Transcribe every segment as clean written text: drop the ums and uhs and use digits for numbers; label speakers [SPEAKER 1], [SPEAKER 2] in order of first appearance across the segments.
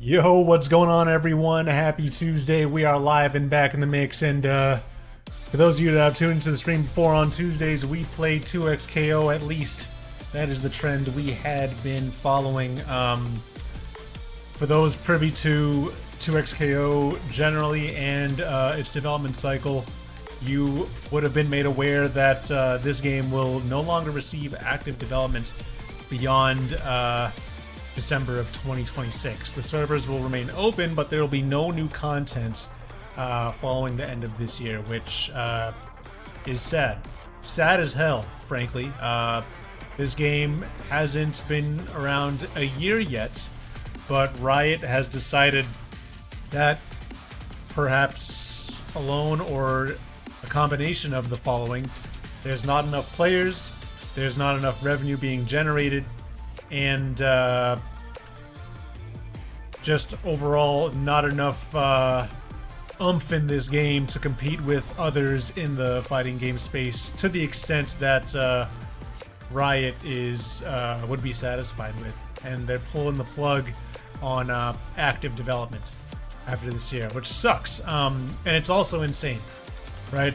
[SPEAKER 1] Yo, what's going on, everyone? Happy Tuesday. We are live and back in the mix. And for those of you that have tuned into the stream before, on Tuesdays, we play 2xKO at least. That is the trend we had been following. For those privy to 2xKO generally and its development cycle, you would have been made aware that this game will no longer receive active development beyond December of 2026. The servers will remain open, but there will be no new content following the end of this year, which is sad. Sad as hell, frankly. This game hasn't been around a year yet, but Riot has decided that perhaps alone or a combination of the following: there's not enough players, there's not enough revenue being generated, and just overall not enough oomph in this game to compete with others in the fighting game space to the extent that Riot would be satisfied with, and they're pulling the plug on active development after this year, which sucks. And it's also insane, right?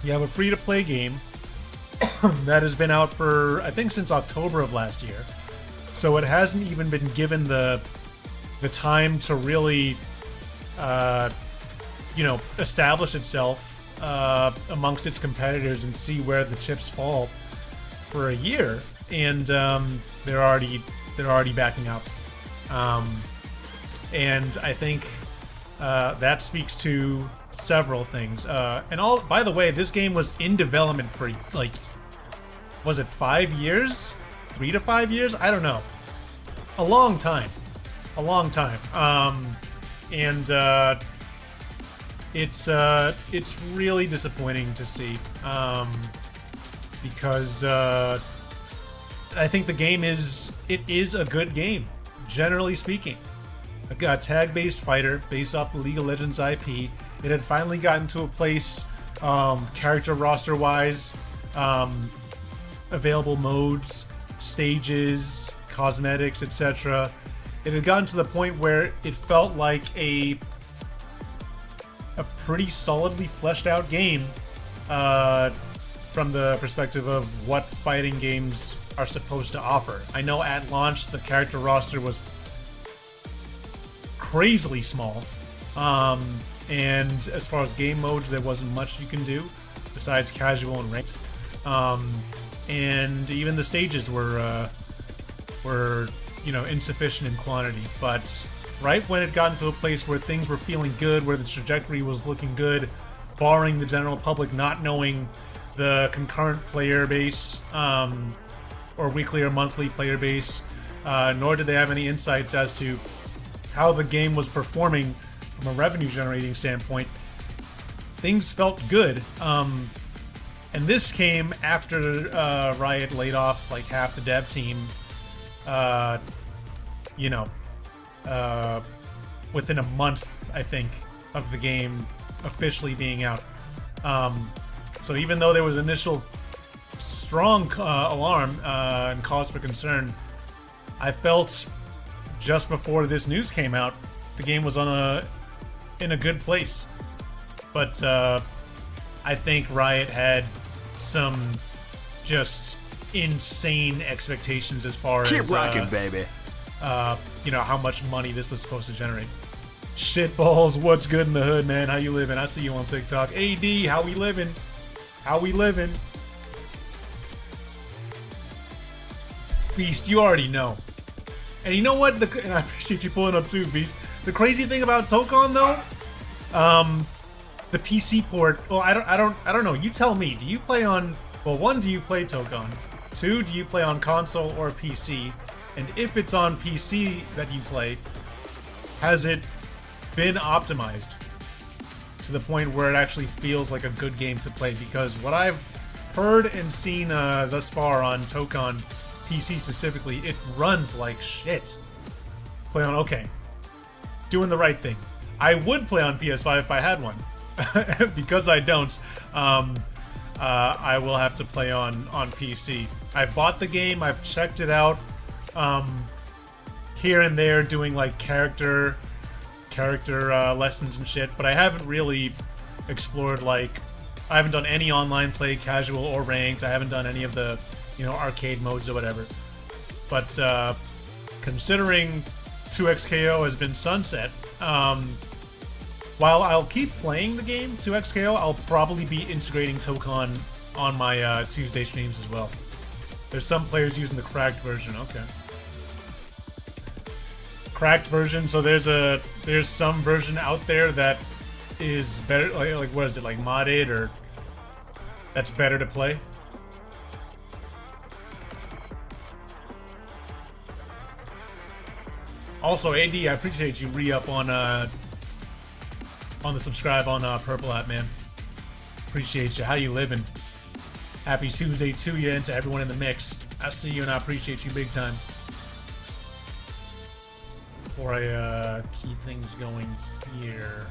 [SPEAKER 1] You have a free-to-play game that has been out for, I think, since October of last year. So it hasn't even been given the time to really, establish itself amongst its competitors and see where the chips fall for a year, and they're already backing up. And I think that speaks to several things. By the way, this game was in development for was it 5 years? 3 to 5 years? I don't know. A long time. And it's really disappointing to see, because I think the game is a good game, generally speaking. A tag-based fighter based off the League of Legends IP. It had finally gotten to a place, character roster-wise, available modes, stages, cosmetics, etc. It had gotten to the point where it felt like a pretty solidly fleshed out game from the perspective of what fighting games are supposed to offer. I know at launch the character roster was crazily small, and as far as game modes, there wasn't much you can do besides casual and ranked. And even the stages were insufficient in quantity. But right when it got into a place where things were feeling good, where the trajectory was looking good, barring the general public not knowing the concurrent player base, or weekly or monthly player base, nor did they have any insights as to how the game was performing from a revenue generating standpoint, things felt good. And this came after Riot laid off like half the dev team, within a month, I think, of the game officially being out. So even though there was initial strong alarm and cause for concern, I felt just before this news came out, the game was in a good place. But I think Riot had some just insane expectations as far as
[SPEAKER 2] keep rocking, baby.
[SPEAKER 1] How much money this was supposed to generate. Shitballs, what's good in the hood, man? How you living? I see you on TikTok. AD, how we living? Beast, you already know. And you know what? And I appreciate you pulling up too, Beast. The crazy thing about Tokon, though, the PC port. Well, I don't know. You tell me. Do you play on? Well, one, do you play Tokon? Two, do you play on console or PC? And if it's on PC that you play, has it been optimized to the point where it actually feels like a good game to play? Because what I've heard and seen thus far on Tokon PC specifically, it runs like shit. Play on, okay. Doing the right thing. I would play on PS5 if I had one. Because I don't, I will have to play on PC. I've bought the game, I've checked it out. here and there doing like character lessons and shit, but I haven't really explored like I haven't done any online play, casual or ranked. I haven't done any of the, you know, arcade modes or whatever. But considering 2XKO has been sunset, while I'll keep playing the game 2XKO, I'll probably be integrating Tokon on my Tuesday streams as well. There's some players using the cracked version. Okay. Cracked version. So there's some version out there that is better. Like what is it? Like modded or that's better to play. Also, AD, I appreciate you re-up on the subscribe on Purple app, man. Appreciate you. How you living? Happy Tuesday to you and to everyone in the mix. I see you and I appreciate you big time. Before I keep things going here.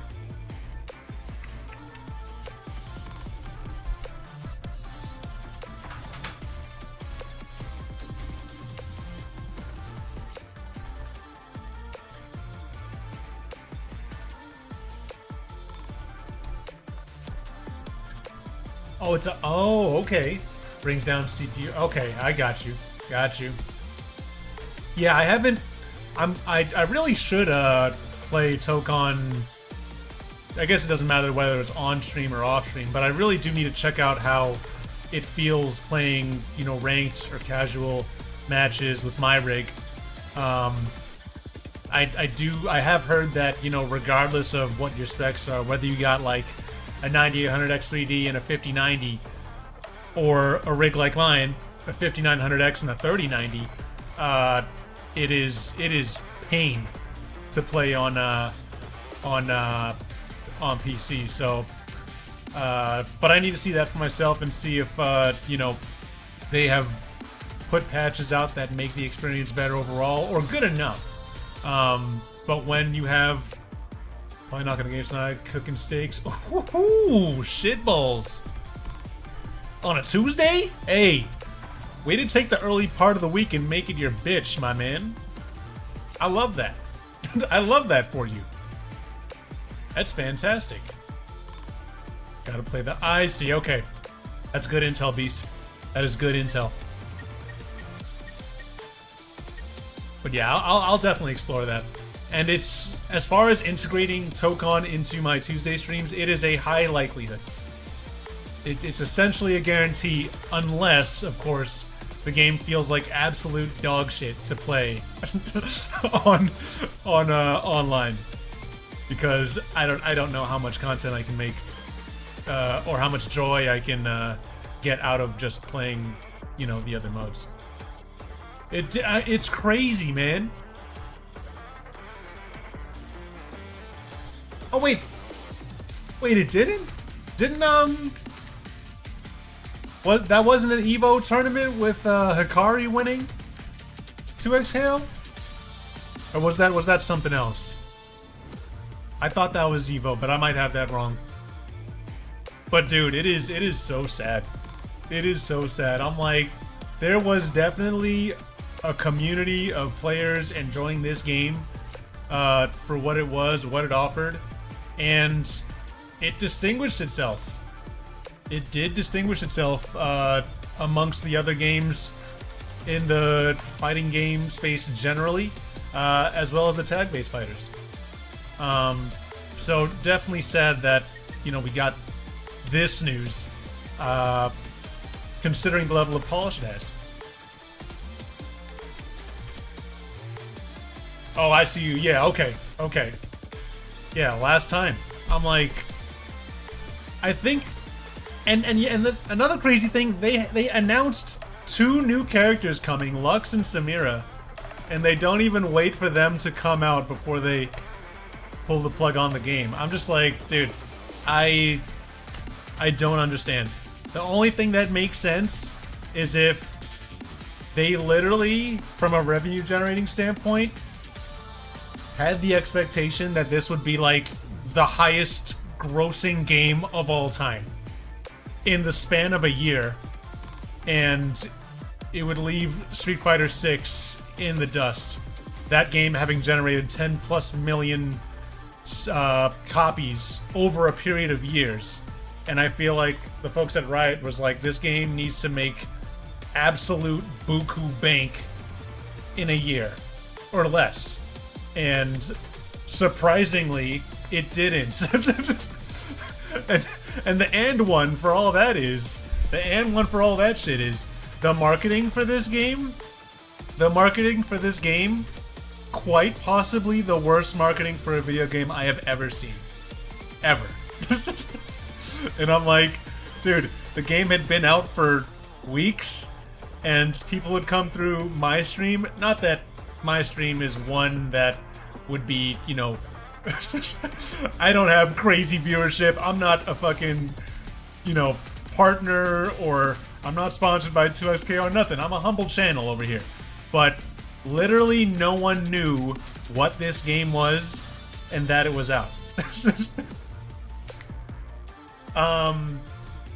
[SPEAKER 1] Oh, it's a... Oh, okay. Brings down CPU. Okay, I got you. Got you. Yeah, I haven't... I really should play Tokon... I guess it doesn't matter whether it's on stream or off stream, but I really do need to check out how it feels playing, you know, ranked or casual matches with my rig. I have heard that, you know, regardless of what your specs are, whether you got like a 9800X3D and a 5090, or a rig like mine, a 5900X and a 3090, it is pain to play on PC. So, but I need to see that for myself and see if you know, they have put patches out that make the experience better overall or good enough. But when you have probably not gonna game tonight, cooking steaks. Ooh, shitballs. On a Tuesday? Hey, way to take the early part of the week and make it your bitch, my man. I love that. I love that for you. That's fantastic. Gotta play the... I see, okay. That's good intel, Beast. That is good intel. But yeah, I'll definitely explore that. And it's, as far as integrating Tokon into my Tuesday streams, it is a high likelihood. It's essentially a guarantee, unless, of course, the game feels like absolute dog shit to play on online, because I don't know how much content I can make, or how much joy I can get out of just playing, you know, the other modes. It's crazy, man. Oh wait, it didn't? What? That wasn't an Evo tournament with Hikari winning 2XKO? Or was that something else? I thought that was Evo, but I might have that wrong. But dude, it is so sad. It is so sad. I'm like, there was definitely a community of players enjoying this game for what it was, what it offered, and it distinguished itself. It did distinguish itself amongst the other games in the fighting game space generally, as well as the tag-based fighters. So definitely sad that, you know, we got this news, considering the level of polish it has. Oh, I see you. Yeah, okay. Yeah, last time. I'm like, I think, another crazy thing, they announced 2 new characters coming, Lux and Samira, and they don't even wait for them to come out before they pull the plug on the game. I'm just like, dude, I don't understand. The only thing that makes sense is if they literally, from a revenue generating standpoint, had the expectation that this would be like the highest grossing game of all time in the span of a year, and it would leave Street Fighter 6 in the dust that game having generated 10 plus million copies over a period of years. And I feel like the folks at Riot was like, this game needs to make absolute buku bank in a year or less. And surprisingly, it didn't. and the and one for all that is, the and one for all that shit is, the marketing for this game, quite possibly the worst marketing for a video game I have ever seen. Ever. And I'm like, dude, the game had been out for weeks, and people would come through my stream. Not that my stream is one that would be, you know, I don't have crazy viewership. I'm not a fucking, you know, partner, or I'm not sponsored by 2XK or nothing. I'm a humble channel over here. But literally no one knew what this game was and that it was out.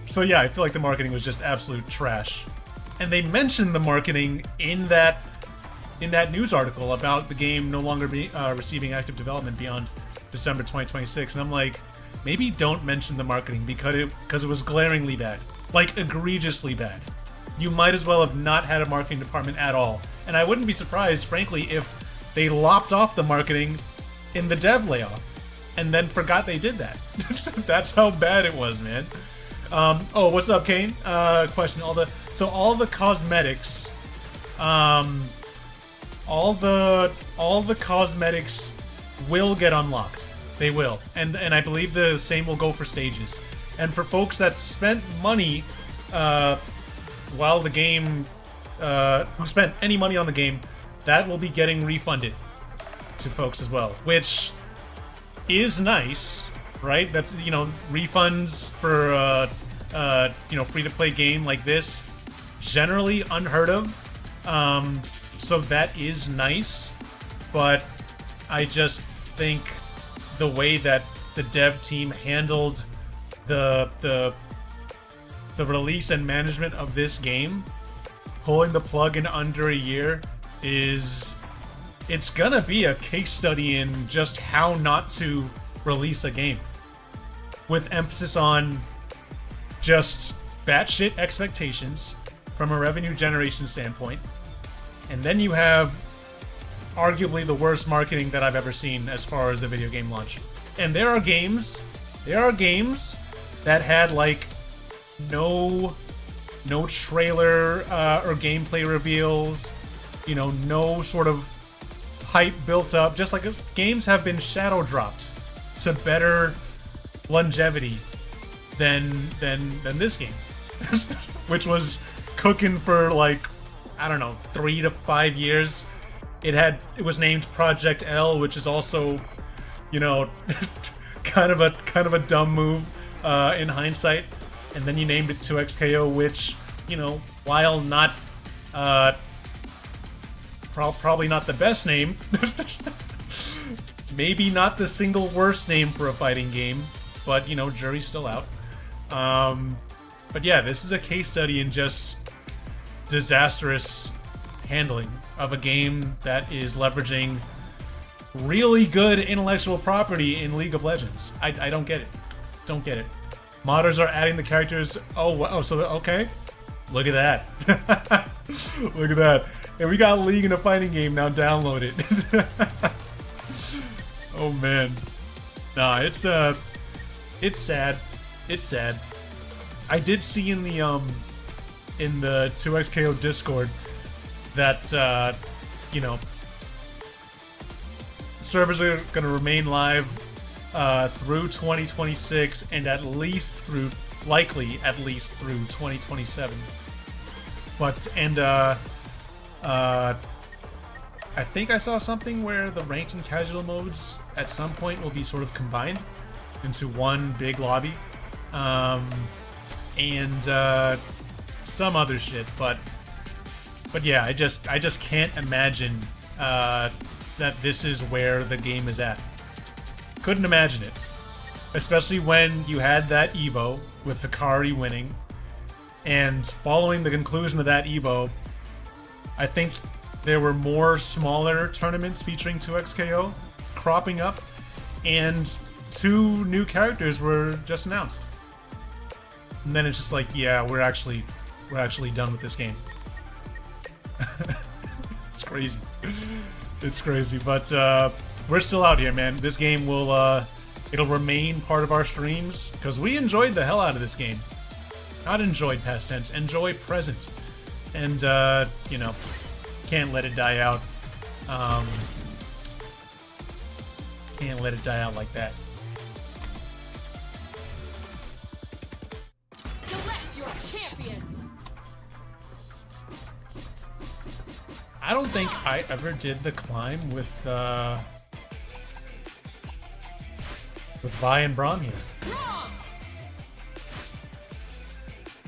[SPEAKER 1] So yeah, I feel like the marketing was just absolute trash. And they mentioned the marketing in that news article about the game no longer receiving active development beyond December 2026. And I'm like, maybe don't mention the marketing because it was glaringly bad. Like, egregiously bad. You might as well have not had a marketing department at all. And I wouldn't be surprised, frankly, if they lopped off the marketing in the dev layoff and then forgot they did that. That's how bad it was, man. Oh, what's up, Kane? Question: all the cosmetics, all the cosmetics will get unlocked. They will, and I believe the same will go for stages. And for folks that spent money while the game, who spent any money on the game, that will be getting refunded to folks as well, which is nice, right? That's, you know, refunds for you know, free-to-play game like this, generally unheard of. So that is nice, but I just think the way that the dev team handled the release and management of this game, pulling the plug in under a year, it's gonna be a case study in just how not to release a game, with emphasis on just batshit expectations from a revenue generation standpoint. And then you have arguably the worst marketing that I've ever seen as far as a video game launch. And there are games that had like no trailer or gameplay reveals, you know, no sort of hype built up. Just like games have been shadow dropped to better longevity than this game, which was cooking for like, I don't know, 3 to 5 years. It was named Project L, which is also, you know, kind of a dumb move in hindsight. And then you named it 2XKO, which, you know, while not probably not the best name, maybe not the single worst name for a fighting game, but, you know, jury's still out. But yeah, this is a case study in just disastrous handling of a game that is leveraging really good intellectual property in League of Legends. I don't get it. Don't get it. Modders are adding the characters. Okay. Look at that. Look at that. And we got League in a fighting game now. Download it. Oh man. Nah, it's sad. It's sad. I did see in the 2XKO Discord that you know, servers are going to remain live through 2026 and likely at least through 2027. I think I saw something where the ranked and casual modes at some point will be sort of combined into one big lobby, and some other shit, but yeah, I just can't imagine that this is where the game is at. Couldn't imagine it, especially when you had that Evo with Hikari winning, and following the conclusion of that Evo, I think there were more smaller tournaments featuring 2XKO cropping up, and 2 new characters were just announced. And then it's just like, yeah, we're actually done with this game. It's crazy. It's crazy, but we're still out here, man. This game will it'll remain part of our streams because we enjoyed the hell out of this game. Not enjoyed past tense, enjoy present, and you know, can't let it die out. Can't let it die out like that.
[SPEAKER 2] Select your champions.
[SPEAKER 1] I don't think I ever did the climb with Vi and Braum here.
[SPEAKER 2] Braum.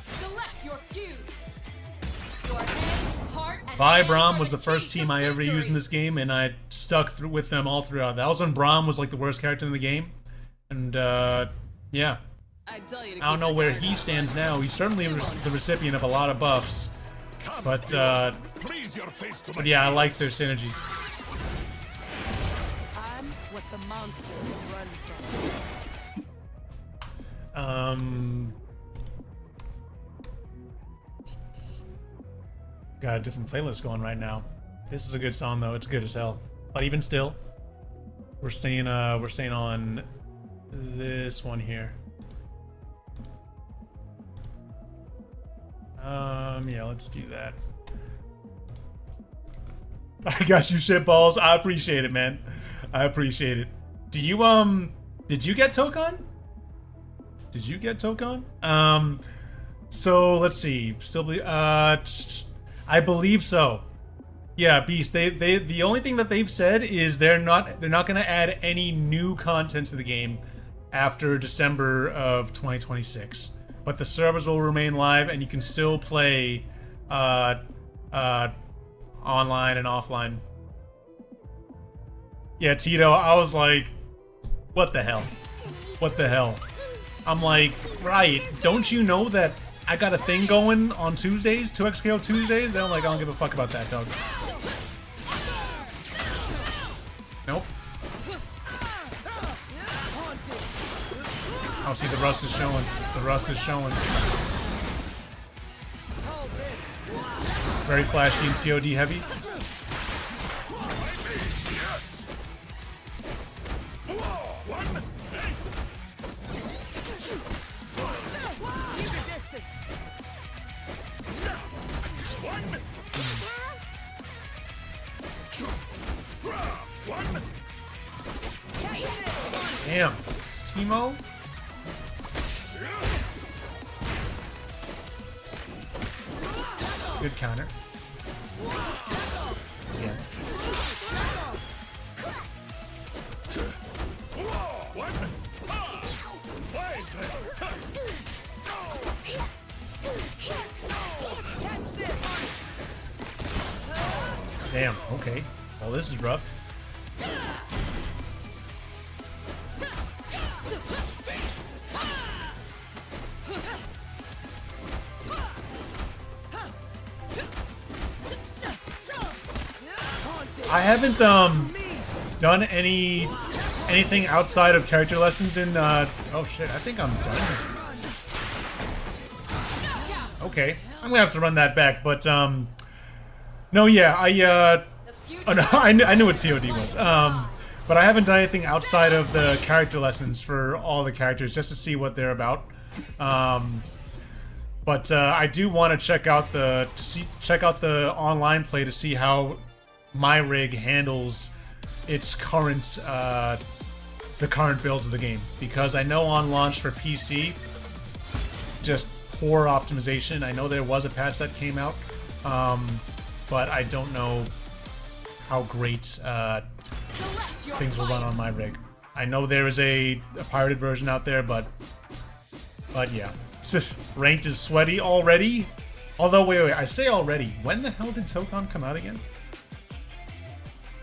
[SPEAKER 2] Select your fuse. Your head, heart, and
[SPEAKER 1] Vi
[SPEAKER 2] hands
[SPEAKER 1] Braum
[SPEAKER 2] are
[SPEAKER 1] was the
[SPEAKER 2] the
[SPEAKER 1] first
[SPEAKER 2] keys
[SPEAKER 1] team
[SPEAKER 2] to
[SPEAKER 1] I ever
[SPEAKER 2] victory.
[SPEAKER 1] used in this game, and I stuck through with them all throughout. That was when Braum was like the worst character in the game, and yeah.
[SPEAKER 2] I tell you to
[SPEAKER 1] I don't
[SPEAKER 2] keep
[SPEAKER 1] know
[SPEAKER 2] your
[SPEAKER 1] where
[SPEAKER 2] guard
[SPEAKER 1] he
[SPEAKER 2] up,
[SPEAKER 1] stands
[SPEAKER 2] bud.
[SPEAKER 1] now. He's certainly the recipient of a lot of buffs, but yeah, I like their synergies.
[SPEAKER 2] I'm what the monsters run from.
[SPEAKER 1] Got a different playlist going right now. This is a good song though. It's good as hell. But even still, we're staying on this one here. Yeah, let's do that. I got you, shitballs. I appreciate it, man. I appreciate it. Do you did you get Tokon? Did you get Tokon? So let's see. Still I believe so. Yeah, Beast. They the only thing that they've said is they're not going to add any new content to the game after December of 2026. But the servers will remain live, and you can still play online and offline. Yeah, Tito, I was like, what the hell? What the hell? I'm like, right, don't you know that I got a thing going on Tuesdays, 2XKO Tuesdays? They're like, I don't give a fuck about that, dog. Nope. Oh, see, the rust is showing. The rust is showing. Very flashy and TOD heavy. Damn. Timo? Good counter. Yeah. Damn, okay. Well, this is rough. I haven't done anything outside of character lessons in oh shit, I think I'm done. Okay. I'm gonna have to run that back, but no, yeah, oh, no, I knew what TOD was. But I haven't done anything outside of the character lessons for all the characters just to see what they're about. But I do want to check out the online play to see how my rig handles its current the current builds of the game, because I know on launch for PC, just poor optimization. I know there was a patch that came out, but I don't know how great things will run on my rig. I know there is a pirated version out there, but yeah. Ranked is sweaty already. Although, wait, I say already. When the hell did Tokon come out again?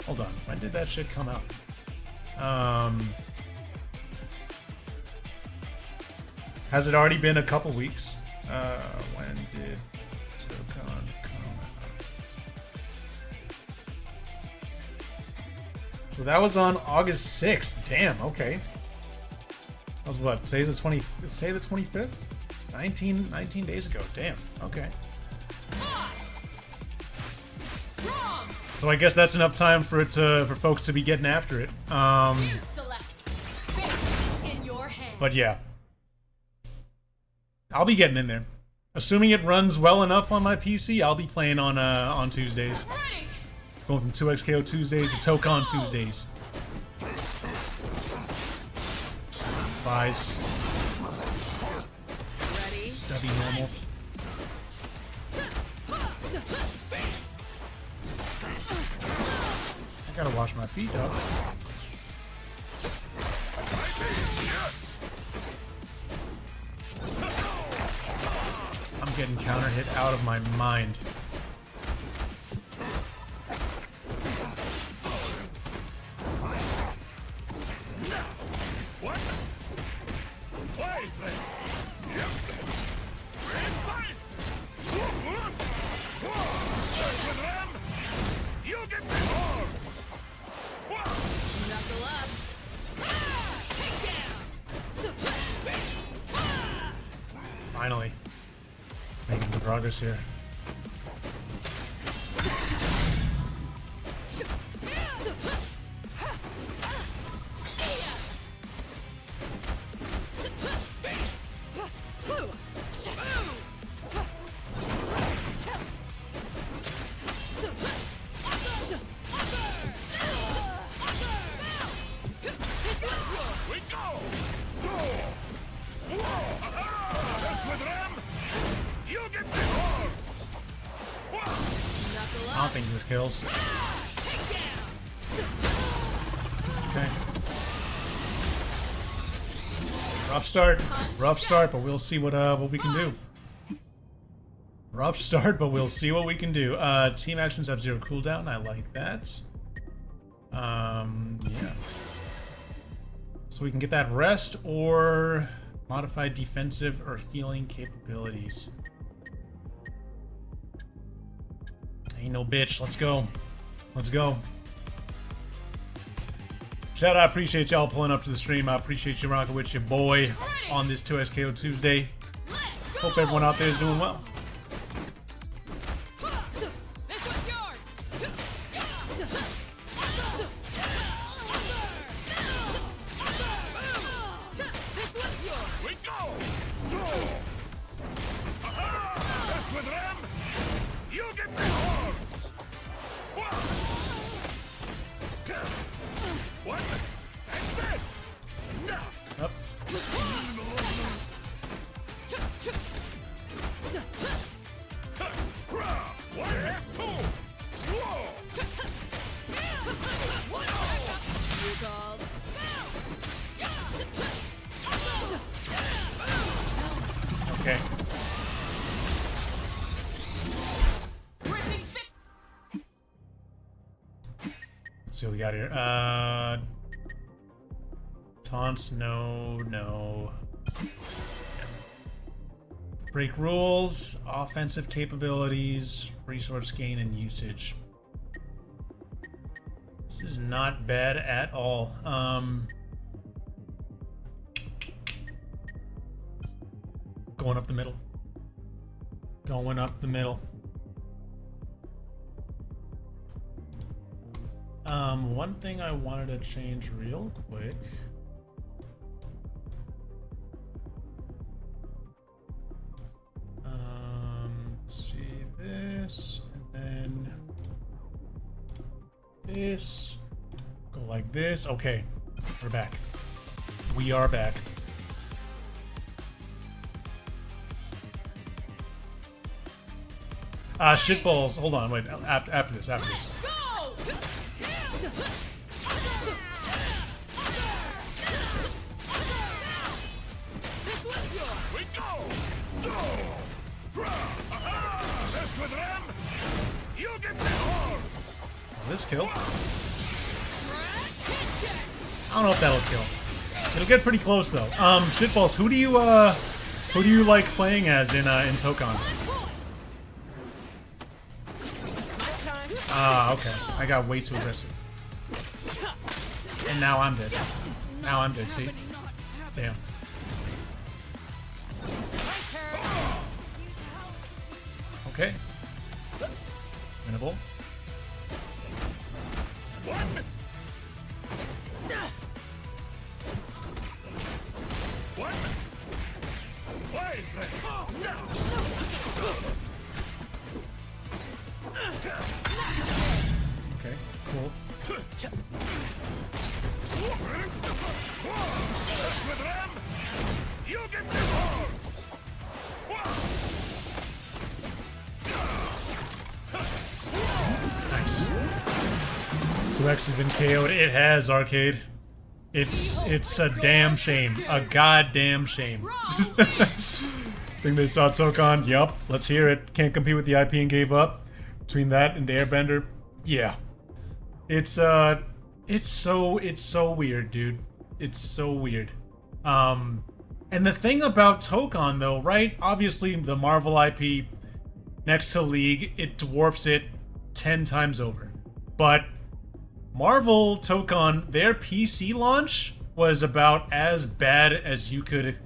[SPEAKER 1] Hold on. When did that shit come out? Has it already been a couple weeks? When did Tokon come So that was on August 6th. Damn, okay. That was what? Say the 25th? 19 days ago. Damn, okay. So I guess that's enough time for it for folks to be getting after it. But yeah. I'll be getting in there. Assuming it runs well enough on my PC, I'll be playing on Tuesdays. Going from 2XKO Tuesdays to Tokon Tuesdays. Buys.
[SPEAKER 2] Ready?
[SPEAKER 1] Stubby normals. I gotta wash my feet, dog. I'm getting counter hit out of my mind. Finally. Making the progress here. I don't think he was kills. Okay. Rough start, but we'll see what we can do. Rough start, but we'll see what we can do. Team actions have 0 cooldown. I like that. Yeah. So we can get that rest or modified defensive or healing capabilities. Ain't no bitch. Let's go. Let's go. Shout out, I appreciate y'all pulling up to the stream. I appreciate you rocking with your boy on this 2SKO Tuesday. Hope everyone out there is doing well. Up. Okay. Let's see what we got here. Taunts, no. Break rules, offensive capabilities, resource gain, and usage. This is not bad at all. Going up the middle. Going up the middle. One thing I wanted to change real quick. Let's see this, and then this. Go like this. Okay, we're back. We are back. Shitballs. Hold on, wait. After this. This kill. I don't know if that'll kill. It'll get pretty close though. Shitballs. Who do you like playing as in Tokon? Ah, okay. I got way too aggressive. And now I'm dead. Now I'm dead, see? Damn. Okay. Winnable. Okay, cool. Nice. 2X has been KO'd. It has, Arcade. It's a damn shame. A goddamn shame. Think they saw Tokon? Yup. Let's hear it. Can't compete with the IP and gave up. Between that and Airbender, yeah. It's so weird, dude. It's so weird. And the thing about Tokon though, right? Obviously the Marvel IP next to League, it dwarfs it 10 times over. But Marvel Tokon, their PC launch was about as bad as you could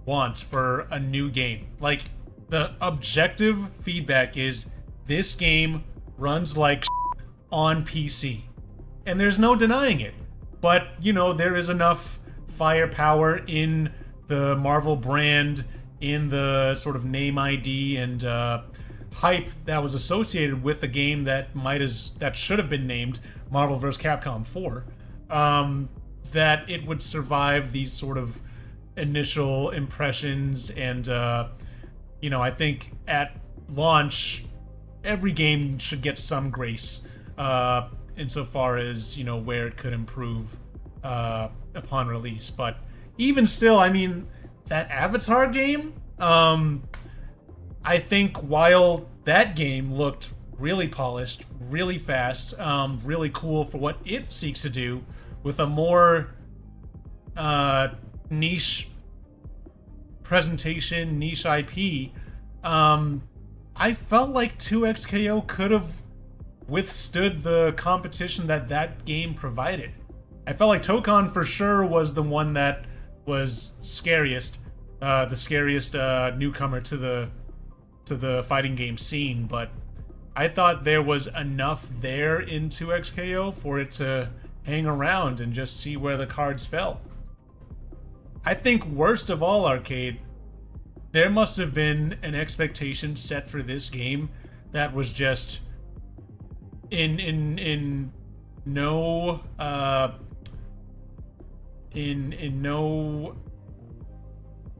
[SPEAKER 1] want for a new game. Like, the objective feedback is this game runs like on PC. And there's no denying it. But, you know, there is enough firepower in the Marvel brand, in the sort of name ID and hype that was associated with the game that should have been named Marvel vs. Capcom 4, that it would survive these sort of initial impressions. And, you know, I think at launch, every game should get some grace insofar as, you know, where it could improve upon release. But even still, I mean, that Avatar game, I think while that game looked really polished, really fast, really cool for what it seeks to do with a more niche presentation, niche IP, I felt like 2XKO could have withstood the competition that game provided. I felt like Tokon for sure was the one that was scariest, the scariest newcomer to the fighting game scene, but I thought there was enough there in 2XKO for it to hang around and just see where the cards fell. I think worst of all, Arcade, there must have been an expectation set for this game that was just in no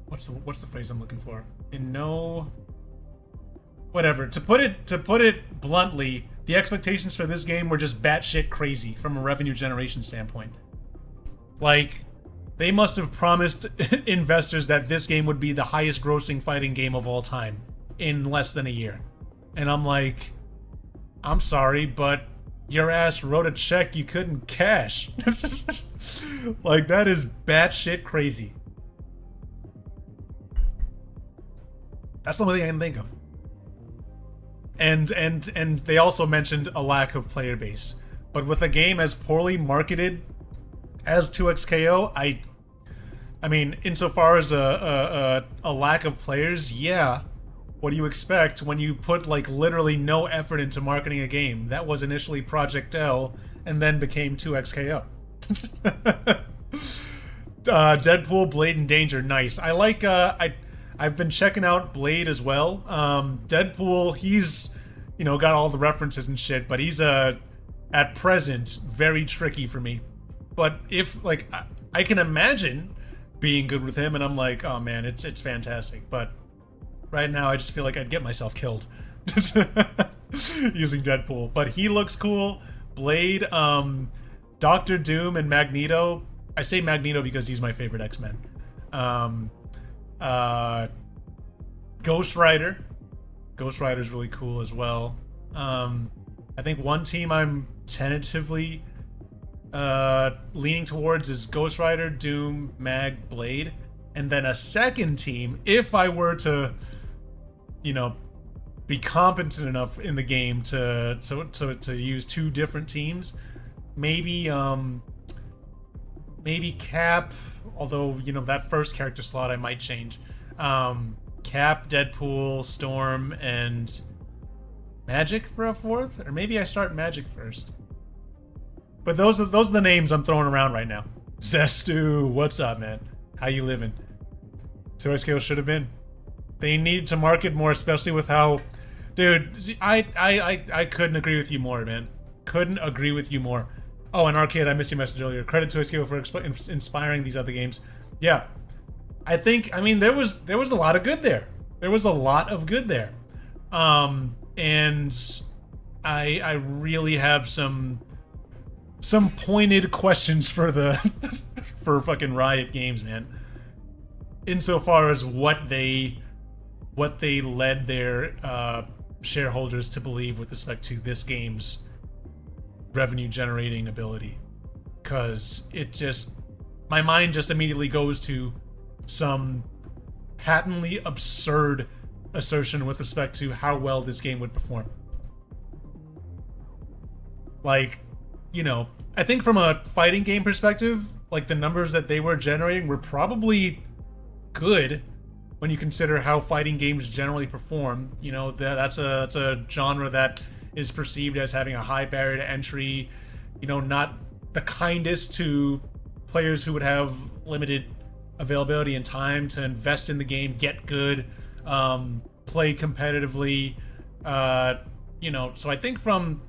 [SPEAKER 1] what's the phrase I'm looking for? In no whatever. To put it bluntly, the expectations for this game were just batshit crazy from a revenue generation standpoint. Like, they must have promised investors that this game would be the highest grossing fighting game of all time in less than a year. And I'm like, I'm sorry, but your ass wrote a check you couldn't cash. Like, that is batshit crazy. That's the only thing I can think of. And they also mentioned a lack of player base. But with a game as poorly marketed as 2XKO, I mean, insofar as a lack of players, yeah. What do you expect when you put, like, literally no effort into marketing a game that was initially Project L and then became 2XKO? Deadpool, Blade, and Danger, nice. I like, I've been checking out Blade as well. Deadpool, he's, you know, got all the references and shit, but he's, at present, very tricky for me. But if, like, I can imagine being good with him, and I'm like, oh man, it's fantastic. But right now, I just feel like I'd get myself killed using Deadpool. But he looks cool. Blade, Doctor Doom, and Magneto. I say Magneto because he's my favorite X-Men. Ghost Rider. Ghost Rider's really cool as well. I think one team I'm tentatively leaning towards is Ghost Rider, Doom, Mag, Blade. And then a second team, if I were to, you know, be competent enough in the game to use two different teams, maybe maybe Cap, although, you know, that first character slot I might change. Cap, Deadpool, Storm, and Magic for a fourth? Or maybe I start Magic first. But those are the names I'm throwing around right now. Zestu, what's up, man? How you living? 2XKO should have been. They need to market more, especially with how... Dude, I couldn't agree with you more, man. Couldn't agree with you more. Oh, and Arcade, I missed your message earlier. Credit to SKO for inspiring these other games. Yeah. I mean, there was a lot of good there. There was a lot of good there. And I really have some pointed questions for the for fucking Riot Games, man. Insofar as what they led their shareholders to believe with respect to this game's revenue generating ability, because it just, my mind just immediately goes to some patently absurd assertion with respect to how well this game would perform. Like, you know, I think from a fighting game perspective, like the numbers that they were generating were probably good when you consider how fighting games generally perform. You know, that's a genre that is perceived as having a high barrier to entry, you know, not the kindest to players who would have limited availability and time to invest in the game, get good, play competitively, you know. So I think from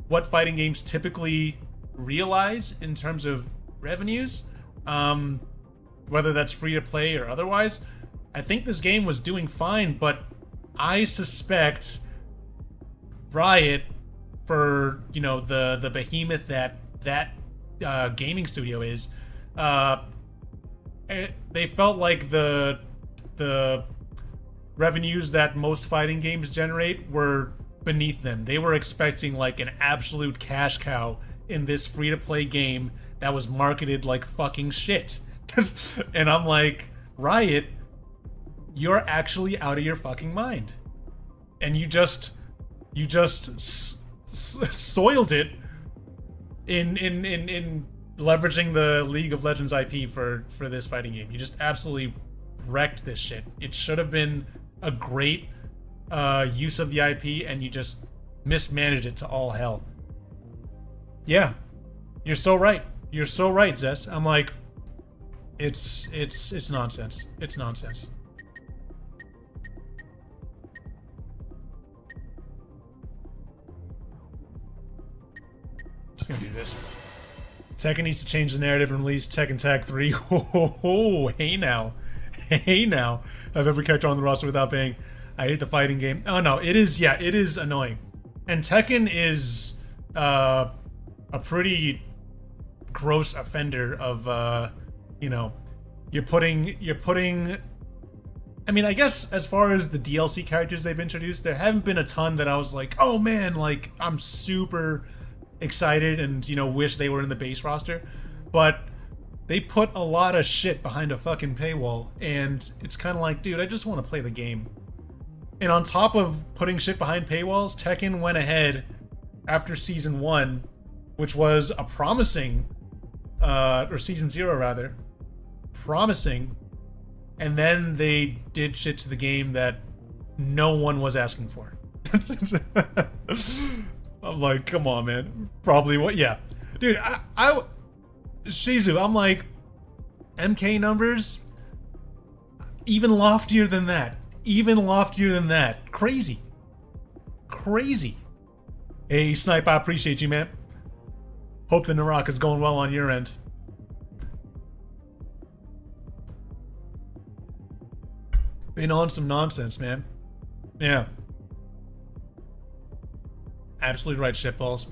[SPEAKER 1] what fighting games typically realize in terms of revenues, whether that's free to play or otherwise, I think this game was doing fine, but I suspect Riot, for, you know, the behemoth that gaming studio is, they felt like the revenues that most fighting games generate were beneath them. They were expecting like an absolute cash cow in this free-to-play game that was marketed like fucking shit. And I'm like, Riot, you're actually out of your fucking mind. And you just soiled it in leveraging the League of Legends IP for this fighting game. You just absolutely wrecked this shit. It should have been a great use of the IP, and you just mismanaged it to all hell. Yeah, you're so right. You're so right, Zess. I'm like, it's nonsense. It's nonsense. Just gonna do this. Tekken needs to change the narrative and release Tekken Tag 3. Oh, hey now. Hey now. Of every character on the roster without paying. I hate the fighting game. Oh no, it is, yeah, it is annoying. And Tekken is a pretty gross offender of, you know, you're putting, I mean, I guess as far as the DLC characters they've introduced, there haven't been a ton that I was like, oh man, like, I'm super excited and, you know, wish they were in the base roster. But they put a lot of shit behind a fucking paywall, and it's kind of like, dude, I just want to play the game. And on top of putting shit behind paywalls, Tekken went ahead after Season 1, which was a promising, or Season 0 rather, promising, and then they did shit to the game that no one was asking for. I'm like, come on, man. Probably what? Yeah. Dude, I Shizu, I'm like, MK numbers, even loftier than that. Even loftier than that. Crazy. Crazy. Hey, Snipe, I appreciate you, man. Hope the Naraka is going well on your end. Been on some nonsense, man. Yeah. Absolutely right, shitballs.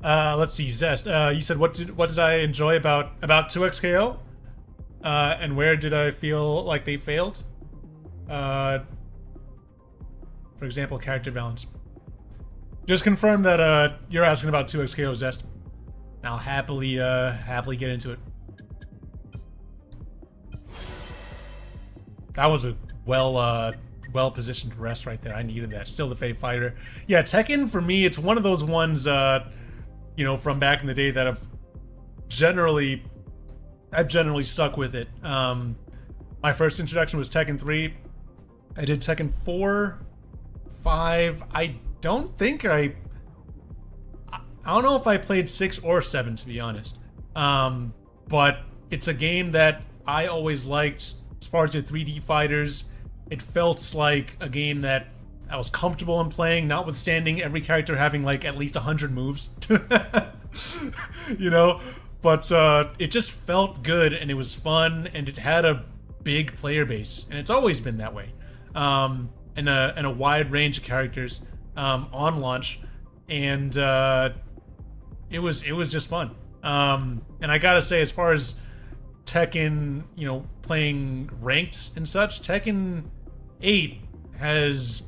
[SPEAKER 1] Let's see, Zest. You said what did I enjoy about 2XKO? And where did I feel like they failed? For example, character balance. Just confirm that you're asking about 2XKO, Zest. I'll happily get into it. That was a well well-positioned rest right there. I needed that. Still the Fate Fighter. Yeah, Tekken, for me, it's one of those ones, you know, from back in the day that I've generally stuck with it. My first introduction was Tekken 3. I did Tekken 4, 5. I don't know if I played 6 or 7, to be honest. But it's a game that I always liked. As far as the 3D fighters, it felt like a game that I was comfortable in playing, notwithstanding every character having like at least 100 moves. You know? But it just felt good, and it was fun, and it had a big player base, and it's always been that way. And a wide range of characters on launch, and it was just fun. And I gotta say, as far as Tekken, you know, playing ranked and such, Tekken 8 has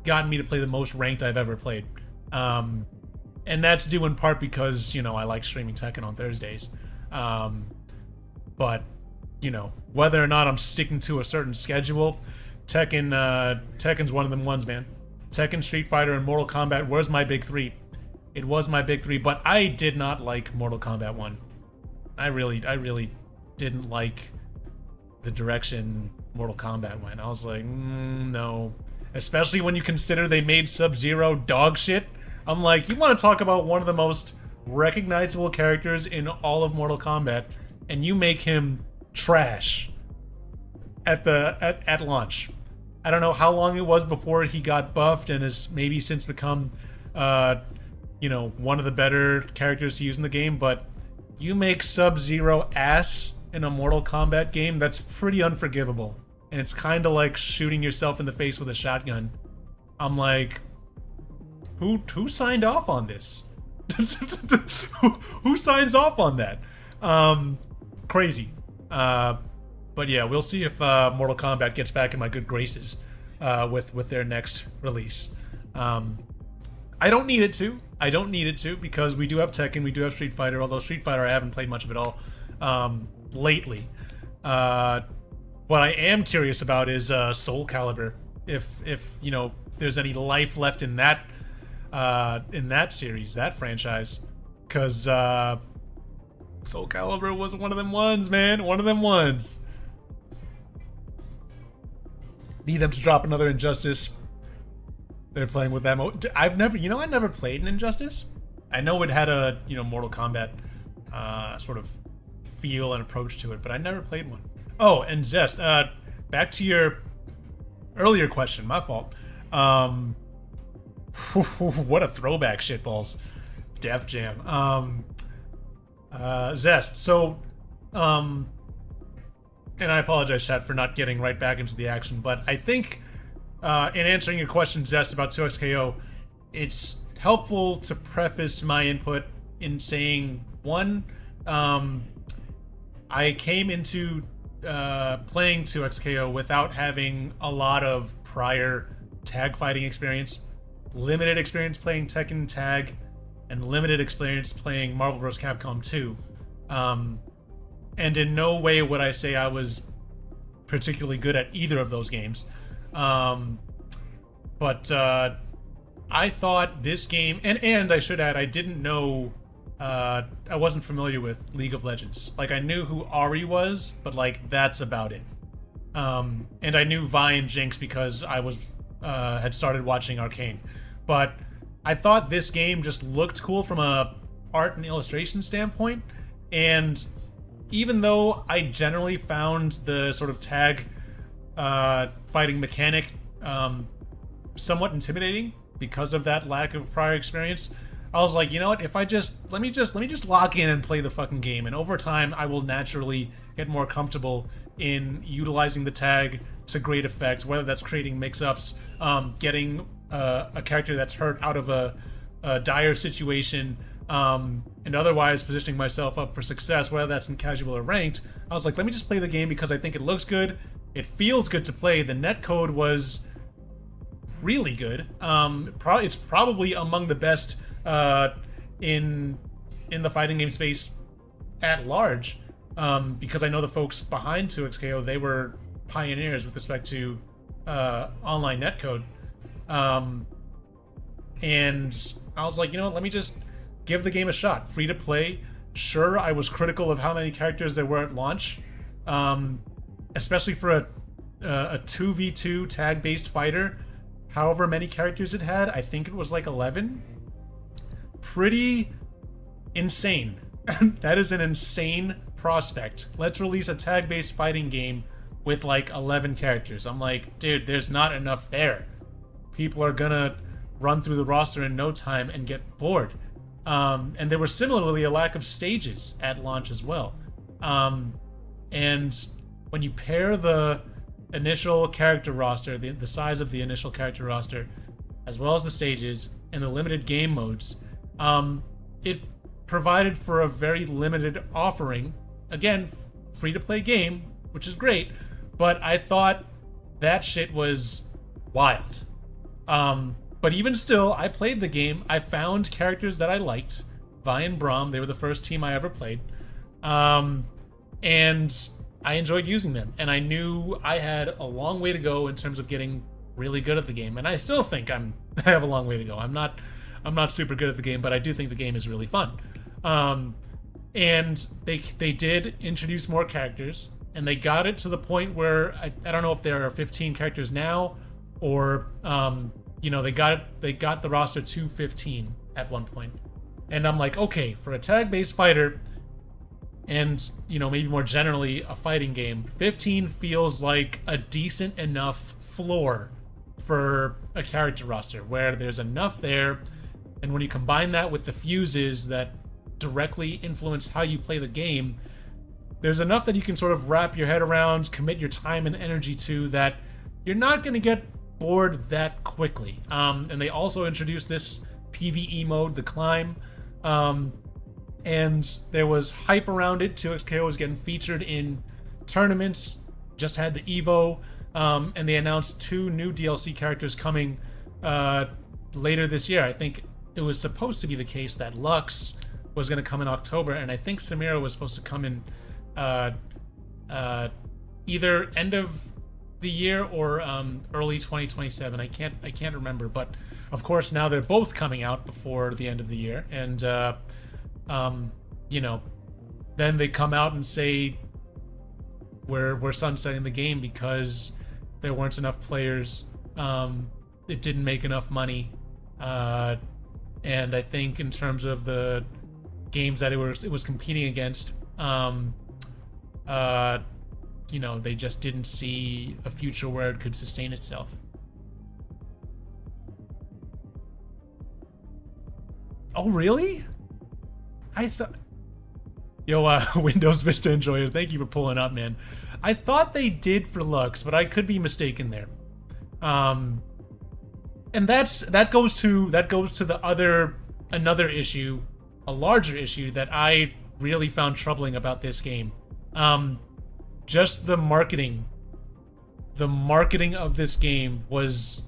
[SPEAKER 1] gotten me to play the most ranked I've ever played. And that's due in part because, you know, I like streaming Tekken on Thursdays. But, you know, whether or not I'm sticking to a certain schedule, Tekken's one of them ones, man. Tekken, Street Fighter, and Mortal Kombat was my big three. It was my big three, but I did not like Mortal Kombat 1. I really didn't like the direction Mortal Kombat went. I was like, no. Especially when you consider they made Sub-Zero dog shit. I'm like, you want to talk about one of the most recognizable characters in all of Mortal Kombat, and you make him trash at launch. I don't know how long it was before he got buffed and has maybe since become, you know, one of the better characters to use in the game, but you make Sub-Zero ass in a Mortal Kombat game, that's pretty unforgivable. And it's kind of like shooting yourself in the face with a shotgun. I'm like, who signed off on this? who signs off on that? Crazy. But yeah, we'll see if Mortal Kombat gets back in my good graces with their next release. I don't need it to. I don't need it to, because we do have Tekken, we do have Street Fighter, although Street Fighter I haven't played much of it all lately. What I am curious about is Soul Calibur. If you know, there's any life left in that series, that franchise, because Soul Calibur was one of them ones, man. One of them ones. Need them to drop another Injustice. They're playing with that mode. I never played an Injustice. I know it had a, you know, Mortal Kombat sort of feel and approach to it, but I never played one. Oh, and Zest, back to your earlier question, my fault. What a throwback, shitballs. Def Jam. Zest, so, and I apologize, chat, for not getting right back into the action, but I think in answering your question, Zest, about 2XKO, it's helpful to preface my input in saying, one, I came into playing 2XKO without having a lot of prior tag fighting experience, limited experience playing Tekken Tag, and limited experience playing Marvel vs. Capcom 2. And in no way would I say I was particularly good at either of those games. But I thought this game, and I should add, I didn't know, I wasn't familiar with League of Legends. Like, I knew who Ari was, but like, that's about it. And I knew Vi and Jinx because I was had started watching Arcane. But I thought this game just looked cool from a art and illustration standpoint, and even though I generally found the sort of tag fighting mechanic somewhat intimidating because of that lack of prior experience, I was like, you know what, if I just let me just lock in and play the fucking game, and over time I will naturally get more comfortable in utilizing the tag to great effect, whether that's creating mix-ups, getting a character that's hurt out of a dire situation, and otherwise positioning myself up for success, whether that's in casual or ranked. I was like, let me just play the game because I think it looks good, it feels good to play. The netcode was really good. It's probably among the best in the fighting game space at large, because I know the folks behind 2XKO, they were pioneers with respect to online netcode. And I was like, you know what, let me just give the game a shot. Free to play. Sure, I was critical of how many characters there were at launch, especially for a 2v2 tag-based fighter. However many characters it had, I think it was like 11. Pretty insane. That is an insane prospect. Let's release a tag-based fighting game with like 11 characters. I'm like, dude, there's not enough there. People are gonna run through the roster in no time and get bored. And there was similarly a lack of stages at launch as well. And when you pair the initial character roster, the size of the initial character roster, as well as the stages and the limited game modes, it provided for a very limited offering. Again, free-to-play game, which is great, but I thought that shit was wild. But even still, I played the game. I found characters that I liked. Vi and Braum, they were the first team I ever played. And I enjoyed using them. And I knew I had a long way to go in terms of getting really good at the game. And I still think I have a long way to go. I'm not super good at the game, but I do think the game is really fun. And they did introduce more characters, and they got it to the point where I don't know if there are 15 characters now, or they got the roster to 15 at one point. And I'm like, okay, for a tag-based fighter, and maybe more generally a fighting game, 15 feels like a decent enough floor for a character roster, where there's enough there. And when you combine that with the fuses that directly influence how you play the game, there's enough that you can sort of wrap your head around, commit your time and energy to, that you're not going to get bored that quickly. And they also introduced this PvE mode, the Climb, and there was hype around it. 2XKO was getting featured in tournaments, just had the Evo, and they announced 2 new DLC characters coming later this year. I think it was supposed to be the case that Lux was going to come in October, and I think Samira was supposed to come in either end of the year or early 2027. I can't remember, but of course now they're both coming out before the end of the year, and then they come out and say we're sunsetting the game because there weren't enough players. It didn't make enough money, and I think in terms of the games that it was competing against, they just didn't see a future where it could sustain itself. Oh, really? I thought... Yo, Windows Vista Enjoyer, thank you for pulling up, man. I thought they did for Lux, but I could be mistaken there. And that goes to the another issue, a larger issue that I really found troubling about this game. Just the marketing. The marketing of this game was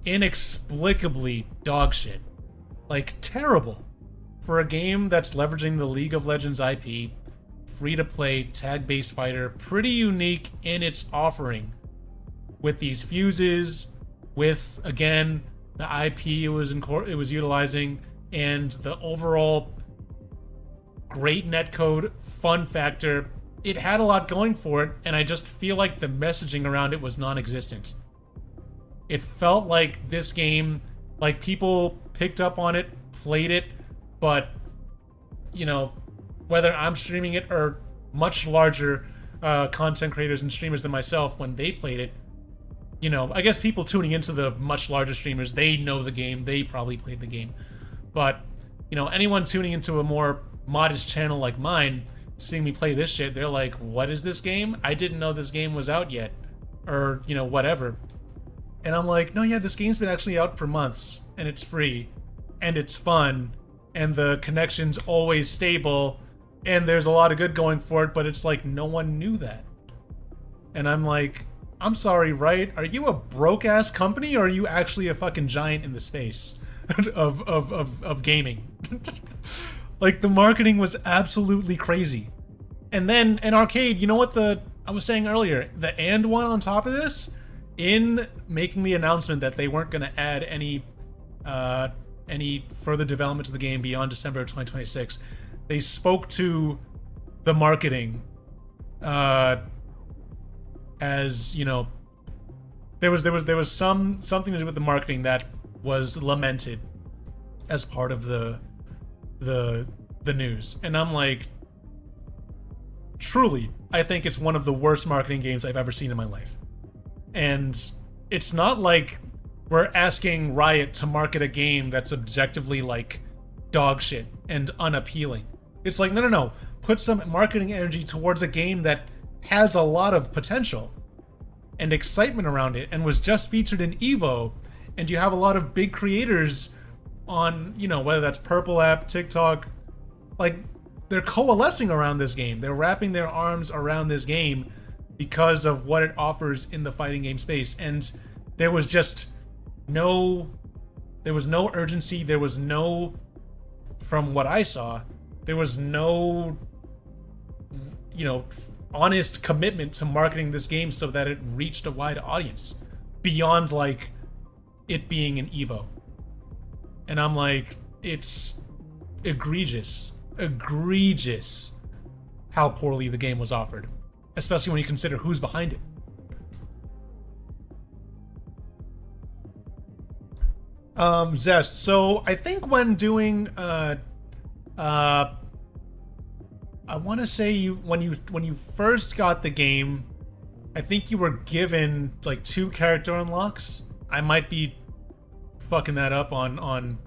[SPEAKER 1] inexplicably dog shit. Like, terrible. For a game that's leveraging the League of Legends IP, free-to-play, tag-based fighter, pretty unique in its offering. With these fuses, with, again, the IP it was utilizing, and the overall great netcode fun factor. It had a lot going for it, and I just feel like the messaging around it was non-existent. It felt like this game, like, people picked up on it, played it, but, whether I'm streaming it or much larger content creators and streamers than myself, when they played it, I guess people tuning into the much larger streamers, they know the game, they probably played the game. But, anyone tuning into a more modest channel like mine, seeing me play this shit, they're like, what is this game? I didn't know this game was out yet. Or, whatever. And I'm like, no, yeah, this game's been actually out for months, and it's free, and it's fun, and the connection's always stable, and there's a lot of good going for it, but it's like, no one knew that. And I'm like, I'm sorry, right? Are you a broke-ass company, or are you actually a fucking giant in the space of gaming? Like, the marketing was absolutely crazy. And then, an arcade, you know what I was saying earlier, the and one on top of this in making the announcement that they weren't going to add any further development to the game beyond December of 2026, they spoke to the marketing as, you know, there was something to do with the marketing that was lamented as part of the news. And I'm like, truly, I think it's one of the worst marketing games I've ever seen in my life. And it's not like we're asking Riot to market a game that's objectively like dog shit and unappealing. It's like, no. Put some marketing energy towards a game that has a lot of potential and excitement around it and was just featured in EVO. And you have a lot of big creators on, you know, whether that's Purple App, TikTok, like they're coalescing around this game. They're wrapping their arms around this game because of what it offers in the fighting game space. And there was no urgency. There was no, from what I saw, there was no, you know, honest commitment to marketing this game so that it reached a wide audience beyond like it being an EVO. And I'm like, it's egregious how poorly the game was offered, especially when you consider who's behind it. Zest. So I think when doing I want to say when you first got the game, I think you were given like 2 character unlocks. I might be fucking that up on on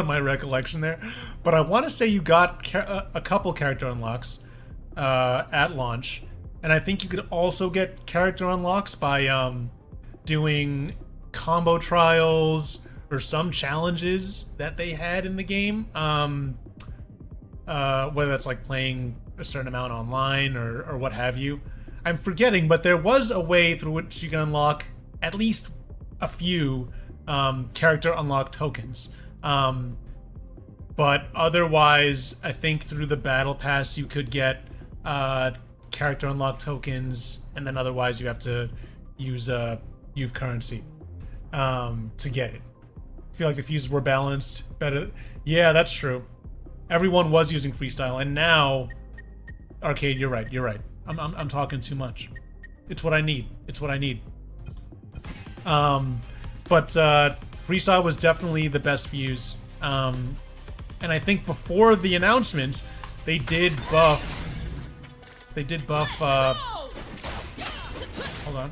[SPEAKER 1] my recollection there, but I want to say you got a couple character unlocks at launch, and I think you could also get character unlocks by doing combo trials or some challenges that they had in the game, whether that's like playing a certain amount online or what have you. I'm forgetting, but there was a way through which you can unlock at least a few character unlock tokens. But otherwise, I think through the battle pass you could get character unlock tokens, and then otherwise you have to use youth currency to get it. I feel like the fuses were balanced better. Yeah, that's true. Everyone was using freestyle, and now Arcade, you're right. I'm talking too much. It's what I need. But freestyle was definitely the best fuse. And I think before the announcement, they did buff. Hold on.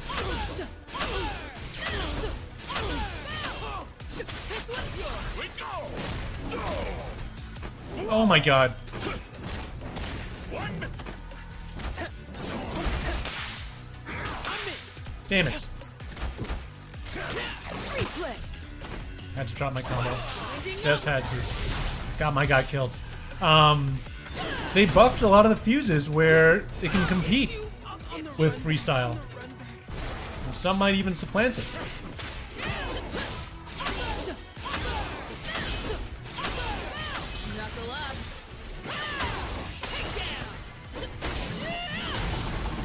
[SPEAKER 1] Oh my god. Damn it. Had to drop my combo. Just had to. Got my guy killed. They buffed a lot of the fuses where it can compete with freestyle. And some might even supplant it.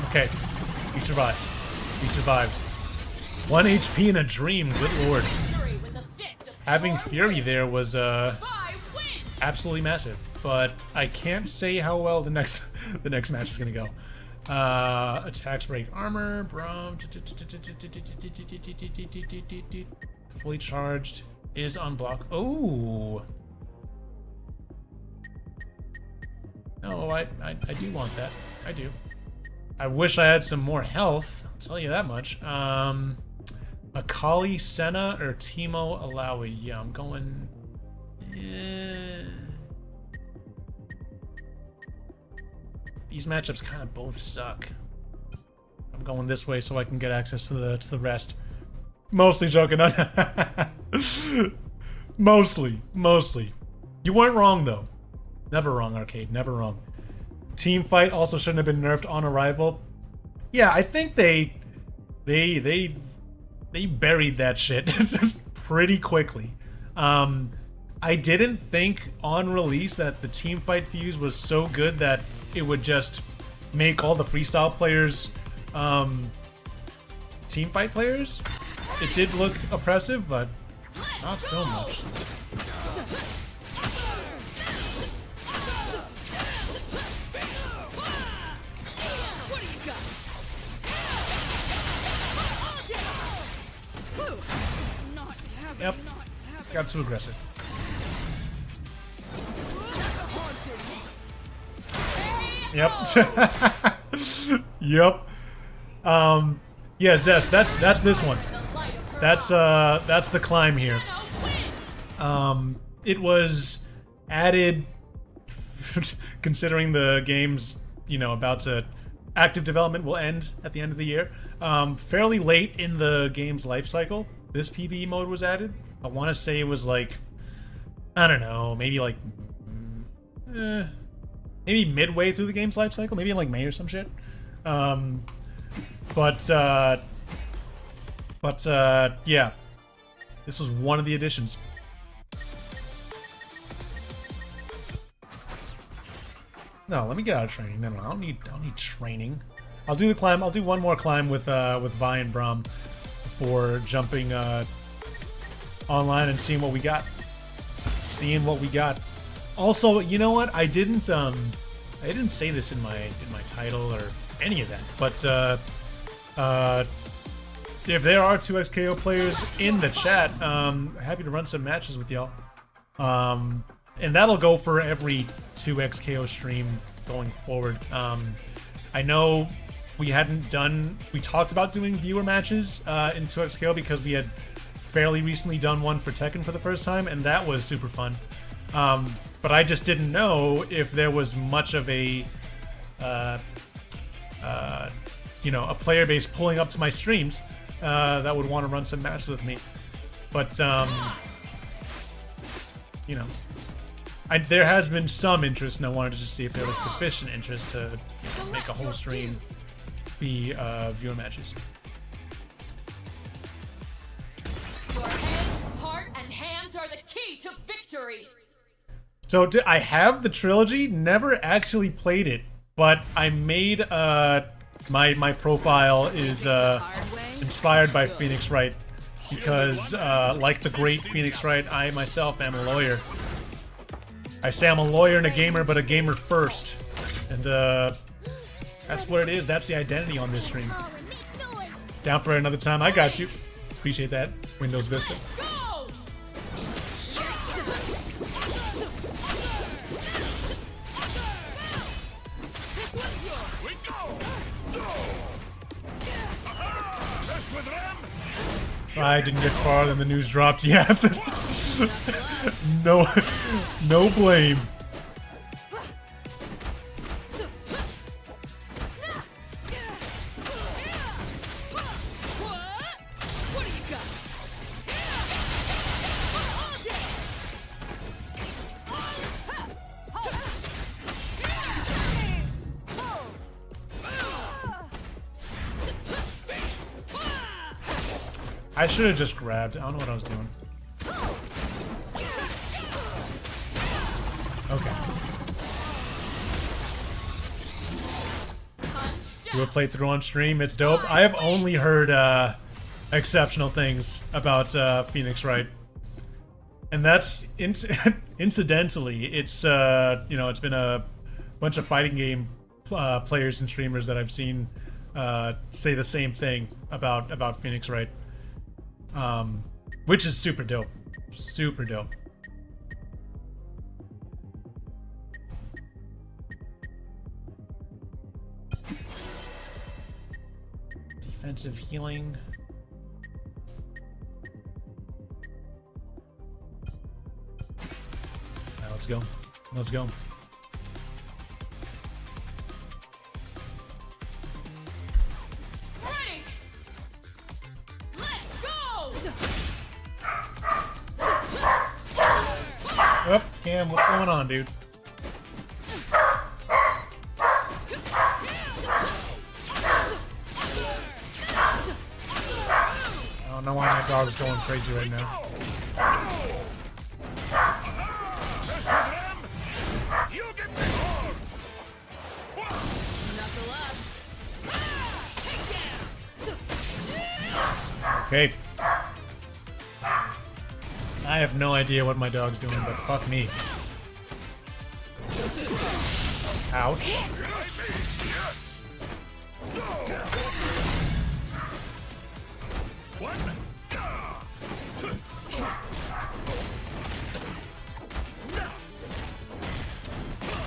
[SPEAKER 1] Okay, he survived. He survives. 1 HP in a dream, good lord. Having Fury there was absolutely massive, but I can't say how well the next match is gonna go. Attacks break armor, Brom, fully charged, is on block. Oh, no, I do want that. I do. I wish I had some more health, I'll tell you that much. Akali, Senna, or Teemo Alawi? Yeah, I'm going... These matchups kind of both suck. I'm going this way so I can get access to the rest. Mostly joking. Mostly. You weren't wrong, though. Never wrong, Arcade. Never wrong. Team fight also shouldn't have been nerfed on arrival. Yeah, I think they buried that shit pretty quickly. I didn't think on release that the team fight fuse was so good that it would just make all the freestyle players team fight players, it did look oppressive, but not so much. Yep, got too aggressive. Yep. Yep. Yeah, Zest, that's this one. That's the climb here. It was added considering the game's, you know, about to active development will end at the end of the year. Fairly late in the game's life cycle, this PvE mode was added. I want to say it was like, I don't know, maybe like maybe midway through the game's life cycle, maybe in like May or some shit. But yeah, this was one of the additions. No, let me get out of training. No, I don't need training. I'll do the climb. I'll do one more climb with Vi and Braum before jumping online and seeing what we got. Also, you know what? I didn't say this in my title or any of that, but if there are 2xKO players in the chat, happy to run some matches with y'all. And that'll go for every 2xKO stream going forward. I know we talked about doing viewer matches in 2xKO because we had fairly recently done one for Tekken for the first time, and that was super fun. But I just didn't know if there was much of a, you know, a player base pulling up to my streams that would want to run some matches with me. But, you know, there has been some interest, and I wanted to just see if there was sufficient interest to make a whole stream be viewer matches.
[SPEAKER 2] Your head, heart, and hands are the key to victory.
[SPEAKER 1] So I have the trilogy, never actually played it, but I made my profile is inspired by Phoenix Wright because like the great Phoenix Wright, I myself am a lawyer. I say I'm a lawyer and a gamer, but a gamer first, and that's what it is. That's the identity on this stream. Down for another time. I got you. Appreciate that, Windows Vista. I didn't get farther than the news dropped yet. No blame. I should have just grabbed. I don't know what I was doing. Okay. Do a playthrough on stream. It's dope. I have only heard exceptional things about Phoenix Wright, and that's incidentally. It's you know, it's been a bunch of fighting game players and streamers that I've seen say the same thing about Phoenix Wright. Which is super dope. Super dope. Defensive healing. Alright, let's go. Let's go. Oh, Cam, what's going on, dude? I don't know why my dog's going crazy right now. Okay. I have no idea what my dog's doing, but fuck me. Ouch.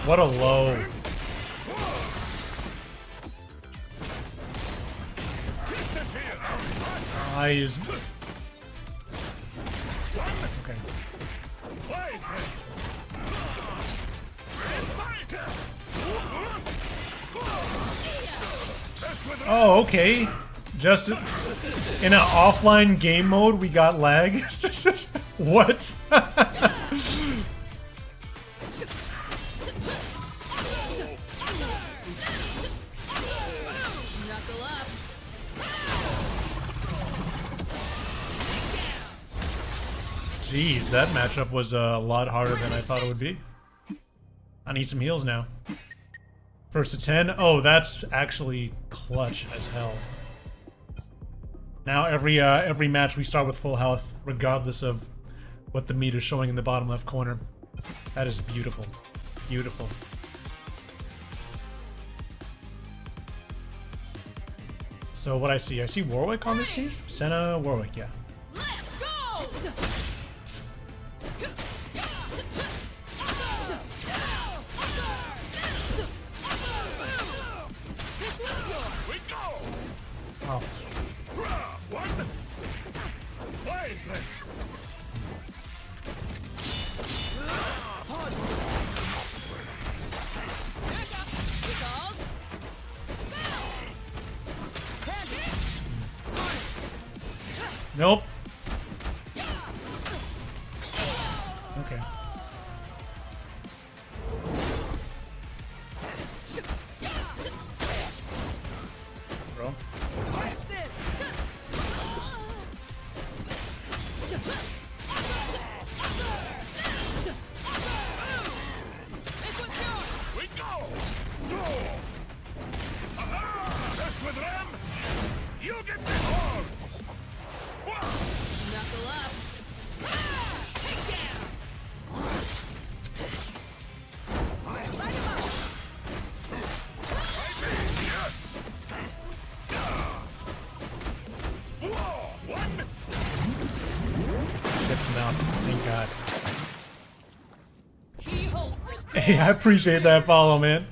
[SPEAKER 1] What a low. Eyes. Okay. Oh, okay. Just in an offline game mode, we got lag. What?
[SPEAKER 2] Knuckle up.
[SPEAKER 1] Jeez, that matchup was a lot harder than I thought it would be. I need some heals now. First to 10. Oh, that's actually clutch as hell. Now every match we start with full health, regardless of what the meter's showing in the bottom left corner. That is beautiful. Beautiful. So what I see Warwick on this team? Senna, Warwick, yeah.
[SPEAKER 2] Let's go! This one's yours.
[SPEAKER 3] We go!
[SPEAKER 1] Oh.
[SPEAKER 3] One! Play!
[SPEAKER 2] Back up. It's all.
[SPEAKER 1] Nope. Okay. Bro.
[SPEAKER 2] Watch this. This one's yours.
[SPEAKER 3] We go! Aha! Mess with them! You get the horns!
[SPEAKER 2] Knuckle up. Take down. Light him up.
[SPEAKER 3] Yes! One!
[SPEAKER 1] Gets him out. Thank God.
[SPEAKER 2] He holds the
[SPEAKER 1] Hey, I appreciate that follow, man.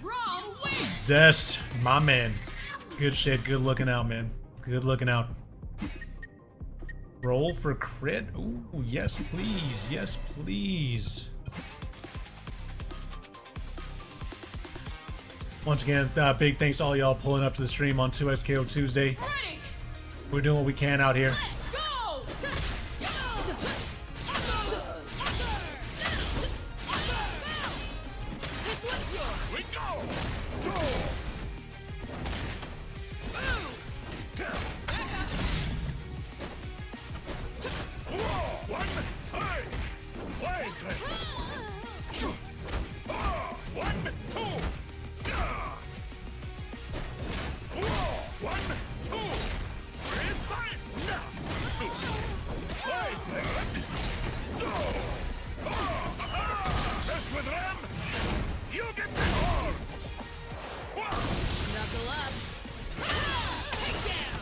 [SPEAKER 2] wrong way.
[SPEAKER 1] Zest, my man. Good shit. Good looking out, man. Good looking out. Roll for crit? Ooh, yes, please. Yes, please. Once again, big thanks to all y'all pulling up to the stream on 2XKO Tuesday.
[SPEAKER 2] Ready.
[SPEAKER 1] We're doing what we can out here.
[SPEAKER 2] Let's go. This one's yours.
[SPEAKER 3] We go! One! Hey! Play! One! Two! One! Two! Three! Fight! Play! Mess with them! You get the horn!
[SPEAKER 2] Knuckle up. Take down.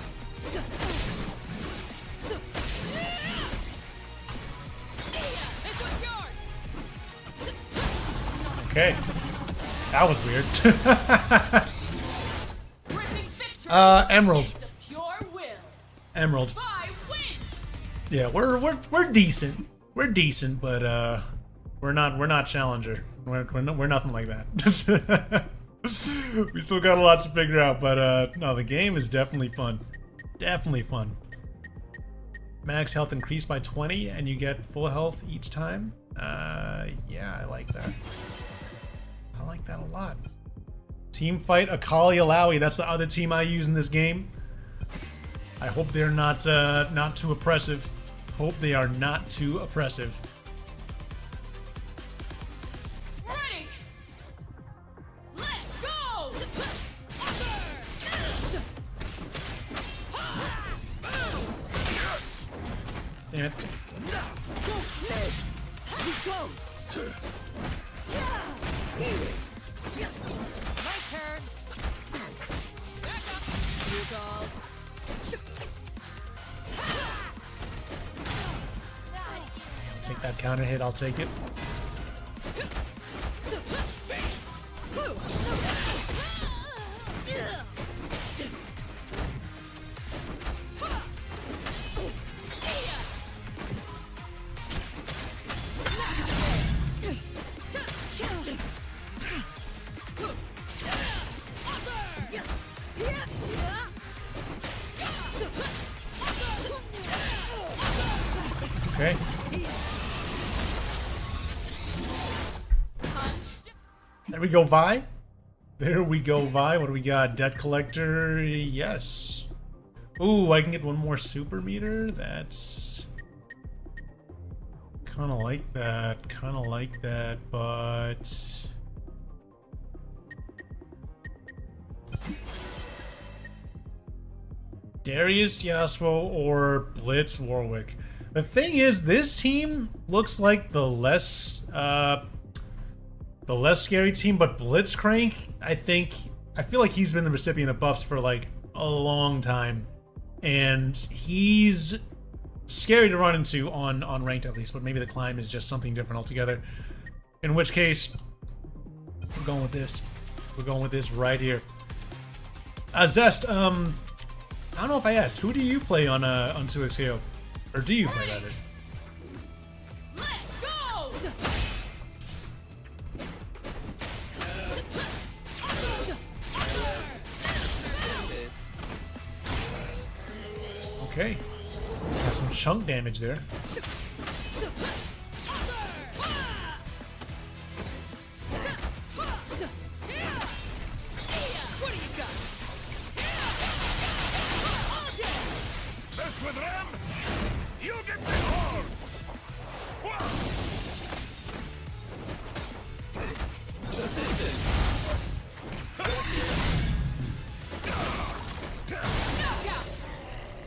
[SPEAKER 2] This one's yours.
[SPEAKER 1] Okay. That was weird.
[SPEAKER 2] Gripping victory.
[SPEAKER 1] Emerald.
[SPEAKER 2] It's a pure will.
[SPEAKER 1] Emerald.
[SPEAKER 2] By wins.
[SPEAKER 1] Yeah, we're decent. We're decent, but we're not challenger. We're nothing like that. We still got a lot to figure out, but no, the game is definitely fun. Definitely fun. Max health increased by 20, and you get full health each time. Yeah, I like that. I like that a lot. Team fight Akali Alawi. That's the other team I use in this game. I hope they're not too oppressive. Hope they are not too oppressive.
[SPEAKER 2] Ready. Let's go. My turn. Back up. You called.
[SPEAKER 1] Take that counter hit, I'll take it. Okay. There we go, Vi. There we go, Vi. What do we got? Debt collector, yes. Ooh, I can get one more super meter. That's kind of like that. Kind of like that, but Darius, Yasuo, or Blitz, Warwick. The thing is, this team looks like the less scary team, but Blitzcrank, I feel like he's been the recipient of buffs for like a long time, and he's scary to run into on ranked at least, but maybe the climb is just something different altogether. In which case, we're going with this. We're going with this right here. Zest, I don't know if I asked, who do you play on 2XKO? Or do you play rather?
[SPEAKER 2] Let's go.
[SPEAKER 1] Okay. Got some chunk damage there.
[SPEAKER 3] Mess with them, you get the horn.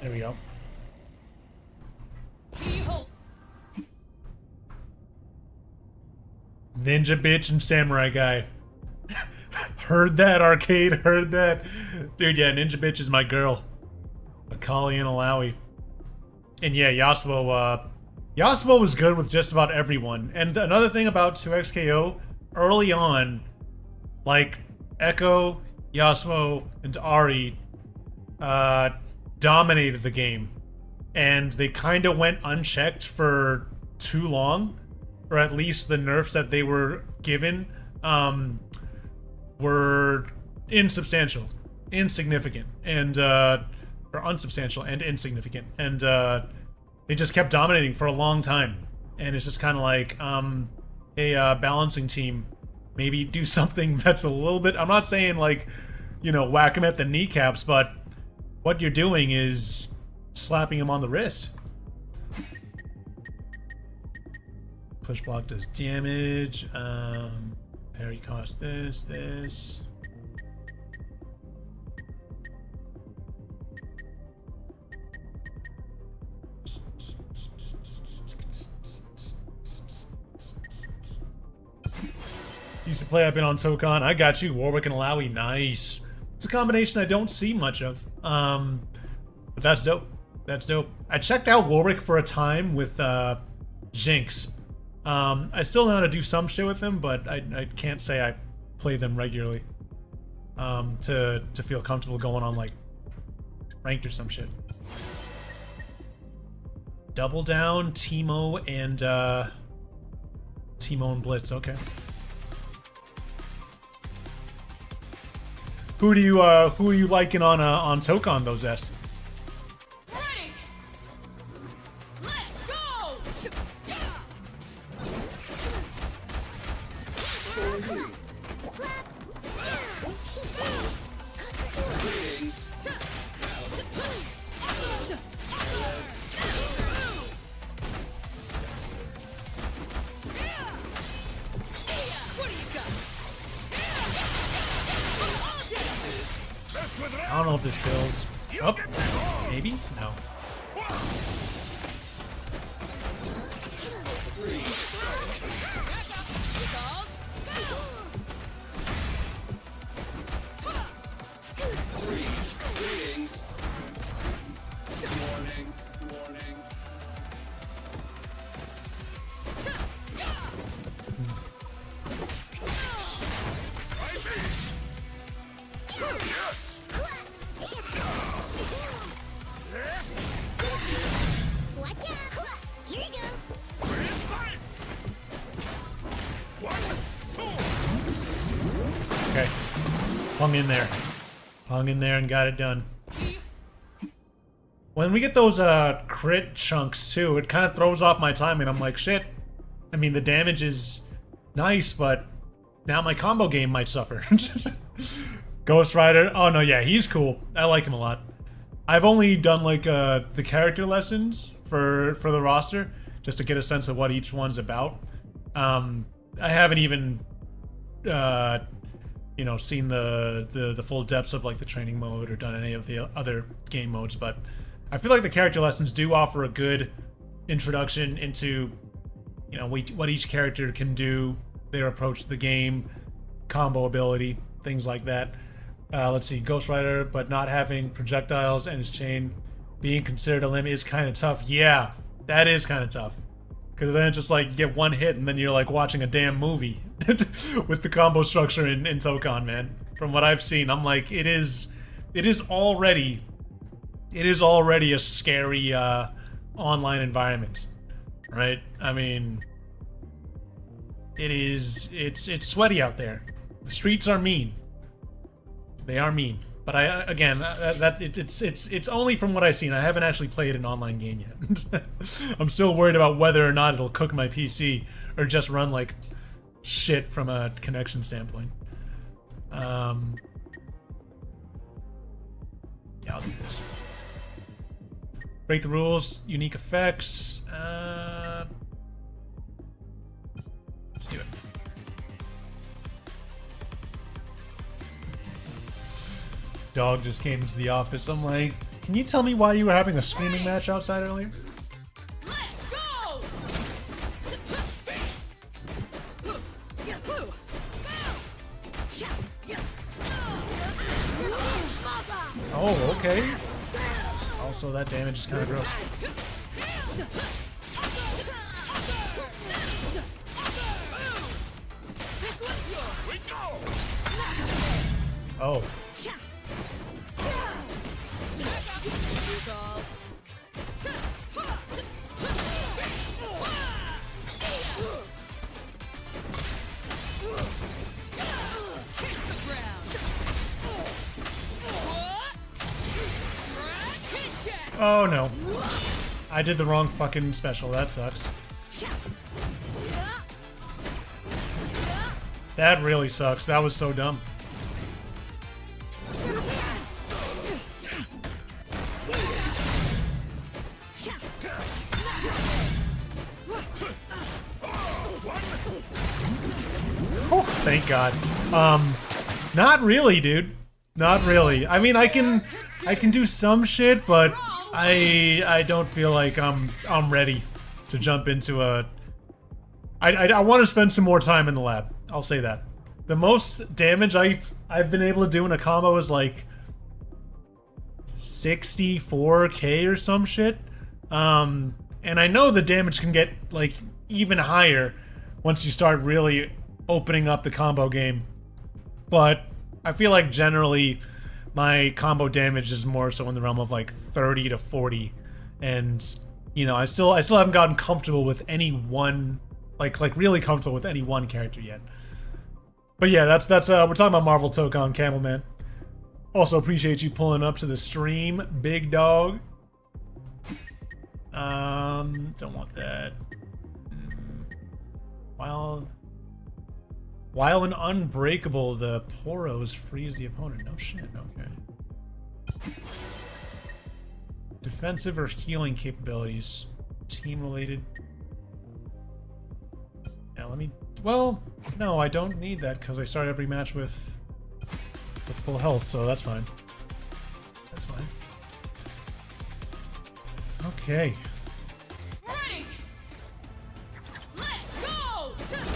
[SPEAKER 1] There we go. Ninja bitch and samurai guy. Heard that, Arcade? Heard that? Dude, yeah, Ninja bitch is my girl. Akali and Alawi. And yeah, Yasuo, Yasuo was good with just about everyone. And another thing about 2XKO, early on, like, Echo, Yasuo, and Ahri dominated the game. And they kind of went unchecked for too long. Or at least the nerfs that they were given were insignificant, and or unsubstantial and insignificant, and they just kept dominating for a long time. And it's just kind of like a balancing team, maybe do something that's a little bit. I'm not saying like, you know, whack him at the kneecaps, but what you're doing is slapping him on the wrist. Push block does damage. Parry cost this. Used to play up in on Tokon. I got you. Warwick and Alawi. Nice. It's a combination I don't see much of. But that's dope. That's dope. I checked out Warwick for a time with Jinx. I still know how to do some shit with them, but I can't say I play them regularly to feel comfortable going on like ranked or some shit. Double down, Teemo and Blitz. Okay. Who are you liking on Tokon though, Zest?
[SPEAKER 2] Ready. Let's go.
[SPEAKER 1] I don't know if this kills. Oh, maybe? No. Hung in there. Hung in there and got it done. When we get those crit chunks too, it kind of throws off my timing. I'm like, shit. I mean, the damage is nice, but now my combo game might suffer. Ghost Rider. Oh no, yeah, he's cool. I like him a lot. I've only done like the character lessons for the roster just to get a sense of what each one's about. I haven't even you know, seen the full depths of like the training mode or done any of the other game modes, but I feel like the character lessons do offer a good introduction into, you know, what each character can do, their approach to the game, combo ability, things like that. Let's see, Ghost Rider, but not having projectiles and his chain being considered a limb is kind of tough. Yeah, that is kind of tough. Because then it's just like you get one hit and then you're like watching a damn movie with the combo structure in Tokon, man. From what I've seen, I'm like, it is already a scary online environment, right? I mean, it's sweaty out there. The streets are mean. They are mean. But it's only from what I've seen. I haven't actually played an online game yet. I'm still worried about whether or not it'll cook my PC or just run like shit from a connection standpoint. Yeah, I'll do this. Break the rules, unique effects. Let's do it. Dog just came into the office. I'm like, can you tell me why you were having a screaming match outside earlier?
[SPEAKER 2] Let's go!
[SPEAKER 1] Oh, okay. Also, that damage is kind of gross. Oh. Oh no. I did the wrong fucking special. That sucks. That really sucks. That was so dumb. Oh, thank God. Not really, dude. Not really. I mean, I can do some shit, but I don't feel like I'm ready to jump into a. I want to spend some more time in the lab. I'll say that. The most damage I've been able to do in a combo is like 64k or some shit. And I know the damage can get like even higher once you start really opening up the combo game. But I feel like generally my combo damage is more so in the realm of like 30 to 40, and you know, I still haven't gotten comfortable with any one, like really comfortable with any one character yet. But yeah, that's we're talking about Marvel Tokon, Camelman. Also appreciate you pulling up to the stream, big dog. Don't want that. While an unbreakable, the poros freeze the opponent. No shit, okay. Defensive or healing capabilities. Team related. Now let me. Well, no, I don't need that because I start every match with full health, so that's fine. That's fine. Okay.
[SPEAKER 2] Ready! Let's go! This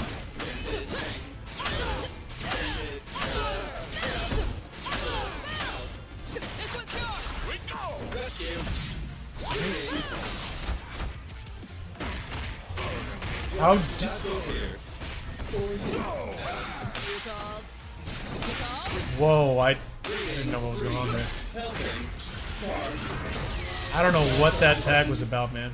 [SPEAKER 2] one's yours!
[SPEAKER 3] We go!
[SPEAKER 1] How Whoa, I didn't know what was going on there. I don't know what that tag was about, man.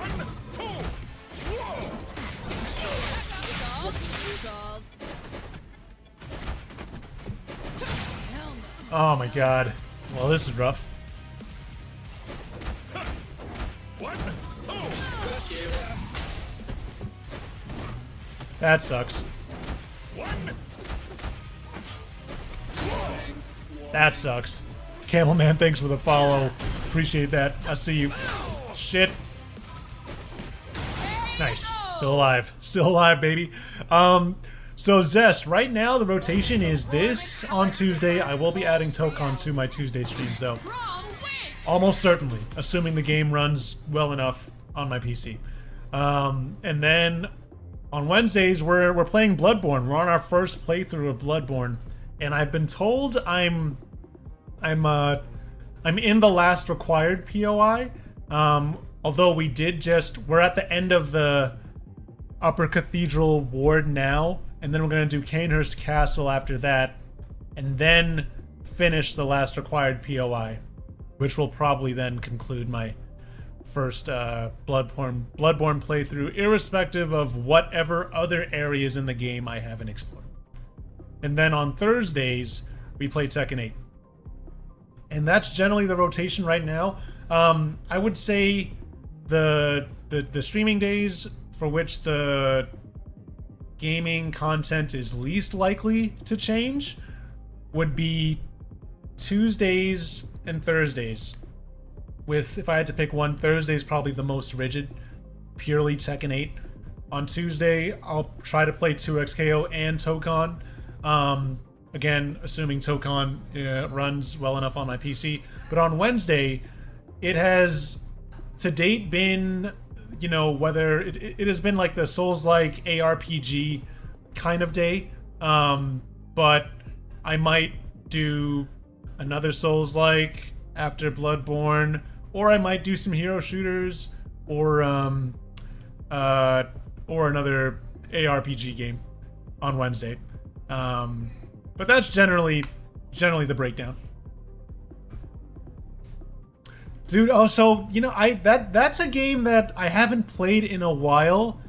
[SPEAKER 3] One, two, whoa!
[SPEAKER 1] Oh my god. Well, this is rough.
[SPEAKER 3] One, two.
[SPEAKER 1] That sucks.
[SPEAKER 3] One.
[SPEAKER 1] That sucks. Camelman, thanks for the follow. Appreciate that. I see you. Shit. Nice. Still alive. Still alive, baby. So Zest, right now the rotation is this on Tuesday. I will be adding Tokon to my Tuesday streams though. Almost certainly, assuming the game runs well enough on my PC. And then on Wednesdays we're playing Bloodborne. We're on our first playthrough of Bloodborne, and I've been told I'm in the last required POI. Although we're at the end of the Upper Cathedral Ward now, and then we're gonna do Canehurst Castle after that, and then finish the last required POI, which will probably then conclude my first Bloodborne playthrough, irrespective of whatever other areas in the game I haven't explored. And then on Thursdays we play Tekken 8, and that's generally the rotation right now. I would say the streaming days for which the gaming content is least likely to change would be Tuesdays and Thursdays. With, if I had to pick one, Thursday's probably the most rigid, purely Tekken 8. On Tuesday, I'll try to play 2XKO and Tokon. Again, assuming Tokon runs well enough on my PC. But on Wednesday, it has to date been, you know, whether it has been like the Souls-like ARPG kind of day. But I might do another Souls-like after Bloodborne, or I might do some hero shooters, or another ARPG game on Wednesday. But that's generally the breakdown. Dude, oh, so, you know, that's a game that I haven't played in a while.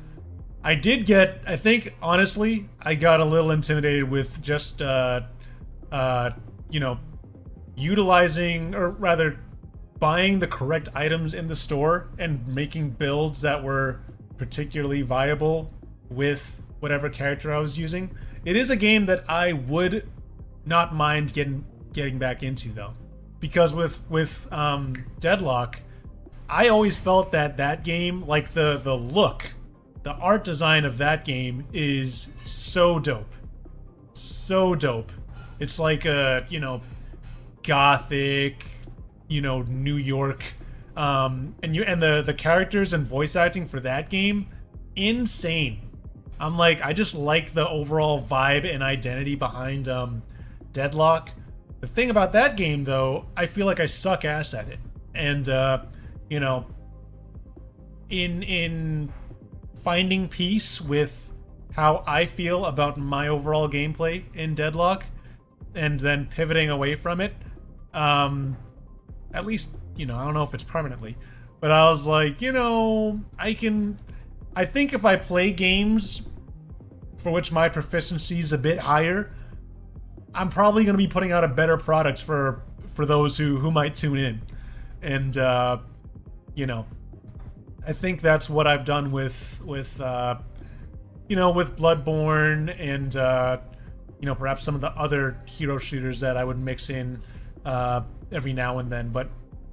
[SPEAKER 1] I think, honestly, I got a little intimidated with just, you know, utilizing, or rather, buying the correct items in the store and making builds that were particularly viable with whatever character I was using. It is a game that I would not mind getting back into, though. Because with Deadlock, I always felt that game, like the look, the art design of that game is so dope. So dope. It's like a, you know, gothic, you know, New York, and the characters and voice acting for that game, insane. I'm like, I just like the overall vibe and identity behind Deadlock. The thing about that game, though, I feel like I suck ass at it, and you know, in finding peace with how I feel about my overall gameplay in Deadlock, and then pivoting away from it, at least, you know, I don't know if it's permanently, but I was like, you know, I think if I play games for which my proficiency is a bit higher, I'm probably going to be putting out a better product for those who might tune in. And, you know, I think that's what I've done with you know, with Bloodborne and, you know, perhaps some of the other hero shooters that I would mix in every now and then. But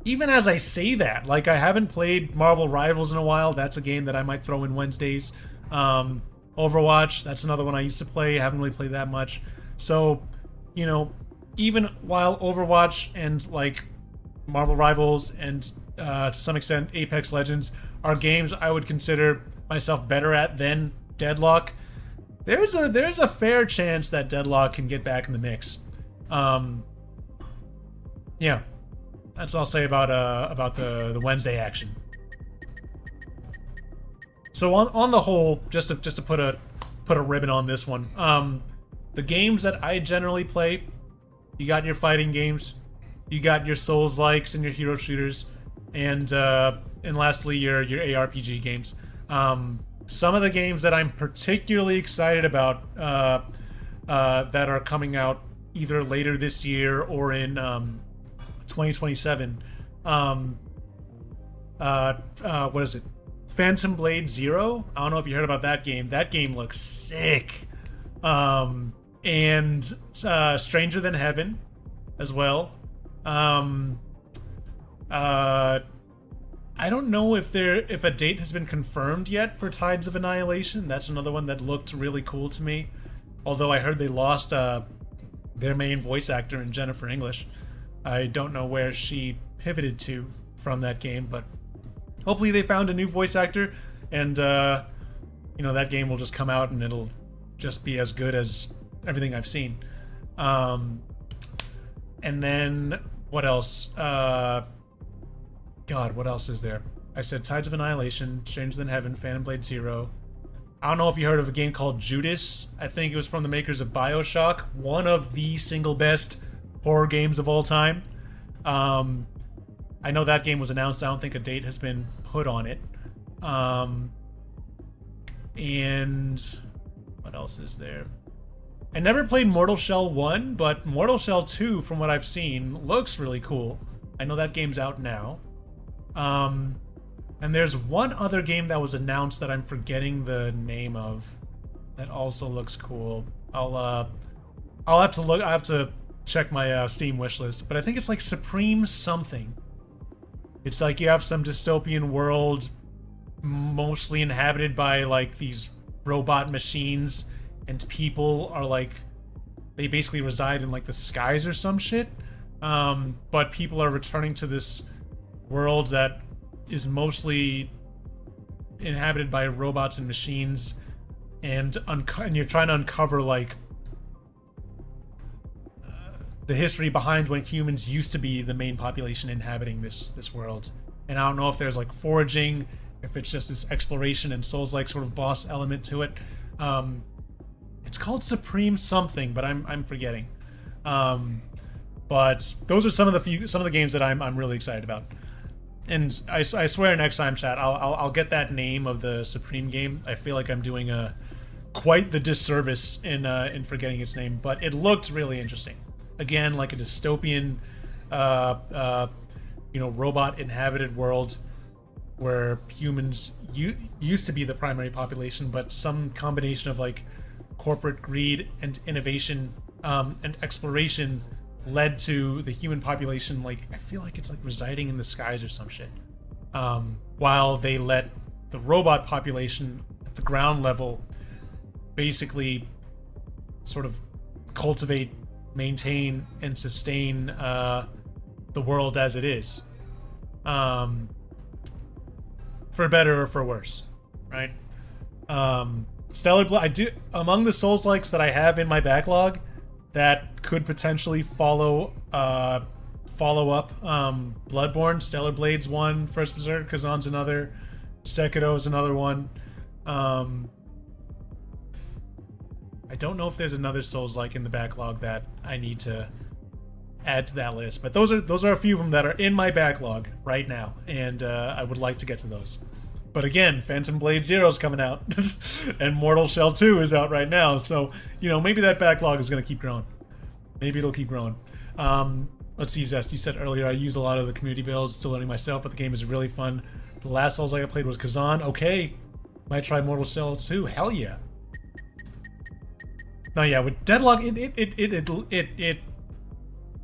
[SPEAKER 1] even as I say that, like, I haven't played Marvel Rivals in a while. That's a game that I might throw in Wednesdays. Overwatch, that's another one I used to play. I haven't really played that much. So, you know, even while Overwatch and, like, Marvel Rivals and to some extent Apex Legends are games I would consider myself better at than Deadlock, there's a fair chance that Deadlock can get back in the mix. Yeah, that's all I'll say about the Wednesday action. So on the whole, just to put a ribbon on this one, the games that I generally play, you got your fighting games, you got your Souls-likes and your hero shooters, and lastly your ARPG games. Some of the games that I'm particularly excited about that are coming out either later this year or in 2027. What is it? Phantom Blade Zero. I don't know if you heard about that game. That game looks sick. And Stranger Than Heaven as well. I don't know if a date has been confirmed yet for Tides of Annihilation. That's another one that looked really cool to me. Although I heard they lost their main voice actor in Jennifer English. I don't know where she pivoted to from that game, but hopefully they found a new voice actor, and that game will just come out and it'll just be as good as everything I've seen. And then what else? God, what else is there? I said Tides of Annihilation, Stranger Than Heaven, Phantom Blade Zero. I don't know if you heard of a game called Judas. I think it was from the makers of BioShock, one of the single best horror games of all time. I know that game was announced. I don't think a date has been put on it. And what else is there? I never played Mortal Shell 1, but Mortal Shell 2, from what I've seen, looks really cool. I know that game's out now. And there's one other game that was announced that I'm forgetting the name of that also looks cool. I'll have to look. I have to check my Steam wishlist, but I think it's like Supreme something. It's like you have some dystopian world, mostly inhabited by like these robot machines, and people are like, they basically reside in like the skies or some shit. But people are returning to this world that is mostly inhabited by robots and machines, and you're trying to uncover like the history behind when humans used to be the main population inhabiting this world. And I don't know if there's like foraging, if it's just this exploration and Souls-like sort of boss element to it. It's called Supreme something, but I'm forgetting. But those are some of the games that I'm really excited about. And I swear next time, chat, I'll get that name of the Supreme game. I feel like I'm doing quite the disservice in forgetting its name, but it looked really interesting. Again, like a dystopian, robot inhabited world where humans used to be the primary population, but some combination of like corporate greed and innovation and exploration led to the human population, like, I feel like it's like residing in the skies or some shit, while they let the robot population at the ground level basically sort of cultivate, maintain, and sustain the world as it is, for better or for worse, right? Stellar Blood, among the Souls-likes that I have in my backlog that could potentially follow up, Bloodborne, Stellar Blade's one, First Berserk, Kazan's another, Sekiro's another one. I don't know if there's another Souls-like in the backlog that I need to add to that list, but those are a few of them that are in my backlog right now, and I would like to get to those. But again, Phantom Blade Zero's coming out, and Mortal Shell 2 is out right now, so, maybe that backlog is going to keep growing. Maybe it'll keep growing. Let's see, Zest, you said earlier, I use a lot of the community builds, still learning myself, but the game is really fun. The last Souls I played was Kazan. Okay, might try Mortal Shell 2. Hell yeah. No, yeah, with Deadlock,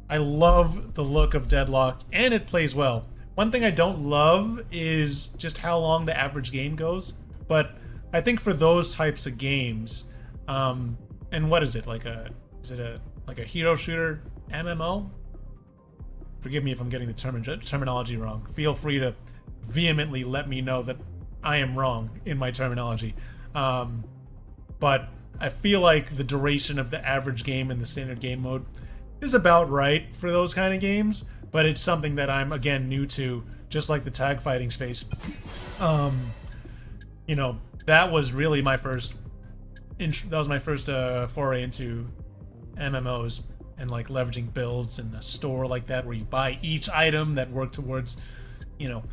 [SPEAKER 1] I love the look of Deadlock, and it plays well. One thing I don't love is just how long the average game goes, but I think for those types of games, and what is it, like a hero shooter MMO? Forgive me if I'm getting the terminology wrong. Feel free to vehemently let me know that I am wrong in my terminology. But I feel like the duration of the average game in the standard game mode is about right for those kind of games, but it's something that I'm, again, new to, just like the tag fighting space. That was really my first foray into MMOs and like leveraging builds and a store like that where you buy each item that work towards you know,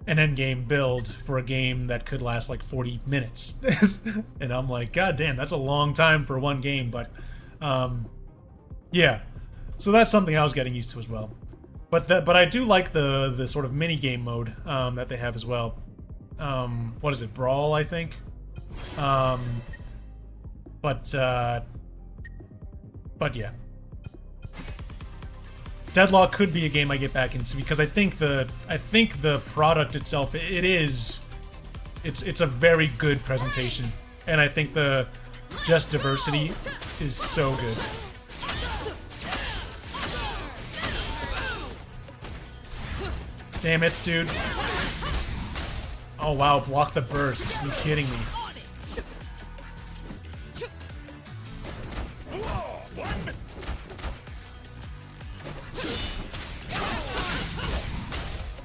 [SPEAKER 1] an endgame build for a game that could last like 40 minutes. And I'm like, God damn, that's a long time for one game. But yeah, so that's something I was getting used to as well. But I do like the sort of mini game mode that they have as well. What is it, Brawl, I think? But yeah, Deadlock could be a game I get back into because I think the product itself it's a very good presentation, and I think the just diversity is so good. Damn it, dude. Oh wow, block the burst. Are you kidding me?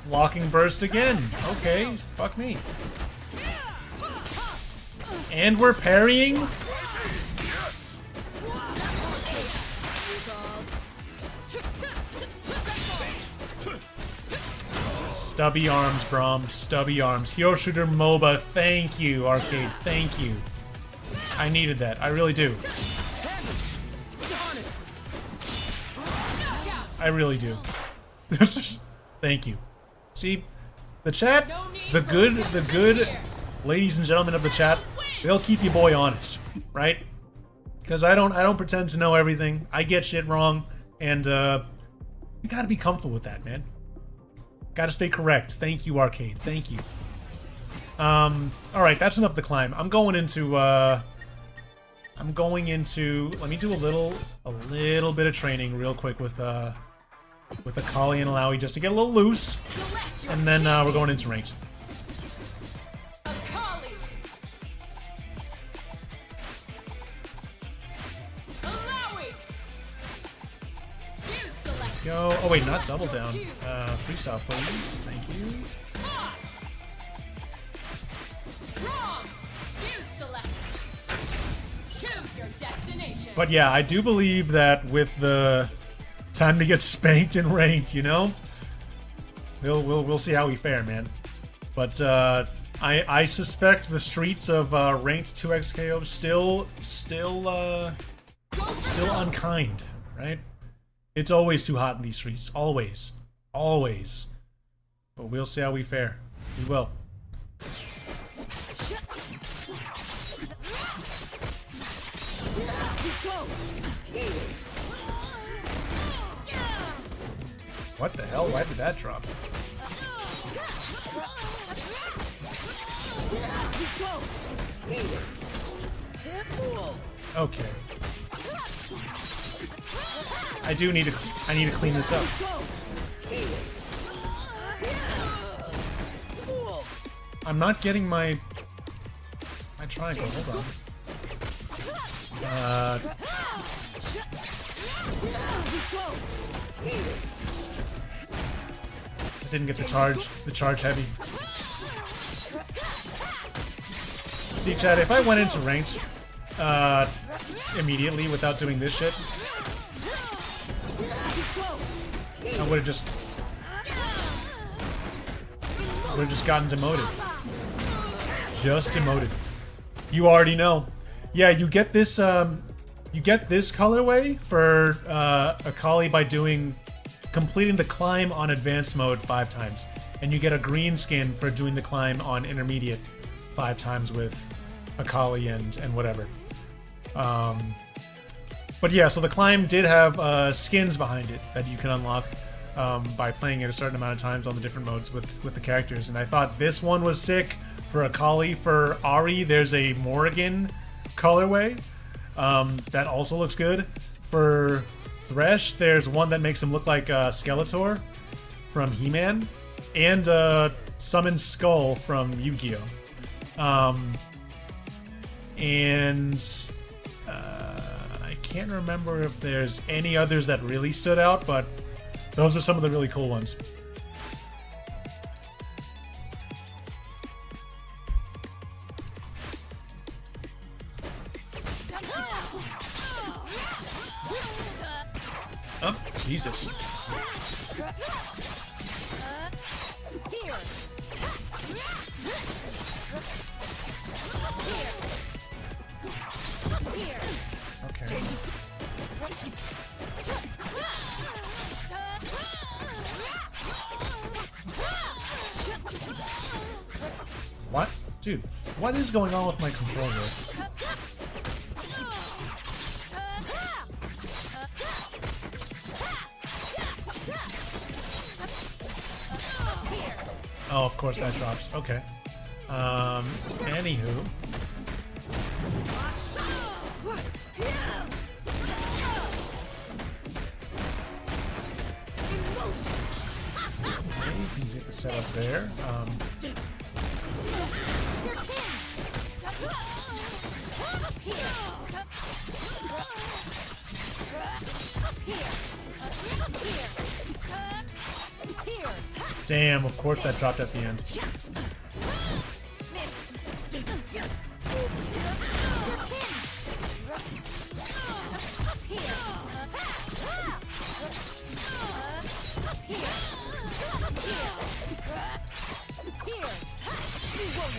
[SPEAKER 1] Blocking burst again. Okay, fuck me. And we're parrying? Stubby arms, Braum. Stubby arms. Hero Shooter MOBA. Thank you, Arcade. Thank you. I needed that. I really do. I really do. Thank you. See, the chat, the good ladies and gentlemen of the chat, they'll keep your boy honest, right? Because I don't pretend to know everything. I get shit wrong, and you gotta be comfortable with that, man. Gotta stay correct. Thank you, Arcade. Thank you. All right, that's enough to climb. I'm going into. Let me do a little bit of training real quick with Akali and Alawi just to get a little loose, and then we're going into ranked.
[SPEAKER 2] Akali. Alawi. You select.
[SPEAKER 1] Go. Oh wait, not double down. Freestyle, please. Thank you.
[SPEAKER 2] Wrong. You select. Choose your destination.
[SPEAKER 1] But yeah, I do believe that with the time to get spanked and ranked, you know, we'll see how we fare, man. But I suspect the streets of ranked 2xKO still unkind, right? It's always too hot in these streets, always. But we'll see how we fare. We will. What the hell? Why did that drop? Okay. I need to clean this up. I'm not getting my triangle. Hold on. I didn't get the charge heavy. See, Chad, if I went into ranked immediately without doing this shit, I would have just gotten demoted. Just demoted. You already know. Yeah, you get this colorway for Akali by completing the climb on advanced mode 5 times, and you get a green skin for doing the climb on intermediate 5 times with Akali and whatever. But yeah, so the climb did have skins behind it that you can unlock by playing it a certain amount of times on the different modes with the characters, and I thought this one was sick for Akali. For Ahri, there's a Morrigan colorway that also looks good. For Thresh, there's one that makes him look like Skeletor from He-Man, and Summon Skull from Yu-Gi-Oh! And I can't remember if there's any others that really stood out, but those are some of the really cool ones. Oh, Jesus. Okay. What? Dude, what is going on with my controller? Oh, of course that drops. Okay. Anywho. Okay, you can get the setup there. Damn, of course that dropped at the end.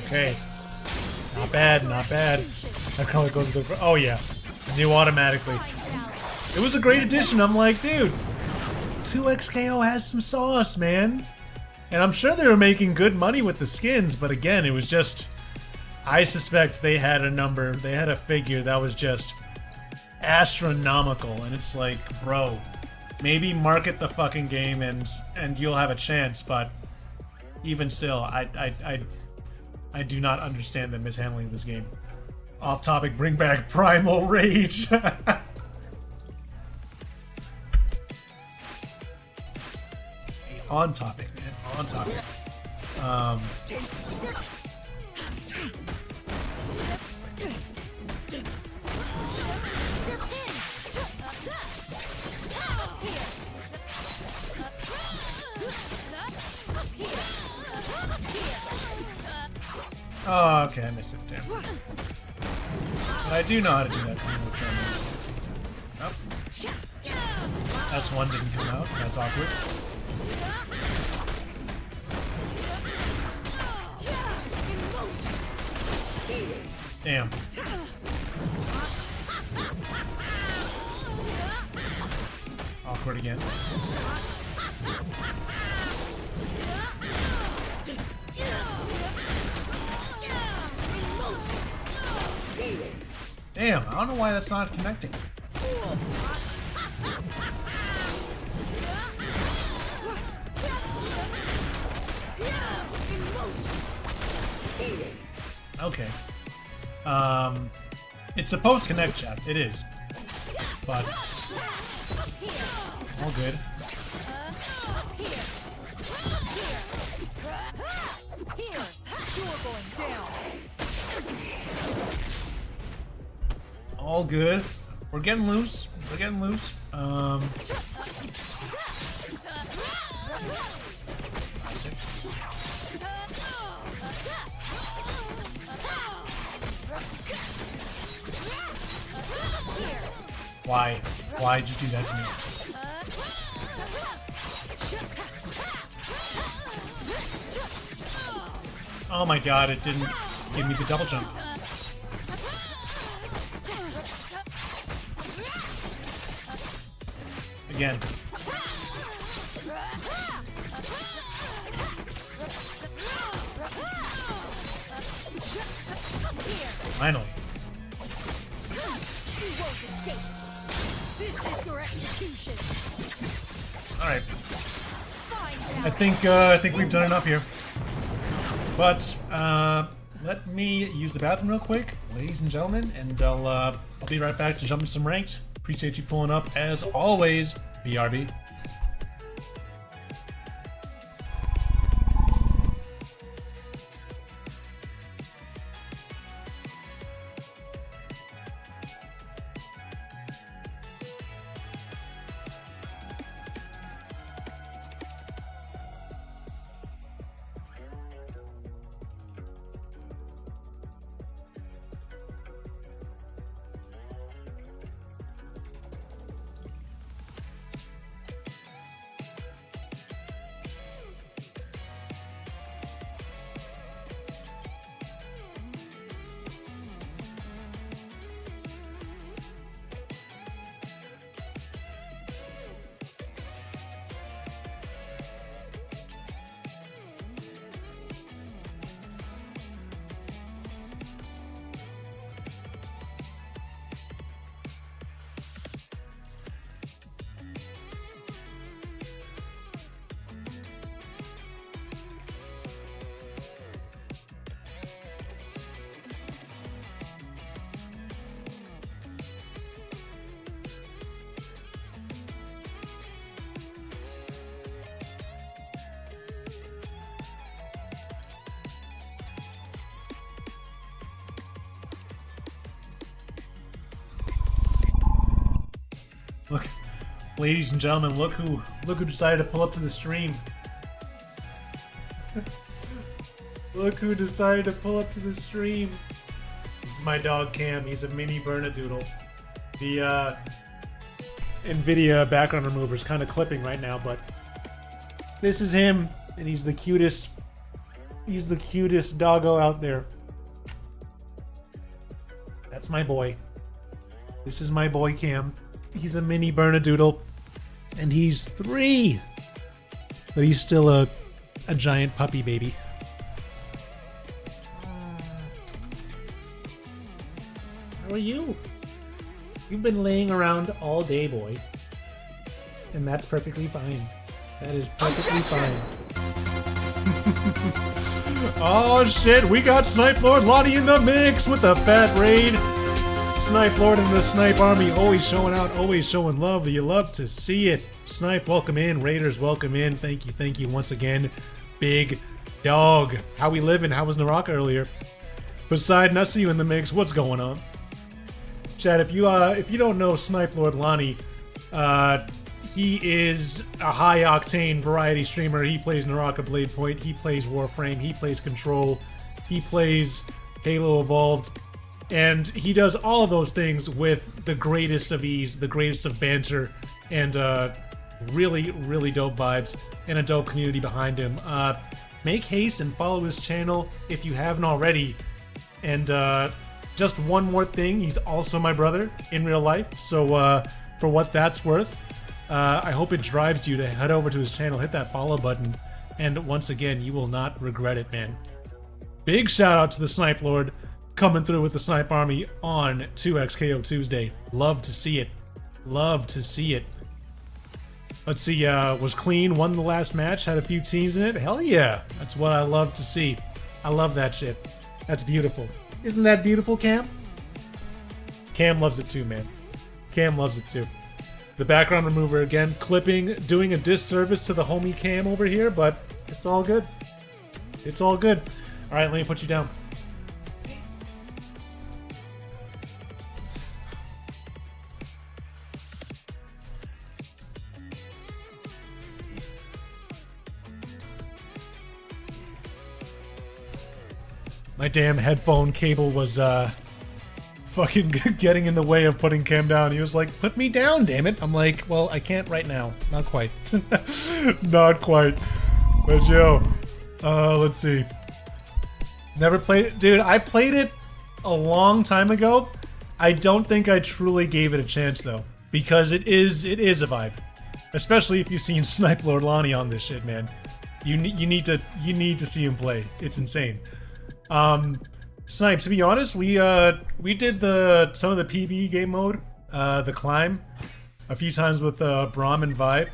[SPEAKER 1] Okay. Not bad, not bad. That color goes good for. Oh, yeah. I knew automatically. It was a great addition. I'm like, dude, 2XKO has some sauce, man. And I'm sure they were making good money with the skins, but again, it was just. I suspect they had a number, they had a figure that was just astronomical. And it's like, bro, maybe market the fucking game and you'll have a chance, but even still, I do not understand the mishandling of this game. Off topic, bring back Primal Rage. On topic, man. On topic. Oh, okay, I missed it. Damn. But I do know how to do that thing with Nope. S1 didn't come out. That's awkward. Damn. Awkward again. Damn, I don't know why that's not connecting. Okay. It's supposed to connect, chat. It is. But all good. All good. We're getting loose. We're getting loose. Classic. Why? Why'd you do that to me? Oh my god, it didn't give me the double jump. Again. Finally. Alright. I think we've done enough here. But let me use the bathroom real quick, ladies and gentlemen, and I'll be right back to jump into some ranks. Appreciate you pulling up as always, BRB. Look, ladies and gentlemen, look who decided to pull up to the stream. Look who decided to pull up to the stream. This is my dog Cam. He's a mini Bernedoodle. The NVIDIA background remover is kind of clipping right now, but this is him, and he's the cutest. He's the cutest doggo out there. That's my boy. This is my boy Cam. He's a mini Bernedoodle, and he's 3, but he's still a giant puppy baby. How are you? You've been laying around all day, boy, and that's perfectly fine. That is perfectly fine. Oh shit, we got Snipe Lord Lottie in the mix with the fat raid. Snipe Lord and the Snipe Army always showing out, always showing love. You love to see it. Snipe, welcome in. Raiders, welcome in. Thank you once again. Big dog. How we living? How was Naraka earlier? Poseidon, I see you in the mix. What's going on? Chad, if you don't know Snipe Lord Lonnie, he is a high octane variety streamer. He plays Naraka Blade Point, he plays Warframe, he plays Control, he plays Halo Evolved, and he does all of those things with the greatest of ease, the greatest of banter, and really, really dope vibes and a dope community behind him. Make haste and follow his channel if you haven't already. And just one more thing, he's also my brother in real life, so for what that's worth, I hope it drives you to head over to his channel, hit that follow button, and once again, you will not regret it, man. Big shout out to the Snipe Lord coming through with the Snipe Army on 2XKO Tuesday. Love to see it. Love to see it. Let's see, was clean, won the last match, had a few teams in it. Hell yeah, that's what I love to see. I love that shit. That's beautiful. Isn't that beautiful, Cam? Cam loves it too, man. Cam loves it too. The background remover again, clipping, doing a disservice to the homie Cam over here, but it's all good. It's all good. All right, let me put you down. My damn headphone cable was fucking getting in the way of putting Cam down. He was like, put me down, damn it. I'm like, well, I can't right now. Not quite. Not quite. But yo, let's see. Never played it. Dude, I played it a long time ago. I don't think I truly gave it a chance though, because it is a vibe. Especially if you've seen Snipe Lord Lonnie on this shit, man. You need to see him play. It's insane. Snipe, to be honest, we did some of the PvE game mode, the climb, a few times with Braum and Vibe.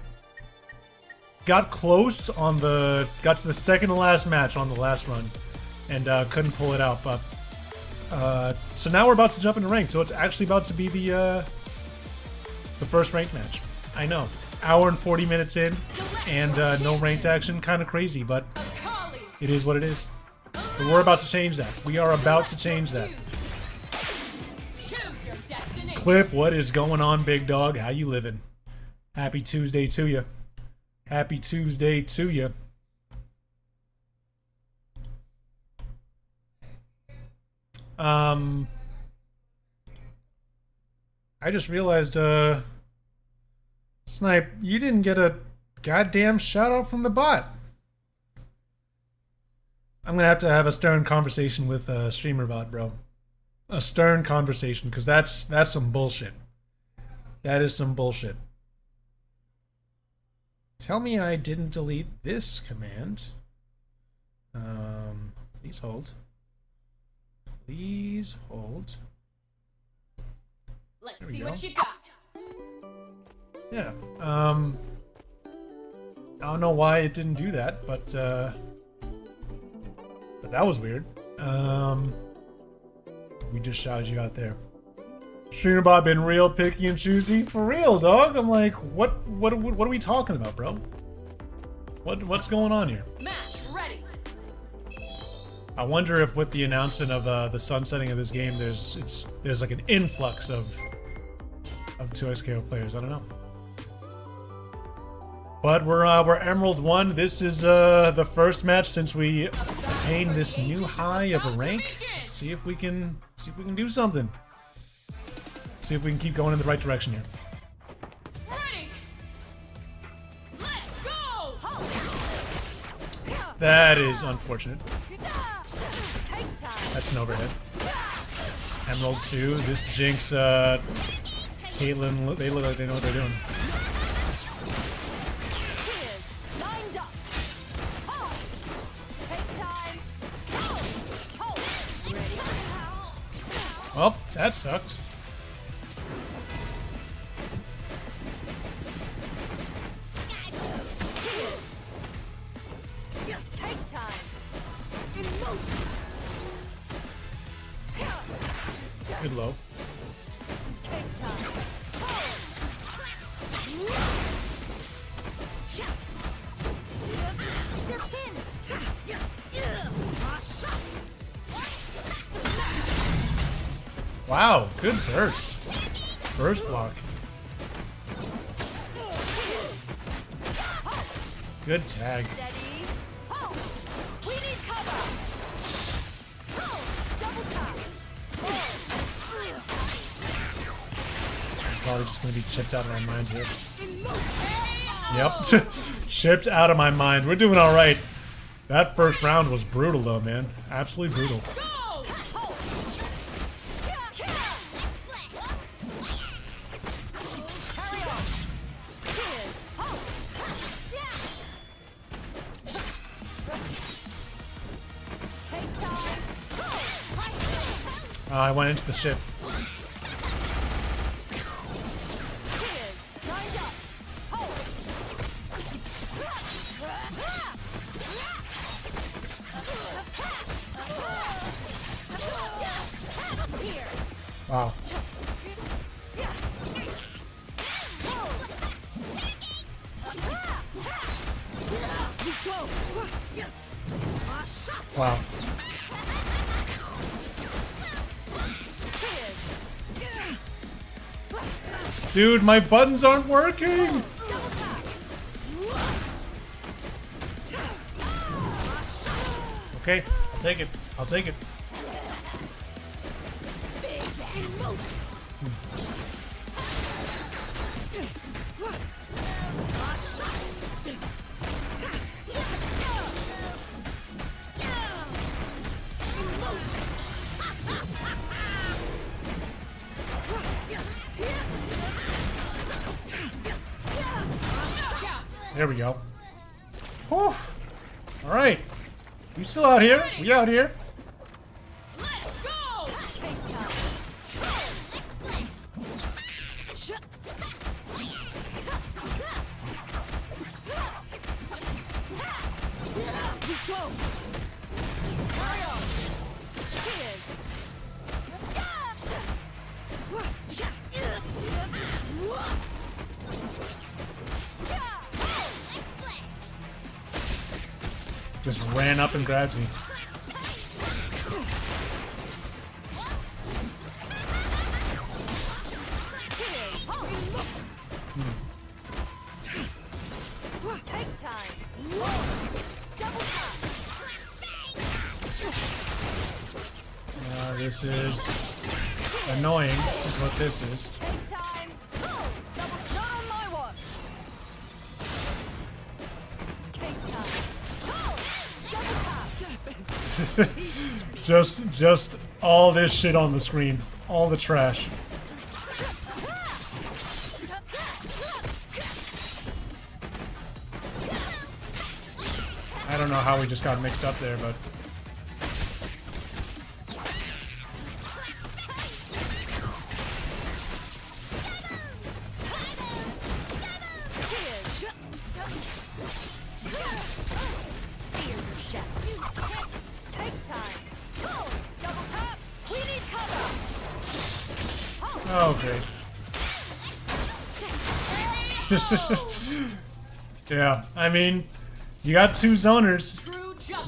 [SPEAKER 1] Got close on got to the second to last match on the last run, and couldn't pull it out. But so now we're about to jump into ranked. So it's actually about to be the first ranked match. I know, hour and 40 minutes in, and no ranked action. Kind of crazy, but it is what it is. But we're about to change that. We are about to change that. Clip, what is going on, big dog? How you living? Happy Tuesday to you. Happy Tuesday to you. I just realized, Snipe, you didn't get a goddamn shout out from the bot. I'm gonna have to have a stern conversation with StreamerBot, bro. A stern conversation, because that's some bullshit. That is some bullshit. Tell me I didn't delete this command. Please hold. Please hold.
[SPEAKER 2] Let's see what you got.
[SPEAKER 1] Yeah. I don't know why it didn't do that, but that was weird. We just shouted you out there. StreamerBot been real picky and choosy. For real, dog. I'm like, what are we talking about, bro? What's going on here?
[SPEAKER 2] Match ready.
[SPEAKER 1] I wonder if with the announcement of the sunsetting of this game, there's like an influx of of 2XKO players. I don't know. But we're Emerald 1. This is the first match since we attained this new high of a rank. Let's see if we can do something. See if we can keep going in the right direction here.
[SPEAKER 2] Ready. Let's go.
[SPEAKER 1] That is unfortunate. That's an overhead. Emerald 2. This Jinx, Caitlyn, they look like they know what they're doing. Well, that sucked.
[SPEAKER 2] Take time.
[SPEAKER 1] Good low.
[SPEAKER 2] Take time.
[SPEAKER 1] Wow, good burst. Burst block. Good tag.
[SPEAKER 2] Steady. Ho! We need cover. Ho! Double tap.
[SPEAKER 1] Probably just gonna be chipped out of my mind here. Yep. Chipped out of my mind. We're doing alright. That first round was brutal though, man. Absolutely brutal.
[SPEAKER 2] Go! Ho! Carry on. Cheers. Ho! Take time.
[SPEAKER 1] I went into the ship.
[SPEAKER 2] Cheers. Lined up. Ho! Here.
[SPEAKER 1] Wow. Wow. Dude, my buttons aren't working! Okay, I'll take it. I'll take it. There we go. Whew. Alright. We still out here. We out here.
[SPEAKER 2] Let's go! Take time. Cheers.
[SPEAKER 1] Just ran up and grabbed me.
[SPEAKER 2] Take time. Double tap.
[SPEAKER 1] This is annoying, is what this is.
[SPEAKER 2] Take time. Double not on my watch. Take time. Double tap.
[SPEAKER 1] just all this shit on the screen. All the trash. I don't know how we just got mixed up there, but...
[SPEAKER 2] Take time. Double tap. We need cover.
[SPEAKER 1] Oh, great. Yeah, I mean, you got two zoners.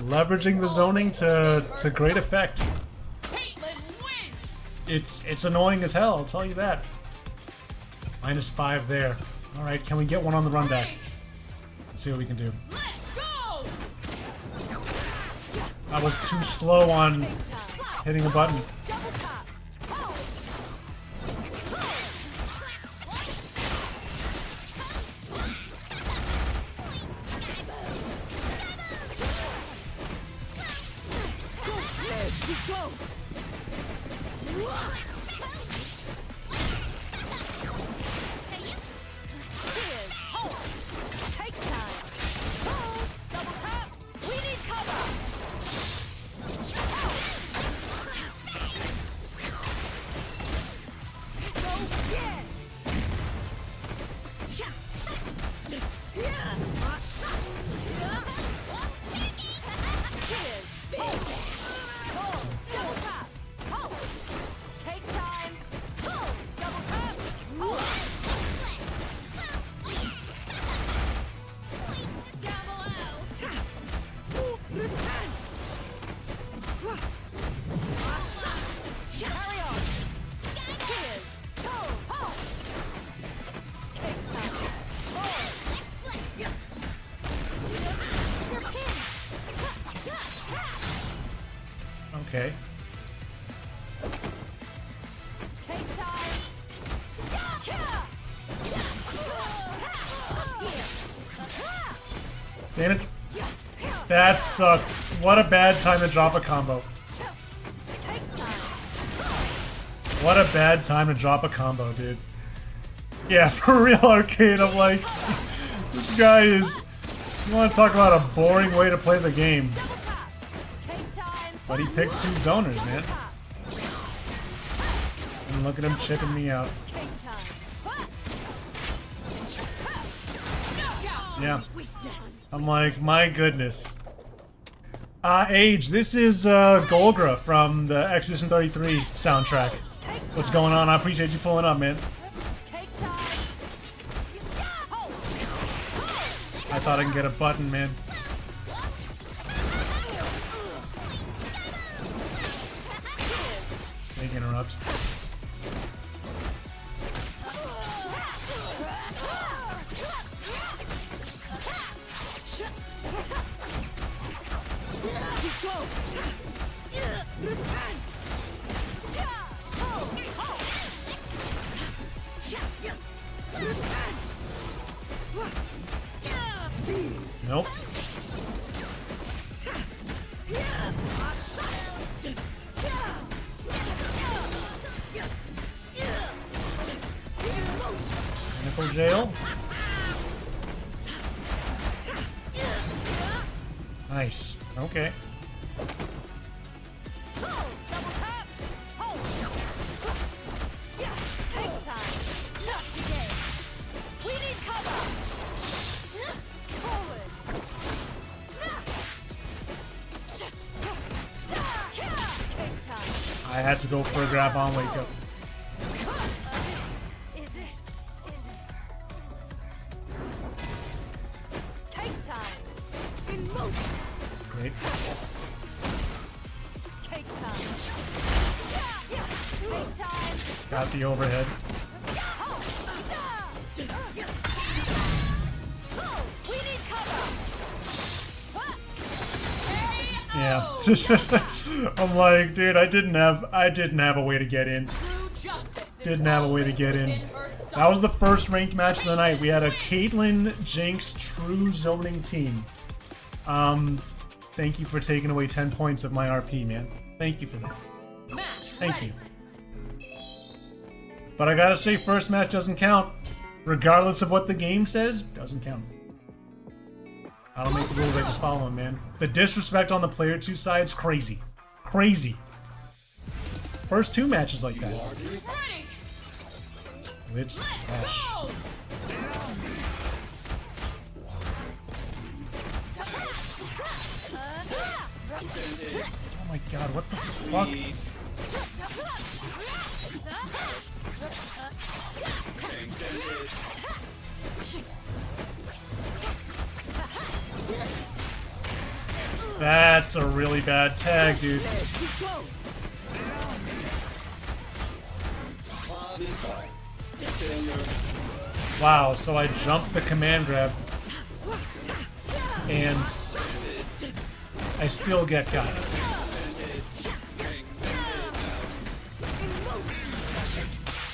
[SPEAKER 1] Leveraging the zoning to great effect.
[SPEAKER 2] Caitlyn wins.
[SPEAKER 1] It's annoying as hell, I'll tell you that. -5 there. Alright, can we get one on the run back? Let's see what we can do.
[SPEAKER 2] Let's go!
[SPEAKER 1] I was too slow on hitting the button.
[SPEAKER 2] Double tap. Oh. Cheers. Hold. Take time. Hold. Double tap. We need cover. Go again. Cheers. Hold. Hold. Double tap. Hold. Cake time. Hold. Double tap. Hold. Double out. Carry on. Cheers. Hold. Hold. Cake time. Hold. You're pinned.
[SPEAKER 1] Okay.
[SPEAKER 2] Cake time.
[SPEAKER 1] Damn it. That sucked. What a bad time to drop a combo.
[SPEAKER 2] Cake time.
[SPEAKER 1] What a bad time to drop a combo, dude. Yeah, for real, Arcade, I'm like, this guy is... You want to talk about a boring way to play the game.
[SPEAKER 2] Double tap. Cake time.
[SPEAKER 1] But he picked 2 zoners, man.
[SPEAKER 2] Tap.
[SPEAKER 1] And look at him chipping me out.
[SPEAKER 2] Cake time.
[SPEAKER 1] Yeah. I'm like, my goodness. Age, this is Golgra from the Expedition 33 soundtrack. What's going on? I appreciate you pulling up, man.
[SPEAKER 2] Cake time. Hold.
[SPEAKER 1] I thought I can get a button, man. Big interrupt. Nope. Technical jail. Nice. Okay.
[SPEAKER 2] Double tap. Hold. Cake time. Not today. We need cover. Forward. Cake time.
[SPEAKER 1] I had to go for a grab on wake up.
[SPEAKER 2] Is it? Cake time. In motion.
[SPEAKER 1] Great.
[SPEAKER 2] Cake time. Cake time.
[SPEAKER 1] Got the overhead.
[SPEAKER 2] We need cover.
[SPEAKER 1] Yeah. I'm like, dude, I didn't have a way to get in.
[SPEAKER 2] True justice
[SPEAKER 1] Didn't have a way to get in. That was the first ranked match of the night. We had a Caitlyn Jinx true zoning team. Thank you for taking away 10 points of my RP, man. Thank you for that.
[SPEAKER 2] Match
[SPEAKER 1] Thank you. But I gotta say, first match doesn't count. Regardless of what the game says, doesn't count. I don't make the rules, I just follow them, man. The disrespect on the player 2 side's crazy. Crazy. First 2 matches like that.
[SPEAKER 2] Ready.
[SPEAKER 1] Lich Slash.
[SPEAKER 2] Go.
[SPEAKER 1] Oh my god, what the fuck? That's a really bad tag, dude. Wow, so I jumped the command grab and I still get got.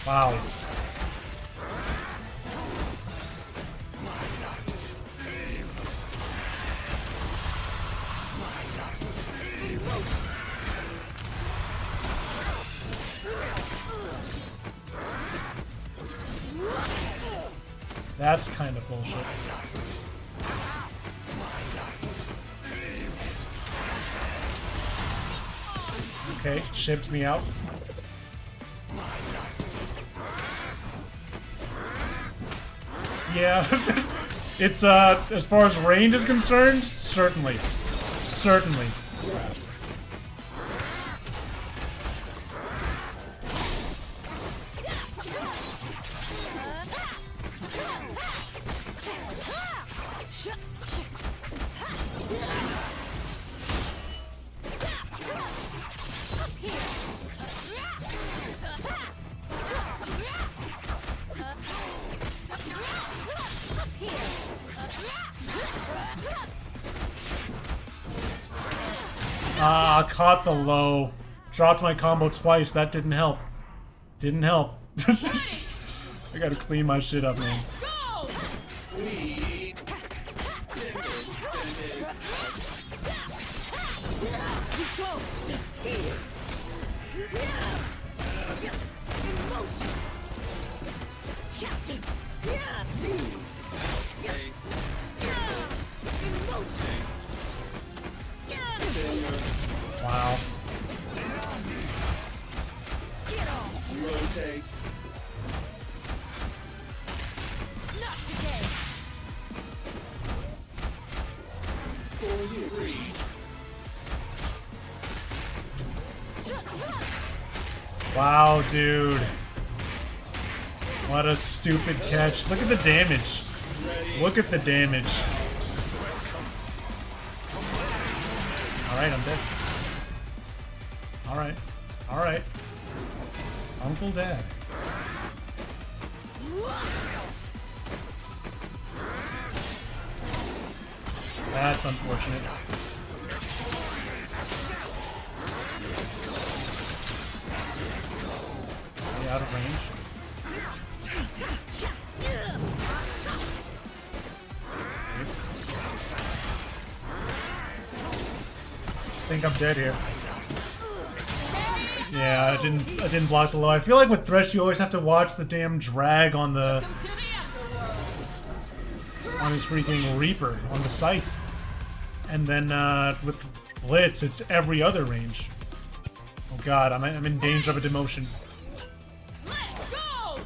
[SPEAKER 1] Wow. That's kind of bullshit. Okay, shipped me out. Yeah, it's as far as range is concerned, certainly. Certainly. Ah, caught the low. Dropped my combo twice. That didn't help. Didn't help. I gotta clean my shit up, man. Wow.
[SPEAKER 3] Rotate.
[SPEAKER 2] Not today.
[SPEAKER 1] Wow, dude. What a stupid catch. Look at the damage. Look at the damage. Alright, I'm dead. Alright. Alright. Uncle Dad. That's unfortunate. Are you out of range? I think I'm dead here. Yeah, I didn't block the low. I feel like with Thresh you always have to watch the damn drag on the his freaking Reaper on the scythe. And then with Blitz it's every other range. Oh god, I'm in danger of a demotion.
[SPEAKER 2] Let's go!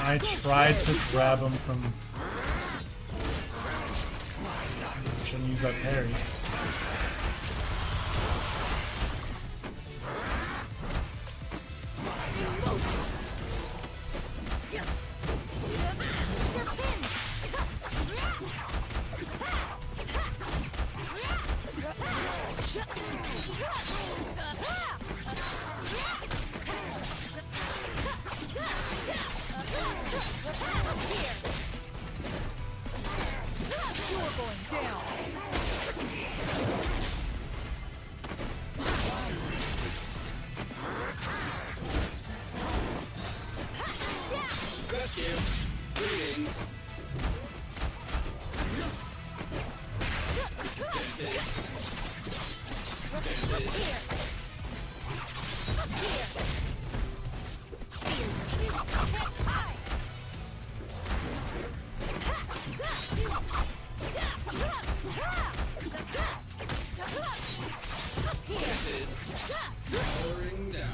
[SPEAKER 1] I tried to grab him from... Shouldn't use that parry.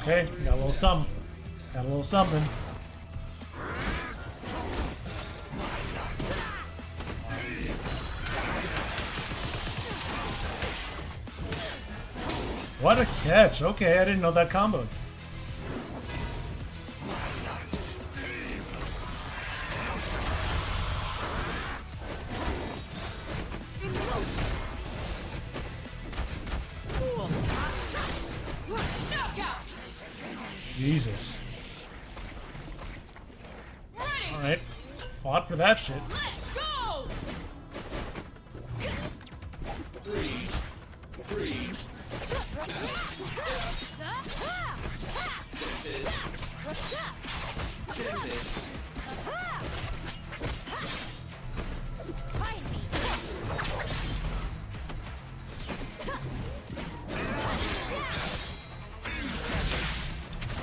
[SPEAKER 1] Okay, got a little something. Got a little something. What a catch. Okay, I didn't know that combo. Jesus. Alright. Fought for that shit.
[SPEAKER 2] Let's go! Find me.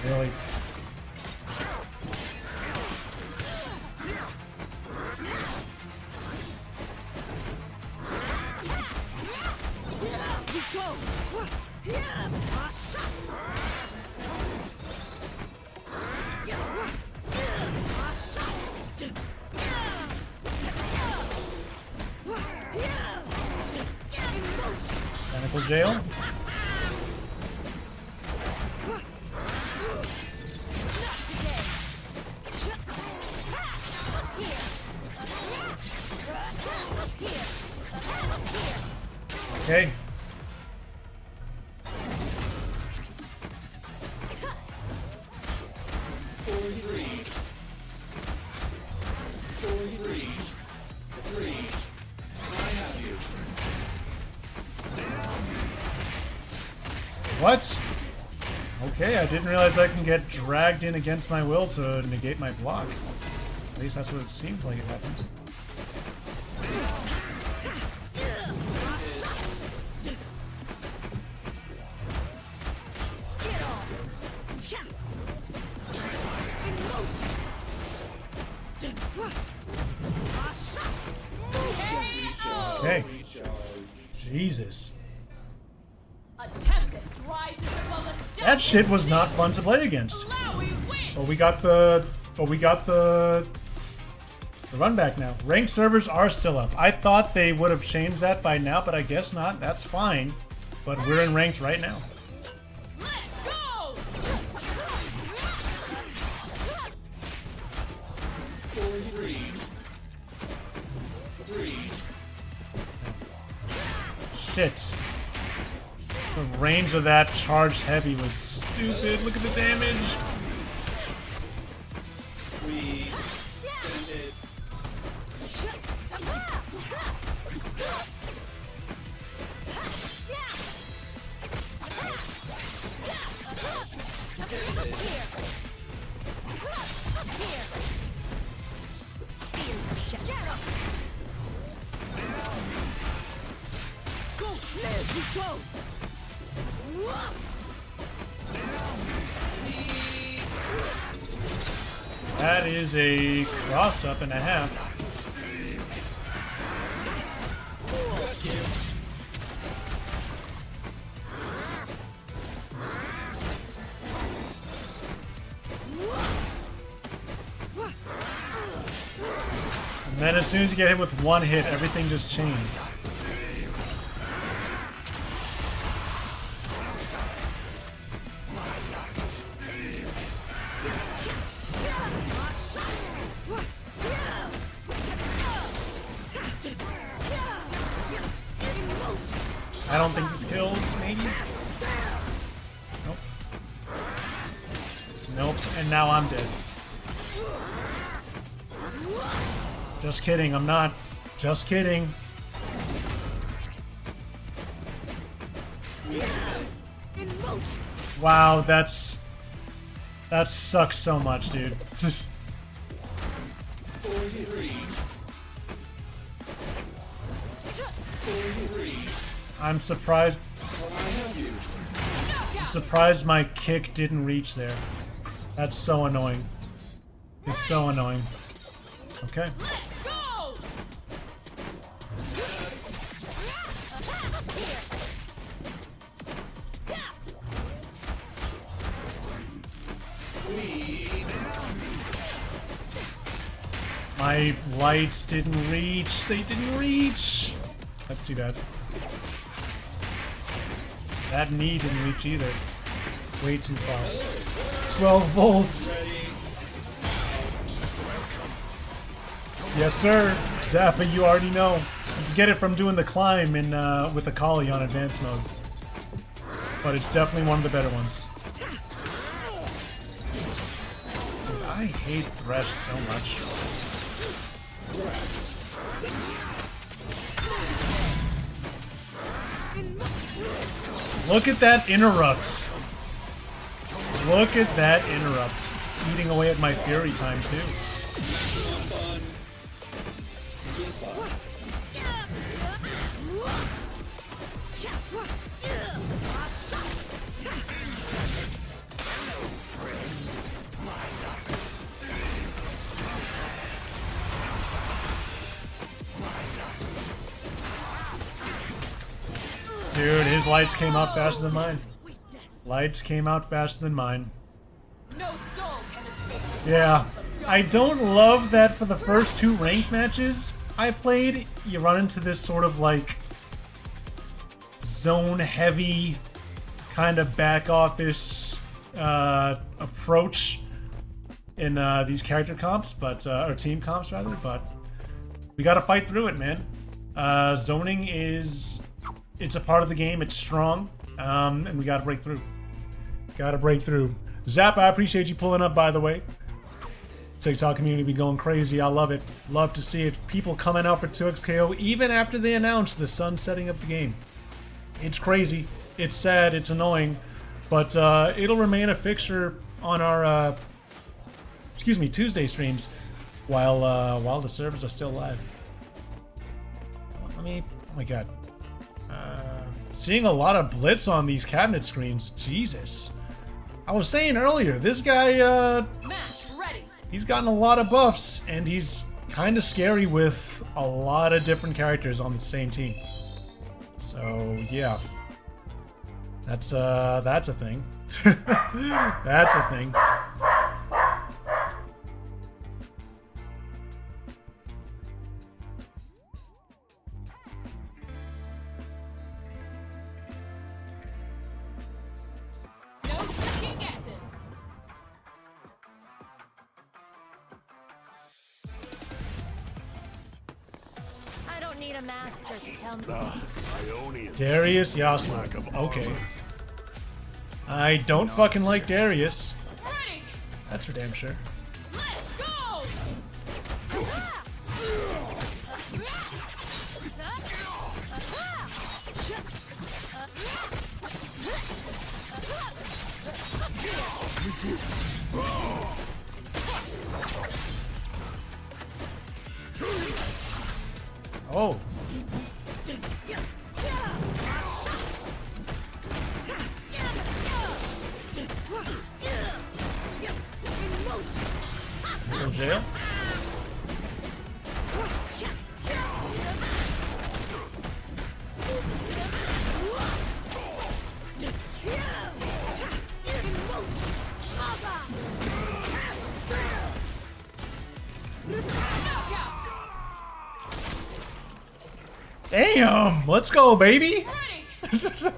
[SPEAKER 1] Really. Tentacle jail. Okay. What? Okay, I didn't realize I can get dragged in against my will to negate my block. At least that's what it seems like it happened. Okay. Jesus.
[SPEAKER 2] A tempest rises above a stone.
[SPEAKER 1] That shit was not fun to play against.
[SPEAKER 2] Flowey wins.
[SPEAKER 1] But we got the run back now. Ranked servers are still up. I thought they would have changed that by now, but I guess not. That's fine. But we're in ranked right now.
[SPEAKER 2] Let's go!
[SPEAKER 1] Shit. The range of that charged heavy was stupid. Look at the damage. That is a cross-up and a half. And then as soon as you get hit with one hit, everything just changes. I don't think this kills, maybe? Nope. Nope, and now I'm dead. Just kidding, I'm not. Just kidding. Wow, that sucks so much, dude. I'm surprised. I'm surprised my kick didn't reach there. That's so annoying. It's so annoying. Okay.
[SPEAKER 2] Let's go!
[SPEAKER 1] My lights didn't reach. They didn't reach. That's too bad. That knee didn't reach either. Way too far. 12 volts. Yes, sir. Zappa, you already know. You can get it from doing the climb in with the collie on advanced mode. But it's definitely one of the better ones. Dude, I hate Thresh so much. Look at that interrupt. Look at that interrupt. Eating away at my Fury time, too. Dude, his lights came out faster than mine. Lights came out faster than mine.
[SPEAKER 2] No soul can escape.
[SPEAKER 1] Yeah, I don't love that for the first 2 ranked matches I played, you run into this sort of like zone heavy kind of back office approach in these character comps, but or team comps rather, but we gotta fight through it, man. Zoning it's a part of the game, it's strong, and we gotta break through. Gotta break through. Zappa, I appreciate you pulling up, by the way. TikTok community be going crazy. I love it. Love to see it. People coming out for 2XKO even after they announce the sunsetting of the game. It's crazy. It's sad. It's annoying. But it'll remain a fixture on our Tuesday streams while the servers are still live. Oh my god. Seeing a lot of blitz on these cabinet screens. Jesus. I was saying earlier, this guy,
[SPEAKER 2] Match ready.
[SPEAKER 1] he's gotten a lot of buffs, and he's kind of scary with a lot of different characters on the same team. So, yeah. That's a thing. That's a thing.
[SPEAKER 2] Need a master to tell me.
[SPEAKER 1] Darius Yasma. Okay. I don't fucking like Darius.
[SPEAKER 2] Ready.
[SPEAKER 1] That's for damn sure.
[SPEAKER 2] Let's go.
[SPEAKER 1] Oh. From jail? Damn! Let's go, baby!
[SPEAKER 2] Let's go.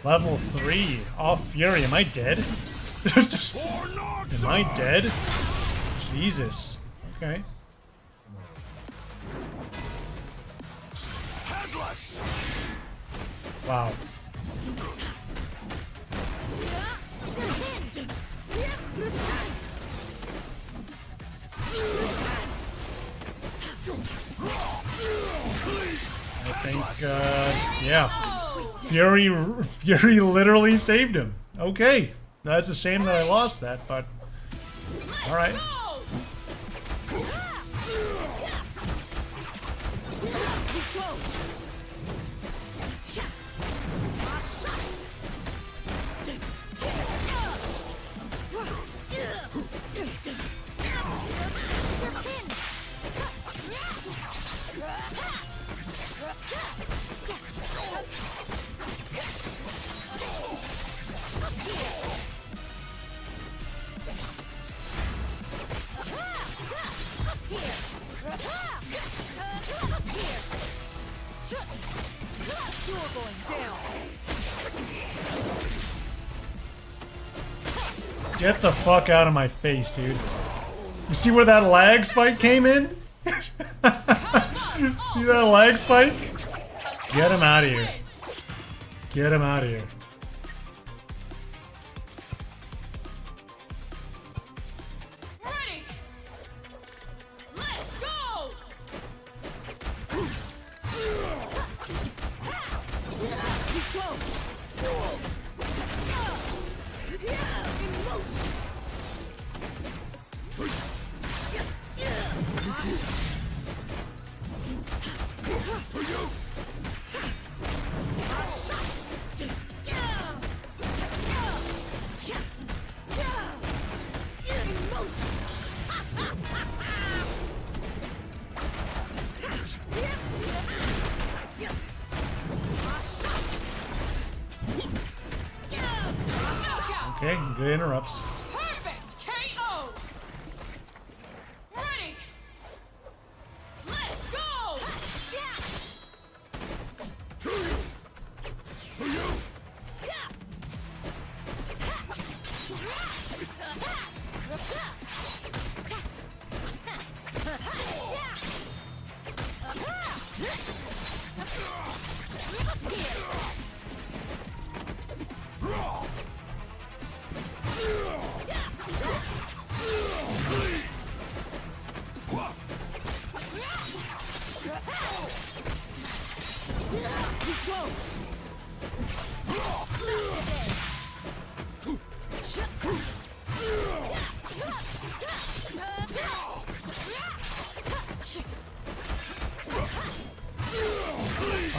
[SPEAKER 1] Level 3. Off Fury. Am I dead? Am I dead? Jesus. Okay. Wow. I think, yeah. Fury literally saved him. Okay. That's a shame that I lost that, but... Alright.
[SPEAKER 2] You're going down.
[SPEAKER 1] Get the fuck out of my face, dude. You see where that lag spike came in? See that lag spike? Get him out of here. Get him out of here.
[SPEAKER 2] Ready. Let's go.
[SPEAKER 1] Okay, good interrupts.
[SPEAKER 2] Perfect KO. Ready. Let's go.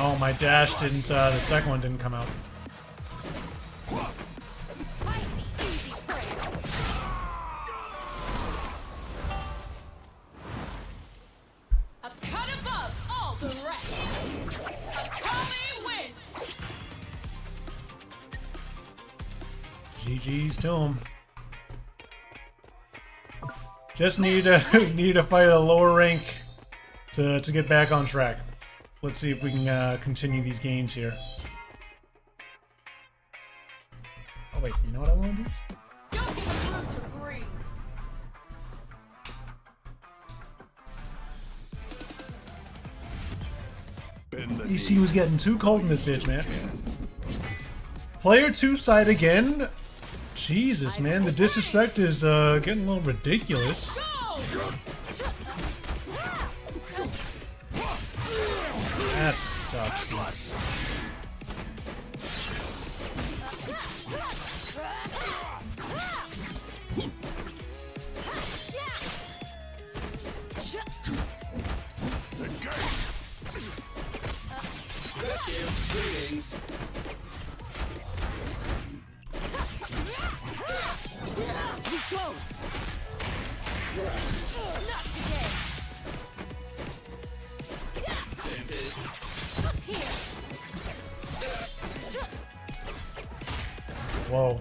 [SPEAKER 1] Oh, my dash didn't, the second one didn't come out.
[SPEAKER 2] A cut above all the rest. Akame wins.
[SPEAKER 1] GG's to him. Just need to fight a lower rank to get back on track. Let's see if we can continue these gains here. Oh wait, you know what I want to do?
[SPEAKER 2] Don't give us room to breathe.
[SPEAKER 1] EC was getting too cold in this bitch, man. Player 2 side again? Jesus, man, the disrespect is getting a little ridiculous.
[SPEAKER 2] Go.
[SPEAKER 1] That sucks, dude.
[SPEAKER 3] Greetings.
[SPEAKER 2] Not today.
[SPEAKER 1] Whoa.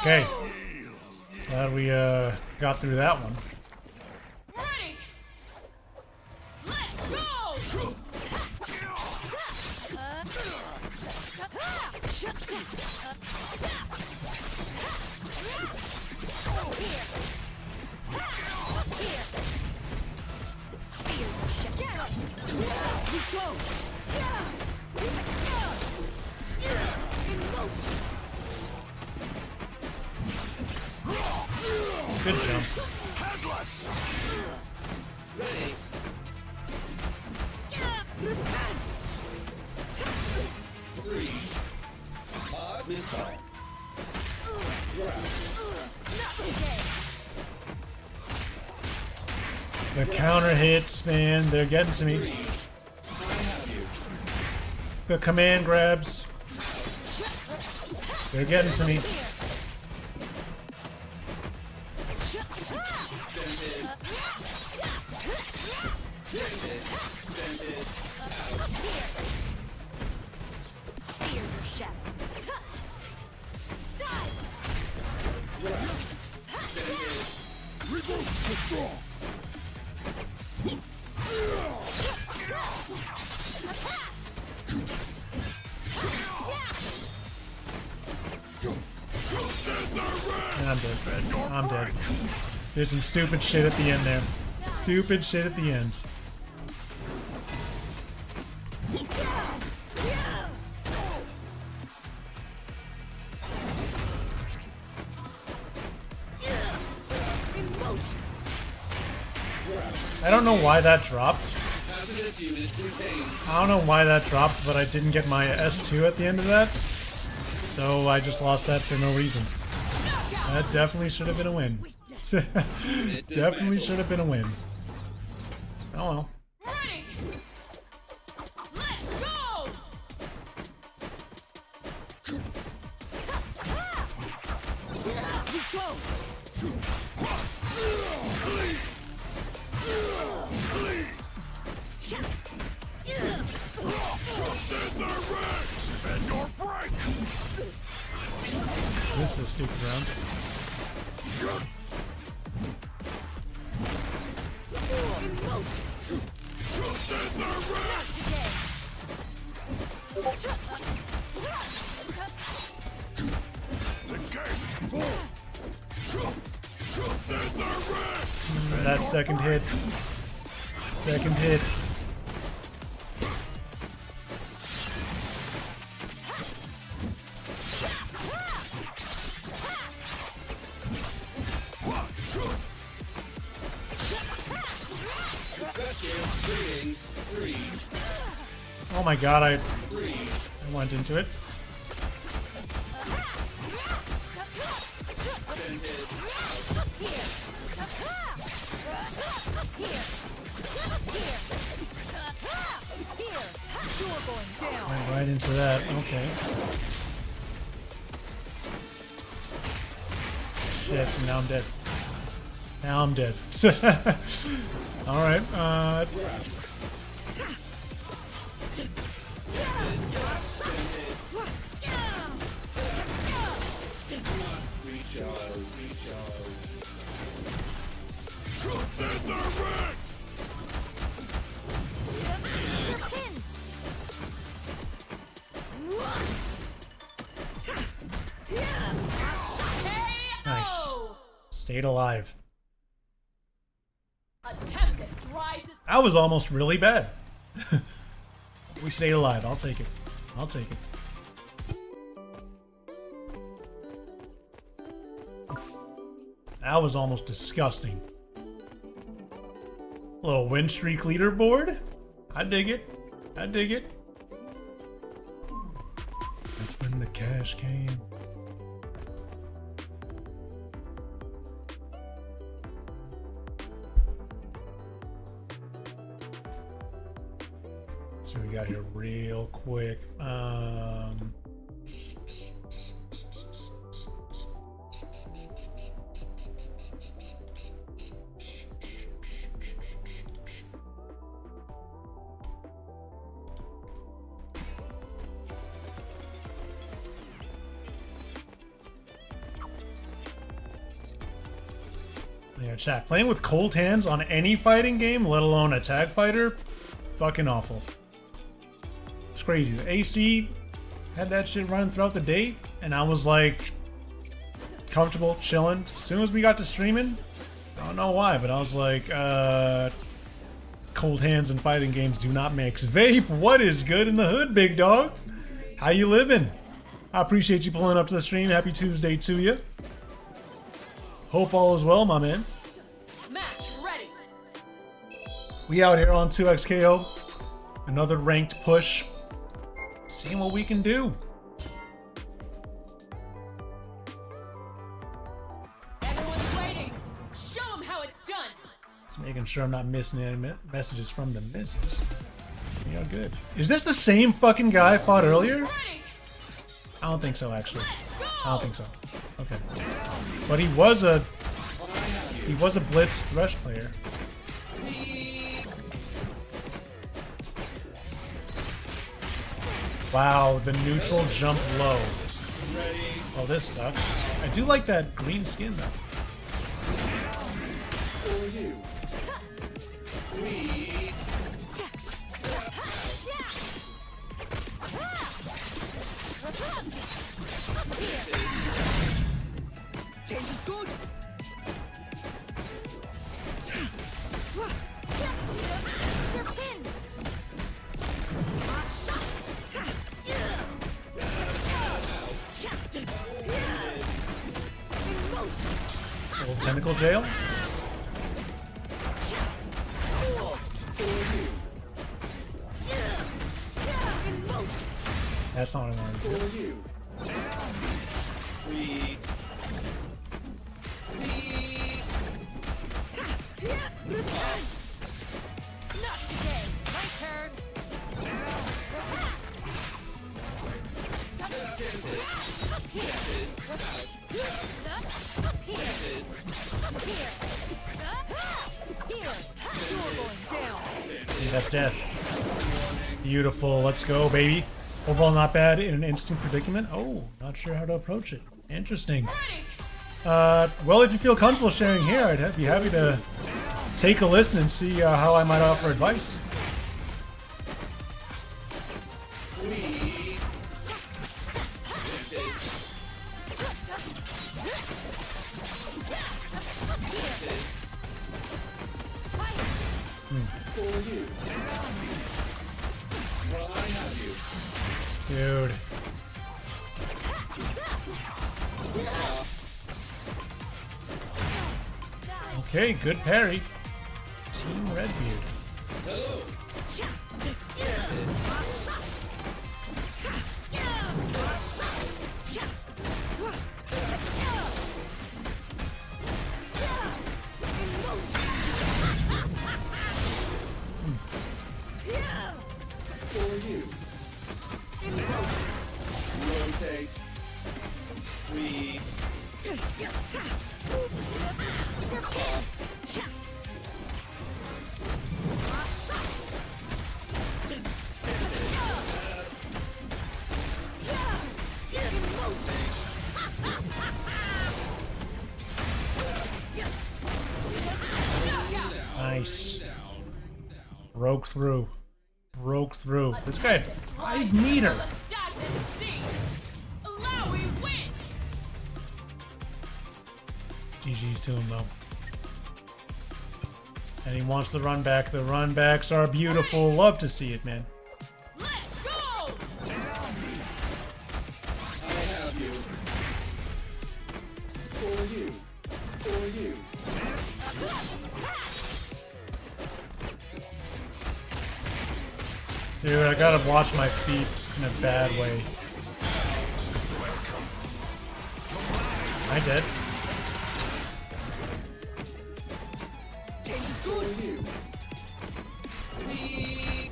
[SPEAKER 1] Okay. Glad we got through that one.
[SPEAKER 2] Ready. Let's go.
[SPEAKER 1] Good jump.
[SPEAKER 3] Headless.
[SPEAKER 4] Ready. Three. Missile.
[SPEAKER 1] The counter hits, man, they're getting to me.
[SPEAKER 4] I have you.
[SPEAKER 1] The command grabs. They're getting to me. And I'm dead. I'm dead. There's some stupid shit at the end there. Stupid shit at the end. I don't know why that dropped.
[SPEAKER 4] Hazardous unit contained.
[SPEAKER 1] I don't know why that dropped, but I didn't get my S2 at the end of that. So I just lost that for no reason. That definitely should have been a win. Definitely should have been a win. Oh well.
[SPEAKER 2] Ready. Let's go.
[SPEAKER 3] And your break.
[SPEAKER 1] This is a stupid round.
[SPEAKER 3] Just in their ranks. Engage. Just in their ranks.
[SPEAKER 1] That second hit. Second hit.
[SPEAKER 4] Greetings. Three.
[SPEAKER 1] Oh my god, I
[SPEAKER 4] Three.
[SPEAKER 1] went into it. Went right into that. Okay. Shit, so now I'm dead. Now I'm dead. Alright,
[SPEAKER 3] Just in their ranks.
[SPEAKER 1] nice. Stayed alive.
[SPEAKER 2] A tempest rises.
[SPEAKER 1] That was almost really bad. We stayed alive. I'll take it. I'll take it. That was almost disgusting. Little win streak leaderboard. I dig it. I dig it. That's when the cash came. So we got here real quick. Yeah, chat. Playing with cold hands on any fighting game, let alone a tag fighter, fucking awful. It's crazy. The AC had that shit running throughout the day, and I was like comfortable, chilling. As soon as we got to streaming, I don't know why, but I was like, cold hands and fighting games do not mix. Vape, what is good in the hood, big dog? How you living? I appreciate you pulling up to the stream. Happy Tuesday to you. Hope all is well, my man.
[SPEAKER 2] Match ready.
[SPEAKER 1] We out here on 2XKO. Another ranked push. Seeing what we can do.
[SPEAKER 2] Everyone's waiting. Show them how it's done.
[SPEAKER 1] Just making sure I'm not missing any messages from the missus. Yeah, good. Is this the same fucking guy I fought earlier?
[SPEAKER 2] Ready.
[SPEAKER 1] I don't think so, actually.
[SPEAKER 2] Let's go.
[SPEAKER 1] I don't think so. Okay. But he was a Blitz Thresh player. Wow, the neutral jump low. Oh, this sucks. I do like that green skin though.
[SPEAKER 4] For you. 3.
[SPEAKER 3] Change is good.
[SPEAKER 2] You're pinned.
[SPEAKER 1] Little tentacle jail. That's not what I wanted to do.
[SPEAKER 4] For you. 3.
[SPEAKER 2] Not today. My turn. Up here. Up here. Up here. Here. You're going down.
[SPEAKER 1] See, that's death. Beautiful. Let's go, baby. Overall, not bad in an interesting predicament. Oh, not sure how to approach it. Interesting. Well, if you feel comfortable sharing here, I'd be happy to take a listen and see how I might offer advice.
[SPEAKER 4] 3. For you. Well, I have you.
[SPEAKER 1] Dude. Okay, good parry. Team Redbeard.
[SPEAKER 4] Hello. For you. Rotate. 3.
[SPEAKER 1] Nice. Broke through. Broke through. This guy had 5 meter. GG's to him though. And he wants the run back. The run backs are beautiful. Love to see it, man.
[SPEAKER 2] Let's go!
[SPEAKER 4] I have you. For you. For you.
[SPEAKER 1] Dude, I gotta watch my feet in a bad way. I did.
[SPEAKER 4] For you. 3.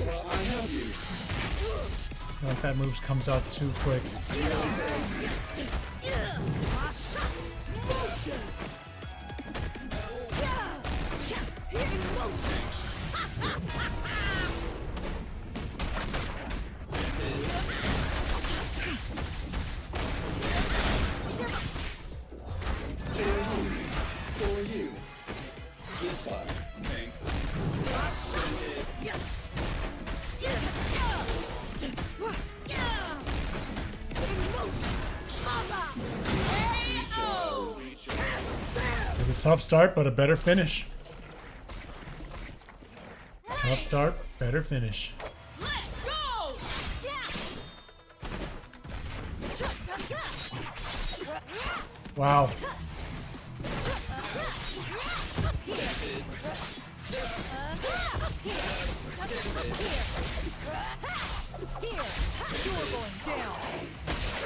[SPEAKER 4] Well, I have you.
[SPEAKER 1] I don't know if that move comes out too quick. It was a tough start, but a better finish. Tough start, better finish.
[SPEAKER 2] Let's go!
[SPEAKER 1] Wow.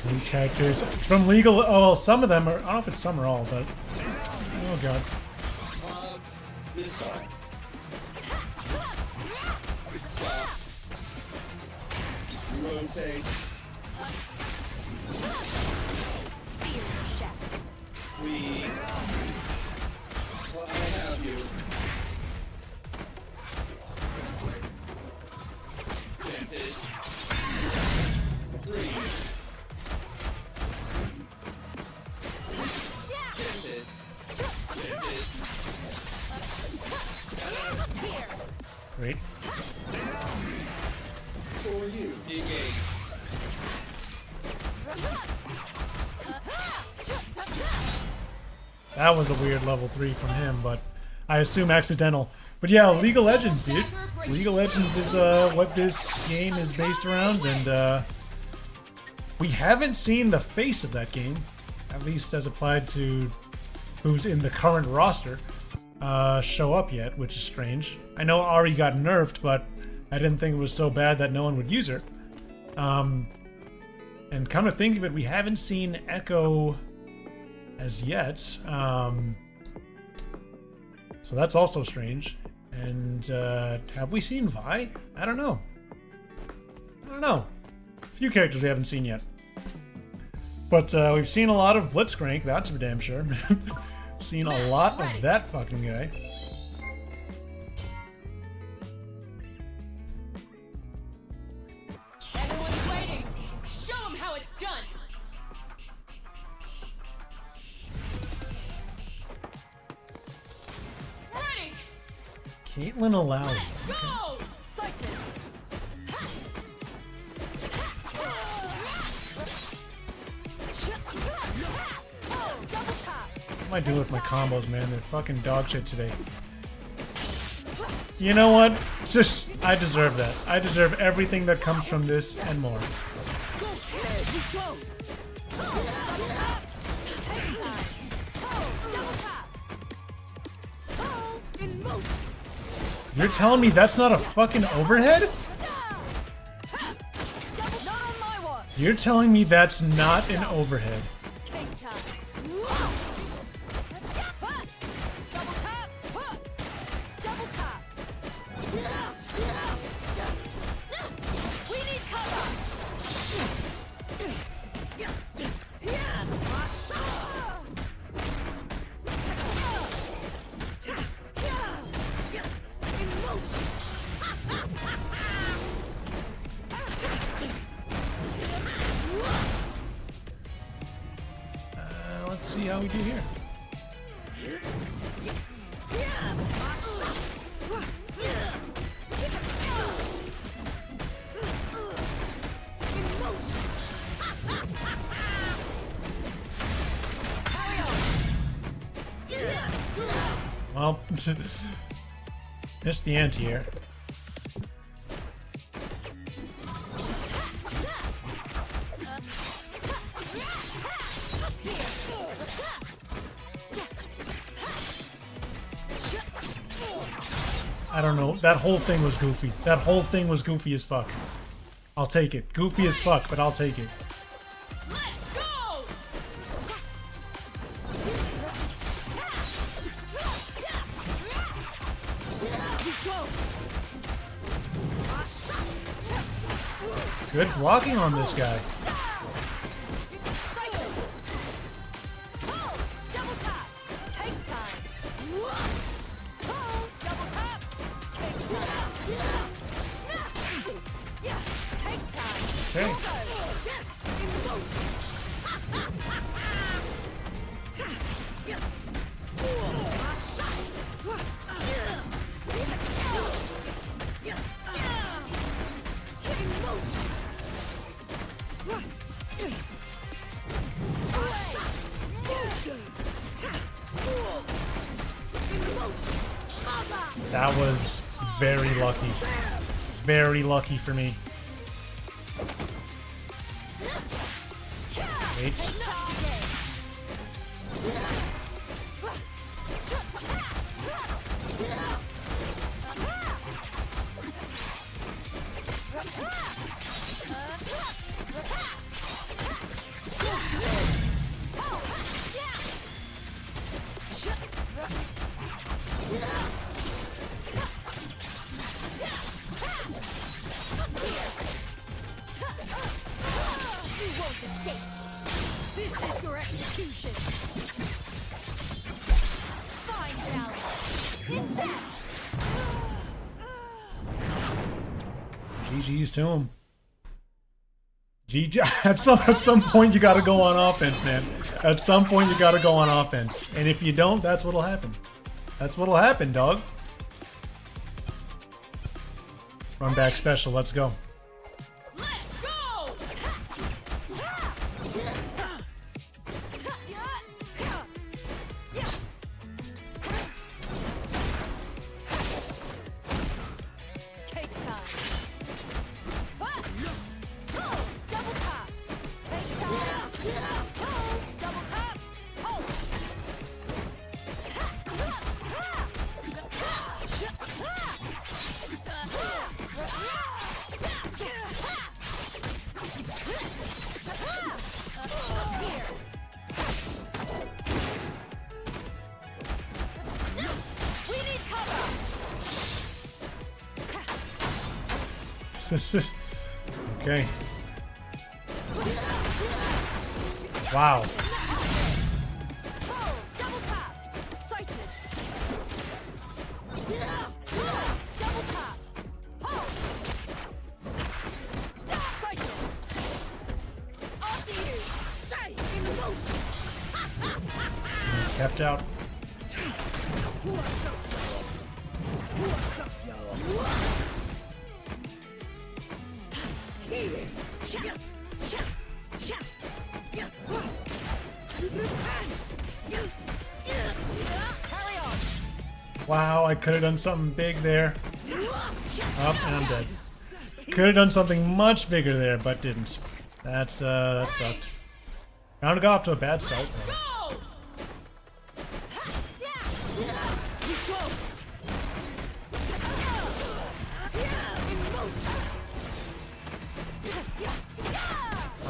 [SPEAKER 1] These characters, it's from Legal. Oh, well, some of them are. I don't know if it's some or all, but oh god.
[SPEAKER 4] Pause. Missile. Rotate. We. Well, I have you. Vantage. 3. Vantage.
[SPEAKER 1] Great.
[SPEAKER 4] For you. Engage.
[SPEAKER 1] That was a weird level 3 from him, but I assume accidental. But yeah, League of Legends, dude. League of Legends is what this game is based around, and we haven't seen the face of that game, at least as applied to who's in the current roster, show up yet, which is strange. I know Ari got nerfed, but I didn't think it was so bad that no one would use her. And come to think of it, we haven't seen Echo as yet. So that's also strange. And have we seen Vi? I don't know. A few characters we haven't seen yet. But we've seen a lot of Blitzcrank, that's for damn sure. Seen a lot of that fucking guy.
[SPEAKER 2] Everyone's waiting. Show them how it's done. Ready.
[SPEAKER 1] Caitlin Alawi.
[SPEAKER 2] Go! Sighted. Oh, double tap.
[SPEAKER 1] What am I doing with my combos, man? They're fucking dog shit today. You know what? Just, I deserve that. I deserve everything that comes from this and more. You're telling me that's not a fucking overhead?
[SPEAKER 2] Not on my watch.
[SPEAKER 1] You're telling me that's not an overhead?
[SPEAKER 2] Cake time. Double tap. Double tap. We need cover.
[SPEAKER 1] Let's see how we do here. Well, missed the anti-air. I don't know. That whole thing was goofy. That whole thing was goofy as fuck. I'll take it. Goofy as fuck, but I'll take it.
[SPEAKER 2] Let's go.
[SPEAKER 1] Good blocking on this guy.
[SPEAKER 2] Oh, double tap. Cake time. Oh, double tap. Cake time. Yeah, cake time.
[SPEAKER 1] Okay. That was very lucky. Very lucky for me. Wait.
[SPEAKER 2] This is your execution. Fine balance. In death.
[SPEAKER 1] GG's to him. GG. At some point you gotta go on offense, man. At some point you gotta go on offense. And if you don't, that's what'll happen. That's what'll happen, dog. Run back special, let's go.
[SPEAKER 2] Let's go. Cake time. Oh, double top. Cake time. Oh, double top. Oh. We need cover.
[SPEAKER 1] Okay. Wow.
[SPEAKER 2] Oh, double top. Sighted. Oh, double top. Oh. Sighted. After you. Say in motion.
[SPEAKER 1] Kept out.
[SPEAKER 2] Carry on.
[SPEAKER 1] Wow, I could have done something big there. Up and I'm dead. Could have done something much bigger there, but didn't. That sucked. Round got off to a bad start. Though.
[SPEAKER 2] Go.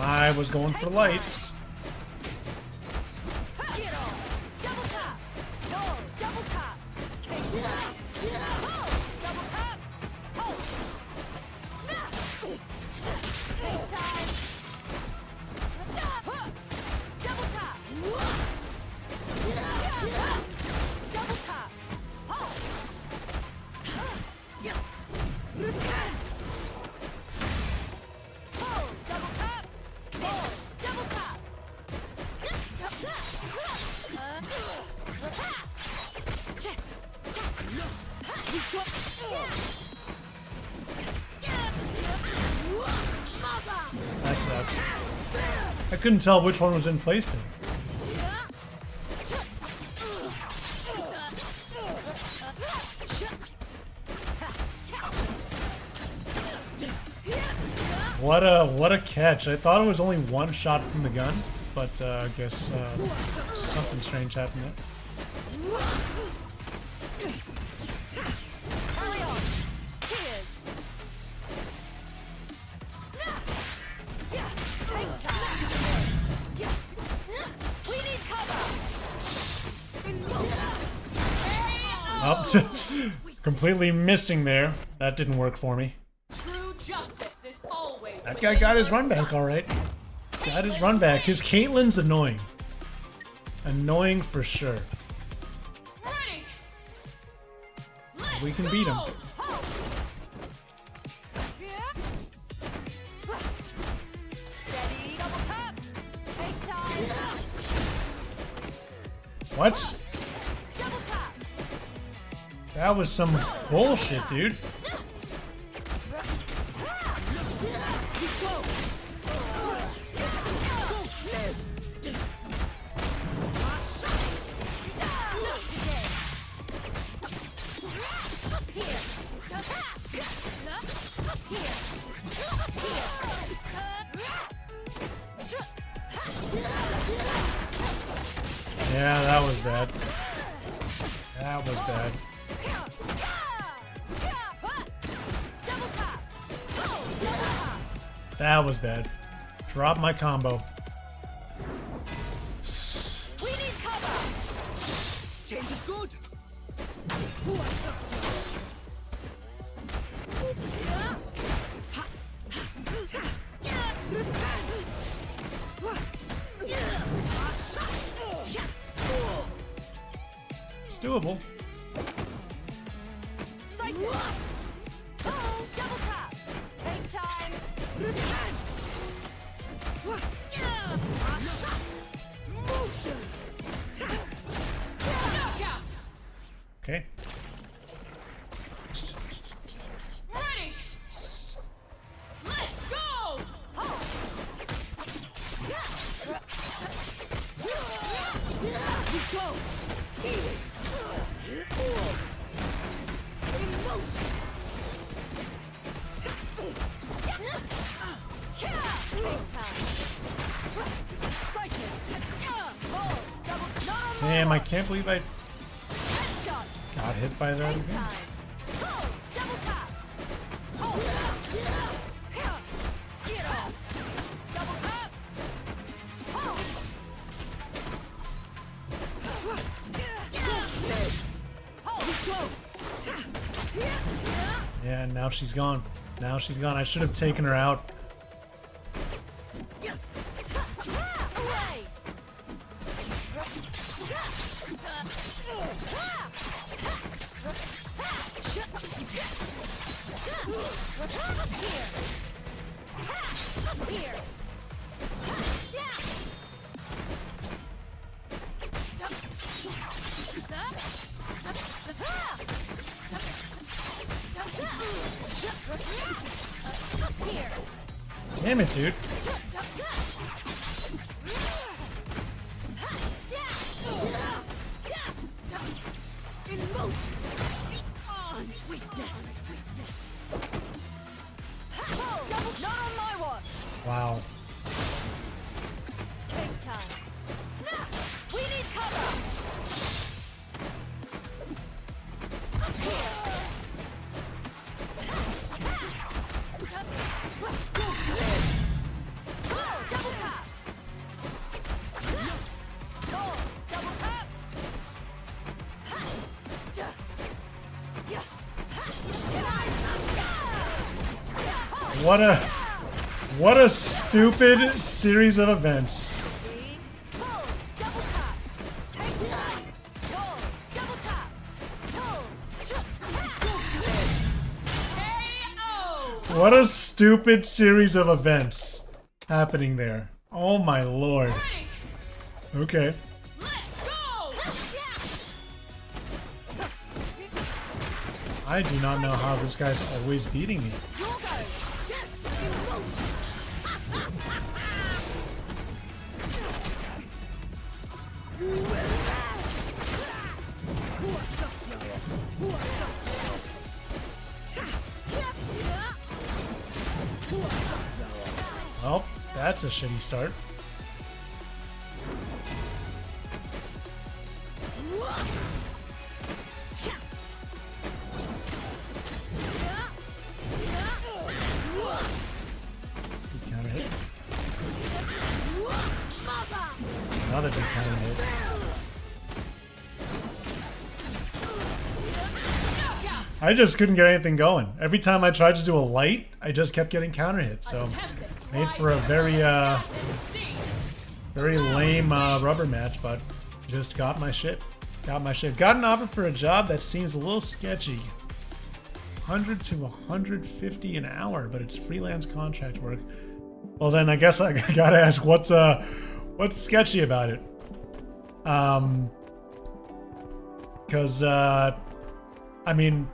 [SPEAKER 1] I was going for lights.
[SPEAKER 2] Get on. Double top. No, double top. Cake time. Oh, double top. Oh. Cake time. Double top. Double top. Oh. Oh, double top. Oh, double top.
[SPEAKER 1] That sucks. I couldn't tell which one was in place then. What a catch. I thought it was only one shot from the gun, but I guess something strange happened there.
[SPEAKER 2] Hurry on. Cheers. Take time. We need cover. In motion.
[SPEAKER 1] Oh, completely missing there. That didn't work for me.
[SPEAKER 5] True justice is always.
[SPEAKER 1] That guy got his run back all right. Got his run back. His Caitlyn's annoying. Annoying for sure.
[SPEAKER 5] Ready.
[SPEAKER 1] We can beat him.
[SPEAKER 2] Ready, double tap. Take time.
[SPEAKER 1] What?
[SPEAKER 2] Double tap.
[SPEAKER 1] That was some bullshit, dude. Yeah, that was bad. That was bad.
[SPEAKER 2] Double tap. Double tap.
[SPEAKER 1] That was bad. Drop my combo.
[SPEAKER 2] We need cover.
[SPEAKER 3] Change is good.
[SPEAKER 1] It's doable.
[SPEAKER 2] Sight it. Oh, double tap. Take time.
[SPEAKER 5] Knockout.
[SPEAKER 1] Okay.
[SPEAKER 5] Ready. Let's go.
[SPEAKER 2] Take time. Sight it. Oh, double tap.
[SPEAKER 1] Damn, I can't believe I
[SPEAKER 2] Headshot.
[SPEAKER 1] got hit by that
[SPEAKER 2] Take
[SPEAKER 1] again.
[SPEAKER 2] time. Oh, double tap. Oh, get off. Double tap.
[SPEAKER 1] Yeah, now she's gone. Now she's gone. I should have taken her out.
[SPEAKER 2] Here.
[SPEAKER 1] Damn it, dude.
[SPEAKER 2] In motion. Beyond weakness. Not on my watch.
[SPEAKER 1] Wow.
[SPEAKER 2] Take time. We need cover. Double tap. Double tap.
[SPEAKER 1] What a stupid series of events.
[SPEAKER 2] Pull. Double tap. Take time. Pull. Double tap. Pull.
[SPEAKER 1] What a stupid series of events happening there. Oh my lord.
[SPEAKER 5] Ready.
[SPEAKER 1] Okay.
[SPEAKER 5] Let's go.
[SPEAKER 1] I do not know how this guy's always beating me.
[SPEAKER 2] You'll go. Yes. In motion.
[SPEAKER 1] Well, that's a shitty start. Big counter hit. Another big counter hit.
[SPEAKER 5] Knockout.
[SPEAKER 1] I just couldn't get anything going. Every time I tried to do a light, I just kept getting counter hits. So
[SPEAKER 5] Tempest
[SPEAKER 1] made for a very very lame rubber match, but just got my shit. Got my shit. Got an offer for a job that seems a little sketchy. 100 to 150 an hour, but it's freelance contract work. Well, then I guess I gotta ask what's sketchy about it. Because I mean,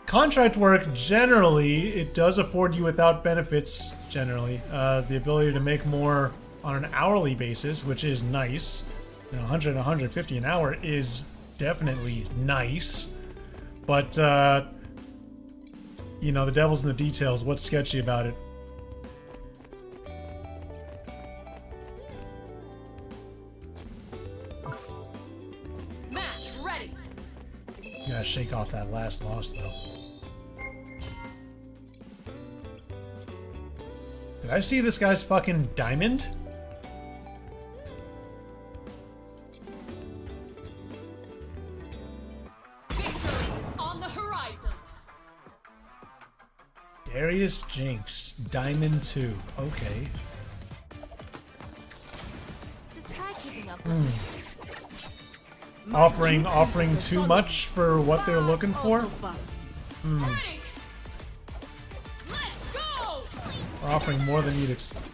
[SPEAKER 1] contract work generally it does afford you without benefits. Generally, the ability to make more on an hourly basis, which is nice. 100 and 150 an hour is definitely nice, but you know, the devil's in the details. What's sketchy about it? You gotta shake off that last loss, though. Did I see this guy's fucking diamond?
[SPEAKER 5] Victory is on the horizon.
[SPEAKER 1] Darius Jinx, Diamond 2. Okay.
[SPEAKER 2] Just try keeping up.
[SPEAKER 1] Offering too much for what they're looking for?
[SPEAKER 5] Ready. Let's go.
[SPEAKER 1] Or offering more than you'd expect.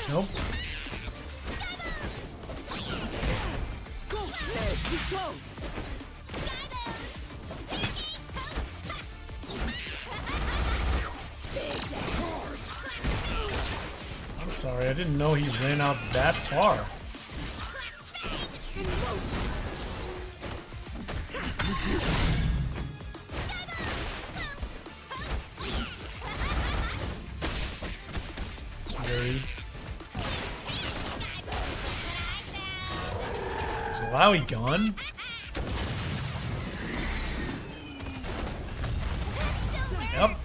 [SPEAKER 1] Nope. I'm sorry, I didn't know he ran out that far. Scary. Is Lowy gone? Yep.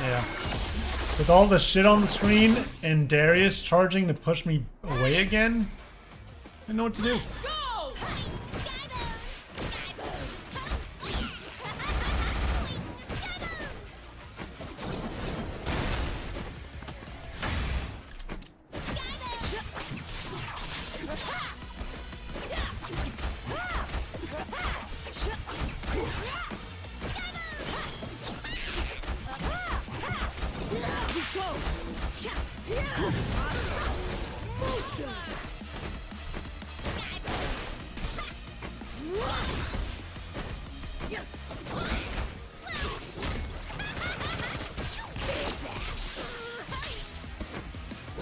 [SPEAKER 1] Yeah. With all the shit on the screen and Darius charging to push me away again, I didn't know what to do.
[SPEAKER 5] Go.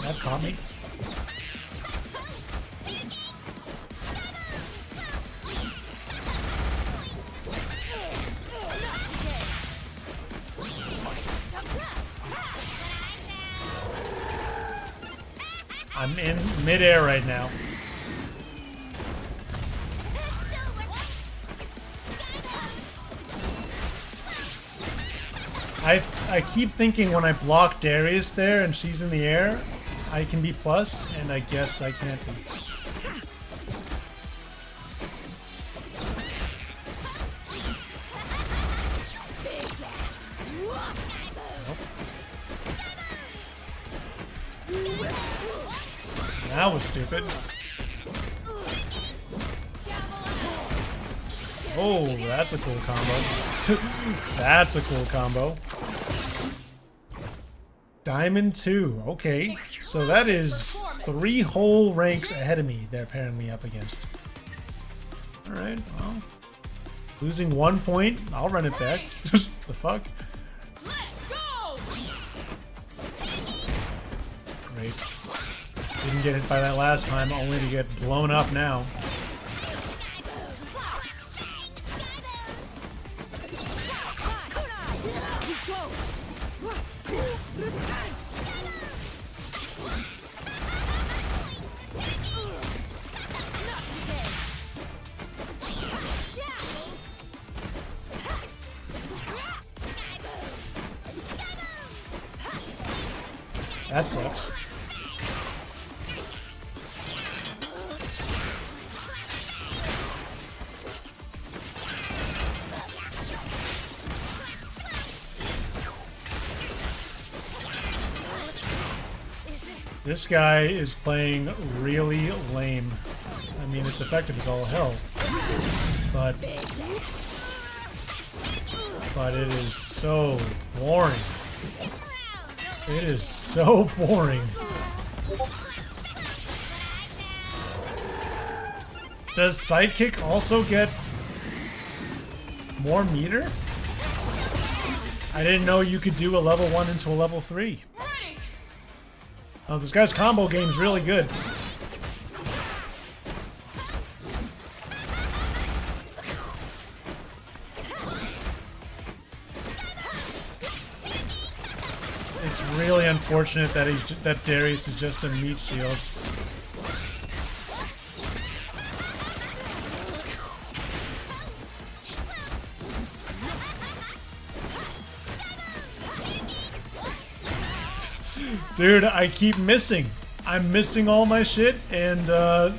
[SPEAKER 1] That caught me. I'm in midair right now. I keep thinking when I block Darius there and she's in the air, I can be plus, and I guess I can't be. Nope. That was stupid. Oh, that's a cool combo. That's a cool combo. Diamond 2. Okay. So that is 3 whole ranks ahead of me they're pairing me up against. Alright, well. Losing 1 point. I'll run it back. The fuck?
[SPEAKER 5] Let's go.
[SPEAKER 1] Great. Didn't get hit by that last time, only to get blown up now. That sucks. This guy is playing really lame. I mean, it's effective as all hell, but it is so boring. It is so boring. Does Sidekick also get more meter? I didn't know you could do a level 1 into a level 3.
[SPEAKER 5] Ready.
[SPEAKER 1] Oh, this guy's combo game's really good. It's really unfortunate that that Darius is just a meat shield. Dude, I keep missing. I'm missing all my shit, and oh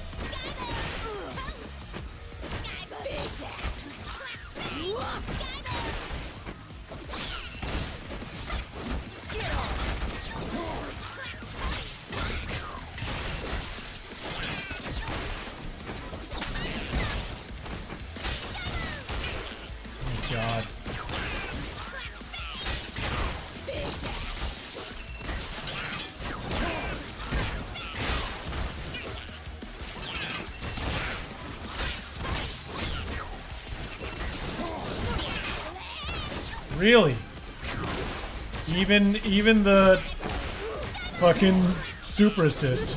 [SPEAKER 1] God. Really? Even the fucking super assist.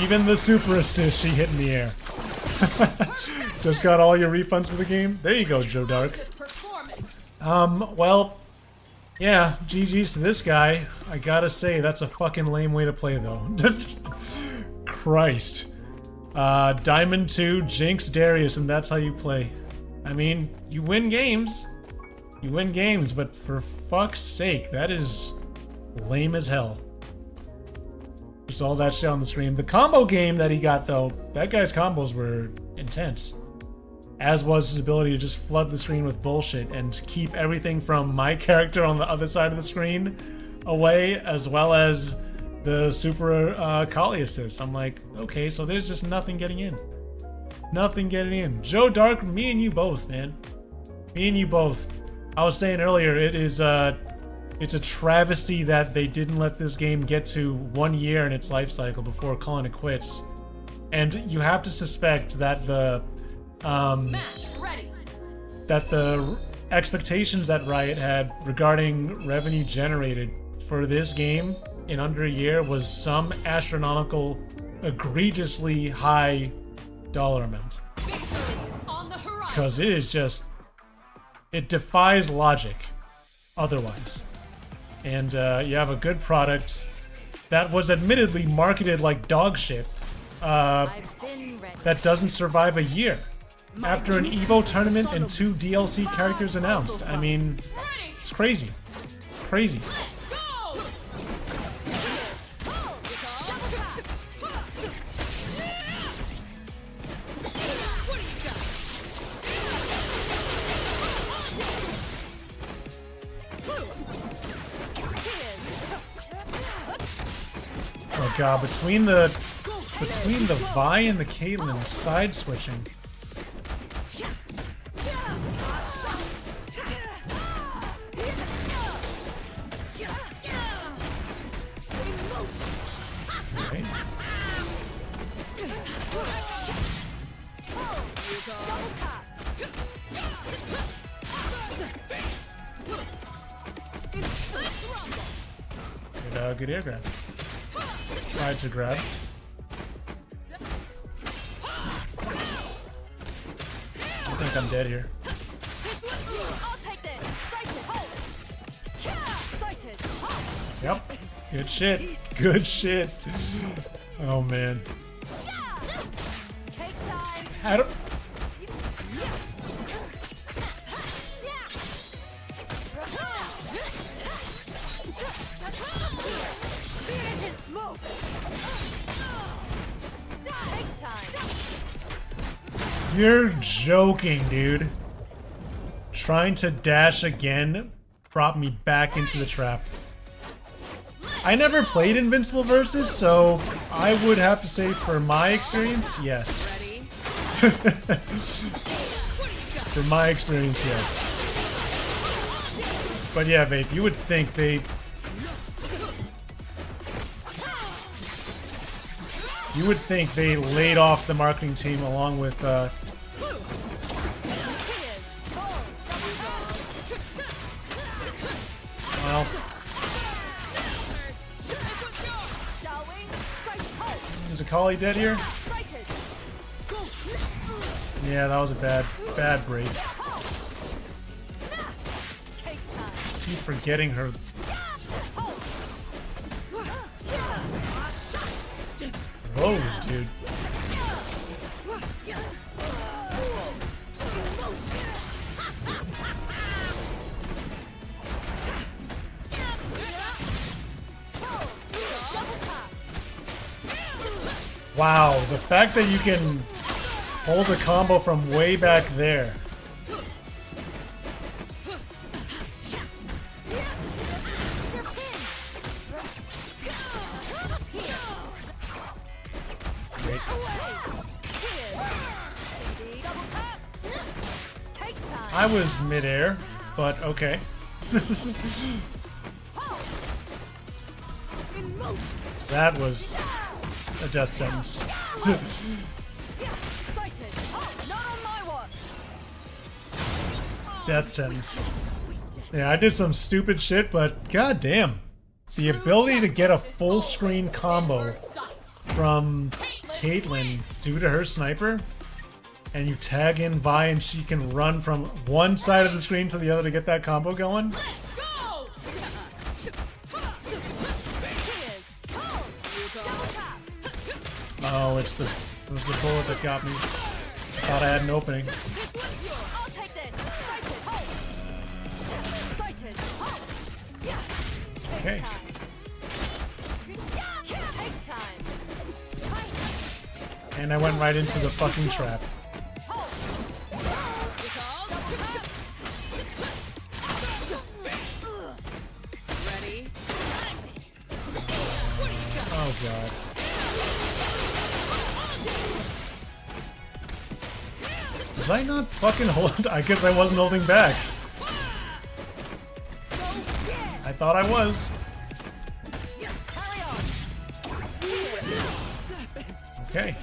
[SPEAKER 1] Even the super assist she hit in the air. Just got all your refunds for the game? There you go, Joe Dark.
[SPEAKER 5] Performance.
[SPEAKER 1] Well, yeah, GG's to this guy. I gotta say, that's a fucking lame way to play, though. Christ. Diamond 2, Jinx, Darius, and that's how you play. I mean, you win games. You win games, but for fuck's sake, that is lame as hell. Just all that shit on the stream. The combo game that he got, though, that guy's combos were intense. As was his ability to just flood the screen with bullshit and keep everything from my character on the other side of the screen away, as well as the super Kali assist. I'm like, okay, so there's just nothing getting in. Nothing getting in. Joe Dark, me and you both, man. Me and you both. I was saying earlier, it's a travesty that they didn't let this game get to 1 year in its life cycle before calling it quits. And you have to suspect that the
[SPEAKER 5] Match ready.
[SPEAKER 1] that the expectations that Riot had regarding revenue generated for this game in under a year was some astronomical, egregiously high dollar amount.
[SPEAKER 5] Victory is on the horizon.
[SPEAKER 1] Because it is just, it defies logic otherwise. And you have a good product that was admittedly marketed like dog shit
[SPEAKER 2] I've been ready.
[SPEAKER 1] that doesn't survive a year after an Evo tournament and 2 DLC characters announced. I mean,
[SPEAKER 5] Ready.
[SPEAKER 1] it's crazy. Crazy.
[SPEAKER 5] Go.
[SPEAKER 1] Oh god, between the Vi and the Caitlyn side switching. Right. Good air grab. Tried to grab. I think I'm dead here.
[SPEAKER 2] I'll take this. Sighted. Hold. Sighted. Hold.
[SPEAKER 1] Yep. Good shit. Good shit. Oh man.
[SPEAKER 2] Cake time.
[SPEAKER 1] I don't.
[SPEAKER 2] Smoke. Cake time.
[SPEAKER 1] You're joking, dude. Trying to dash again brought me back into the trap. I never played Invincible Versus, so I would have to say for my experience, yes.
[SPEAKER 5] Ready.
[SPEAKER 1] For my experience, yes. But yeah, Vape, you would think You would think they laid off the marketing team along with
[SPEAKER 2] Cheers.
[SPEAKER 1] well,
[SPEAKER 2] Shall we? Sight hold.
[SPEAKER 1] is Akali dead here?
[SPEAKER 2] Sighted.
[SPEAKER 1] Yeah, that was a bad break.
[SPEAKER 2] Cake time.
[SPEAKER 1] Keep forgetting her. Rose, dude. Wow, the fact that you can hold a combo from way back there. Great. I was midair, but okay. That was a death sentence. Death sentence. Yeah, I did some stupid shit, but goddamn. The ability to get a full screen combo from Caitlyn due to her sniper, and you tag in Vi and she can run from one side of the screen to the other to get that combo going.
[SPEAKER 5] Let's go!
[SPEAKER 1] Oh, it was the bullet that got me. Thought I had an opening.
[SPEAKER 2] I'll take this. Sighted. Hold. Sighted. Hold.
[SPEAKER 1] Okay.
[SPEAKER 2] Take time.
[SPEAKER 1] And I went right into the fucking trap.
[SPEAKER 5] Ready?
[SPEAKER 1] Oh god. Was I not fucking hold? I guess I wasn't holding back. I thought I was. Okay.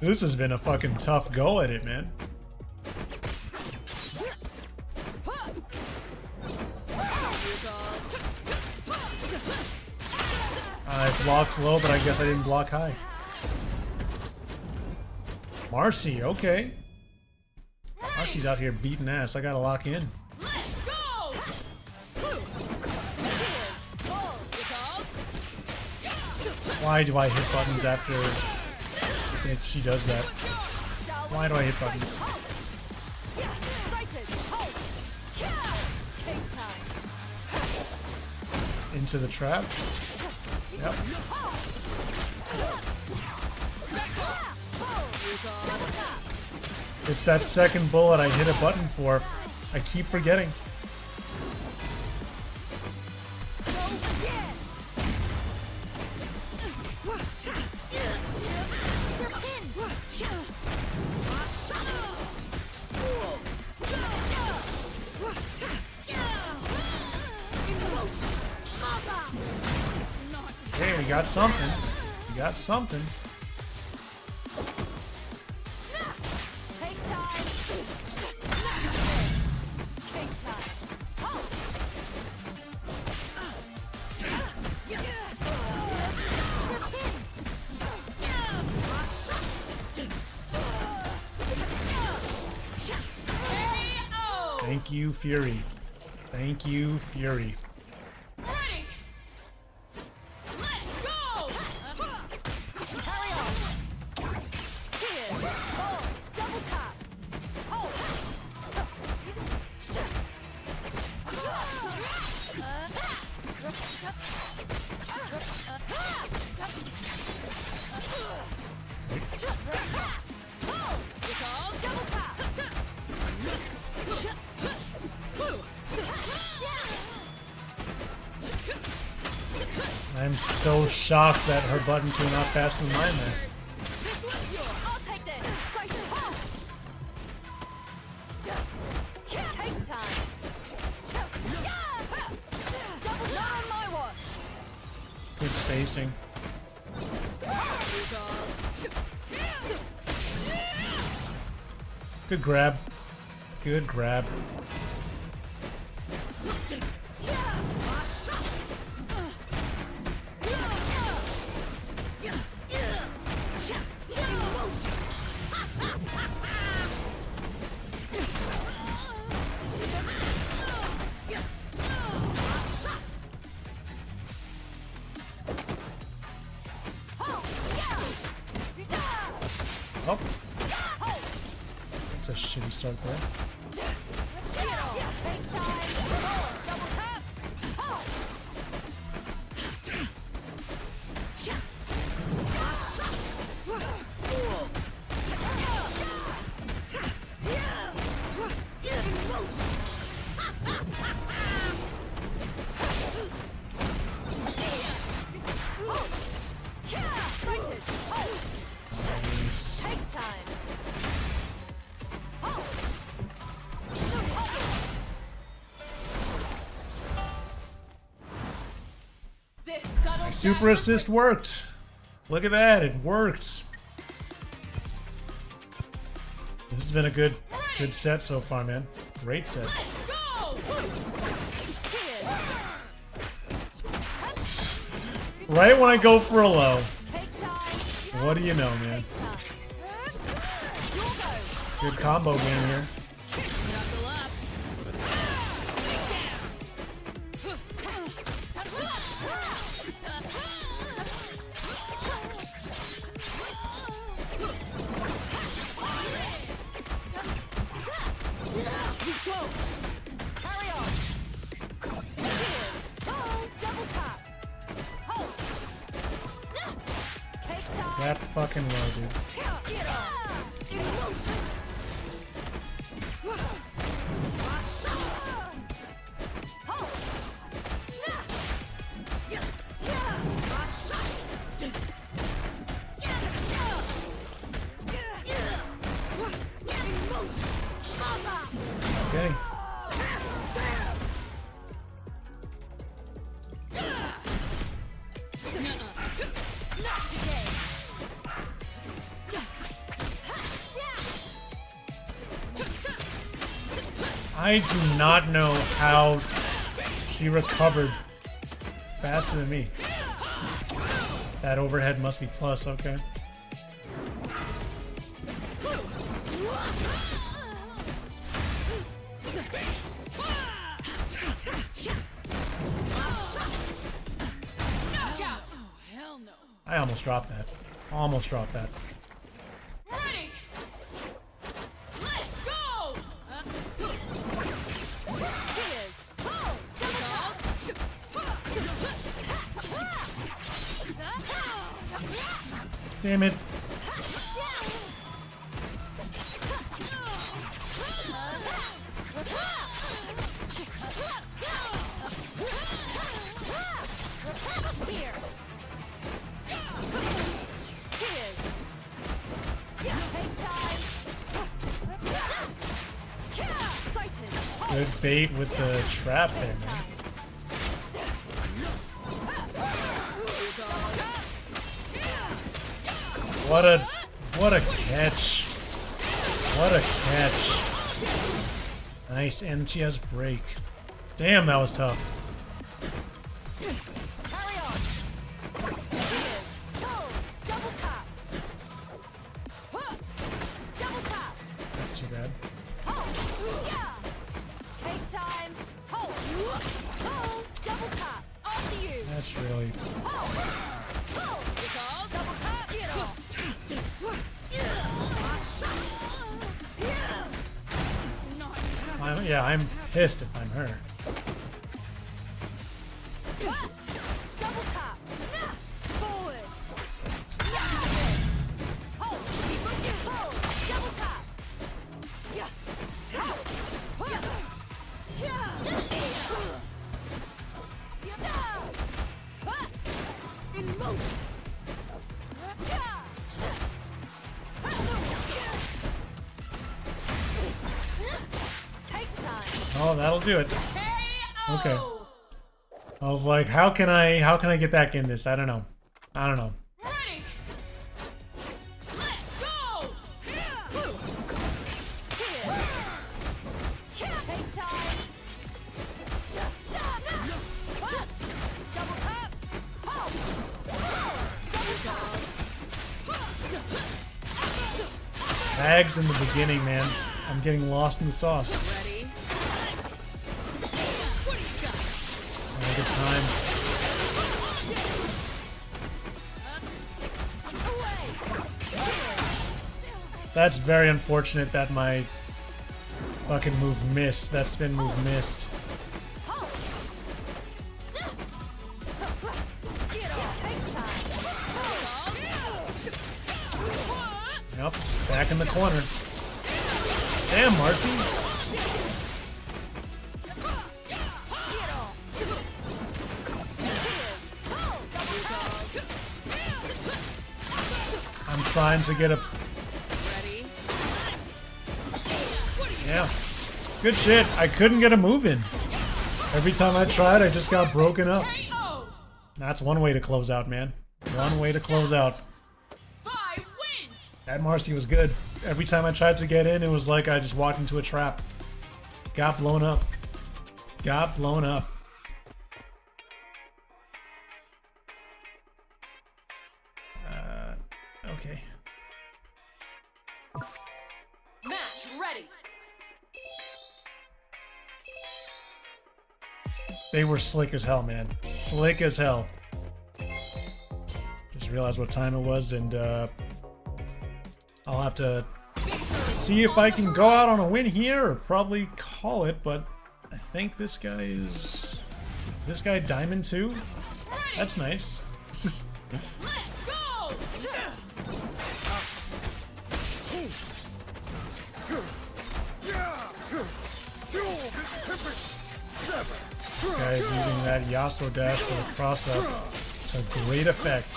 [SPEAKER 1] This has been a fucking tough go at it, man. I blocked low, but I guess I didn't block high. Marcy, okay. Marcy's out here beating ass. I gotta lock in.
[SPEAKER 5] Let's go!
[SPEAKER 1] Why do I hit buttons after she does that? Why do I hit buttons? Into the trap? Yep. It's that second bullet I hit a button for. I keep forgetting. Hey, we got something. We got something.
[SPEAKER 2] Take time. Take time.
[SPEAKER 1] Thank you, Fury. Thank you, Fury.
[SPEAKER 5] Ready? Let's go!
[SPEAKER 2] Carry on. Cheers. Hold. Double tap. Hold. Double tap.
[SPEAKER 1] I'm so shocked that her button came out faster than mine there.
[SPEAKER 2] This one's yours. I'll take this. Sight and hold. Take time. Double not on my watch.
[SPEAKER 1] Good spacing. Good grab. Good grab. Oh, that's a shitty start there.
[SPEAKER 2] Take time. Double tap.
[SPEAKER 1] Nice.
[SPEAKER 2] Take time.
[SPEAKER 5] This subtle
[SPEAKER 1] Super
[SPEAKER 5] dagger
[SPEAKER 1] assist worked. Look at that, it worked. This has been a good set so far, man. Great set.
[SPEAKER 5] Let's go!
[SPEAKER 1] Right when I go for a low.
[SPEAKER 2] Take time.
[SPEAKER 1] What do you know, man?
[SPEAKER 2] Take time. Your go.
[SPEAKER 1] Good combo game here.
[SPEAKER 5] Knuckle up.
[SPEAKER 2] Carry on. Cheers. Oh, double tap. Hold. Take time.
[SPEAKER 1] That fucking low, dude.
[SPEAKER 2] Get on. In motion. Hold. In motion.
[SPEAKER 1] Okay.
[SPEAKER 2] Not today.
[SPEAKER 1] I do not know how she recovered faster than me. That overhead must be plus, okay.
[SPEAKER 5] Knockout! Oh, hell no.
[SPEAKER 1] I almost dropped that. Almost dropped that.
[SPEAKER 5] Ready! Let's go!
[SPEAKER 2] Cheers. Oh,
[SPEAKER 1] Damn it.
[SPEAKER 2] Here. Cheers. Take time. Excited.
[SPEAKER 1] Good bait with the trap there, man. What a catch. What a catch. Nice, and she has break. Damn, that was tough.
[SPEAKER 2] Carry on. Cheers. Oh, double tap. Double tap.
[SPEAKER 1] That's too bad.
[SPEAKER 2] Oh, yeah. Take time. Oh, oh, double tap. After you.
[SPEAKER 1] That's really...
[SPEAKER 2] Oh, double tap. Get off.
[SPEAKER 1] I'm pissed if I'm her.
[SPEAKER 2] Double tap. Forward. Hold. Hold. Double tap. Yeah. Tap. In motion. Take time.
[SPEAKER 1] Oh, that'll do it.
[SPEAKER 5] KO!
[SPEAKER 1] Okay. I was like, how can I get back in this? I don't know.
[SPEAKER 5] Ready!
[SPEAKER 1] tags in the beginning, man. I'm getting lost in the sauce.
[SPEAKER 5] Ready? What do you got?
[SPEAKER 1] Having a good time. That's very unfortunate that my fucking move missed. That spin move missed. Yep, back in the corner. Damn, Marcy. I'm trying to get a...
[SPEAKER 5] Ready?
[SPEAKER 1] Yeah. Good shit. I couldn't get a move in. Every time I tried, I just got broken up.
[SPEAKER 5] KO!
[SPEAKER 1] That's one way to close out, man. One way to close out.
[SPEAKER 5] 5 wins!
[SPEAKER 1] That Marcy was good. Every time I tried to get in, it was like I just walked into a trap. Got blown up. Got blown up. Okay.
[SPEAKER 5] Match ready!
[SPEAKER 1] They were slick as hell, man. Slick as hell. Just realized what time it was, and I'll have to see if I can go out on a win here, or probably call it, but I think this guy is... Is this guy Diamond 2? That's nice.
[SPEAKER 5] Let's go!
[SPEAKER 1] Guys using that Yasuo dash for the cross up. It's a great effect.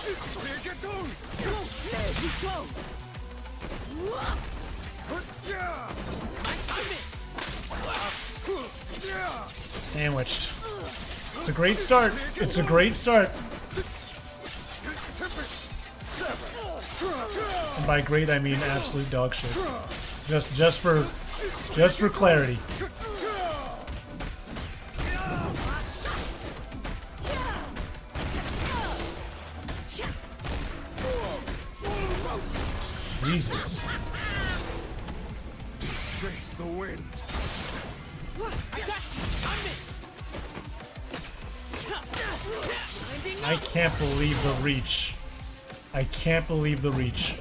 [SPEAKER 1] Sandwiched. It's a great start. It's a great start. And by great I mean absolute dog shit. Just for clarity. Jesus.
[SPEAKER 3] Chase the wind.
[SPEAKER 1] I can't believe the reach. I can't believe the reach.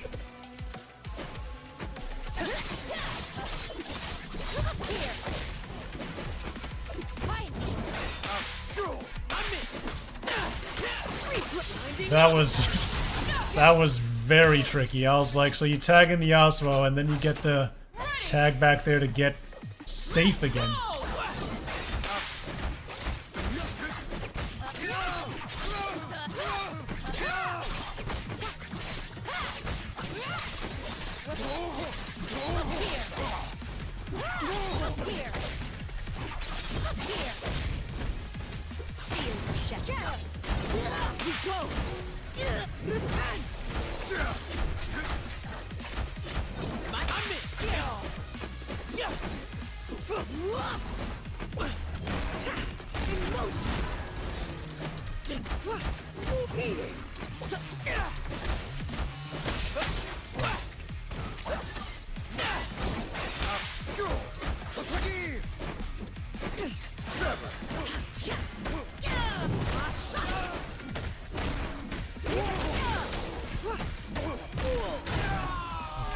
[SPEAKER 1] That was very tricky. I was like, so you tag in the Yasuo and then you get the tag back there to get safe again.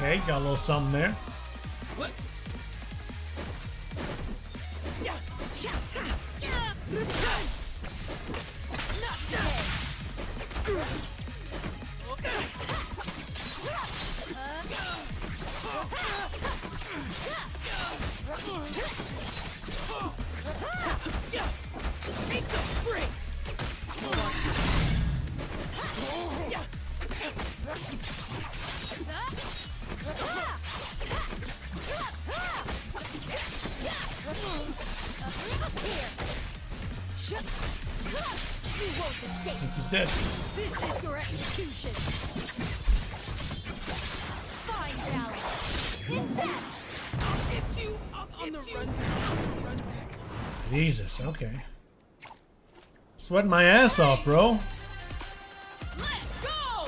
[SPEAKER 1] Okay, got a little something there. I think he's dead.
[SPEAKER 2] This is your execution. Fine balance. Hit that.
[SPEAKER 6] It's you on the run back.
[SPEAKER 1] Jesus, okay. Sweating my ass off, bro.
[SPEAKER 5] Let's go!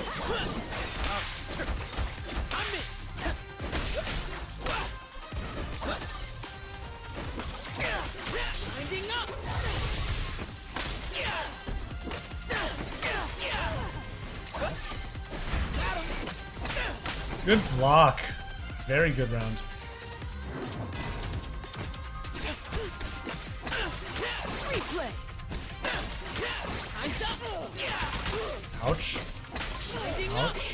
[SPEAKER 1] Good block. Very good round.
[SPEAKER 6] Replay. Time's up.
[SPEAKER 1] Ouch. Ouch.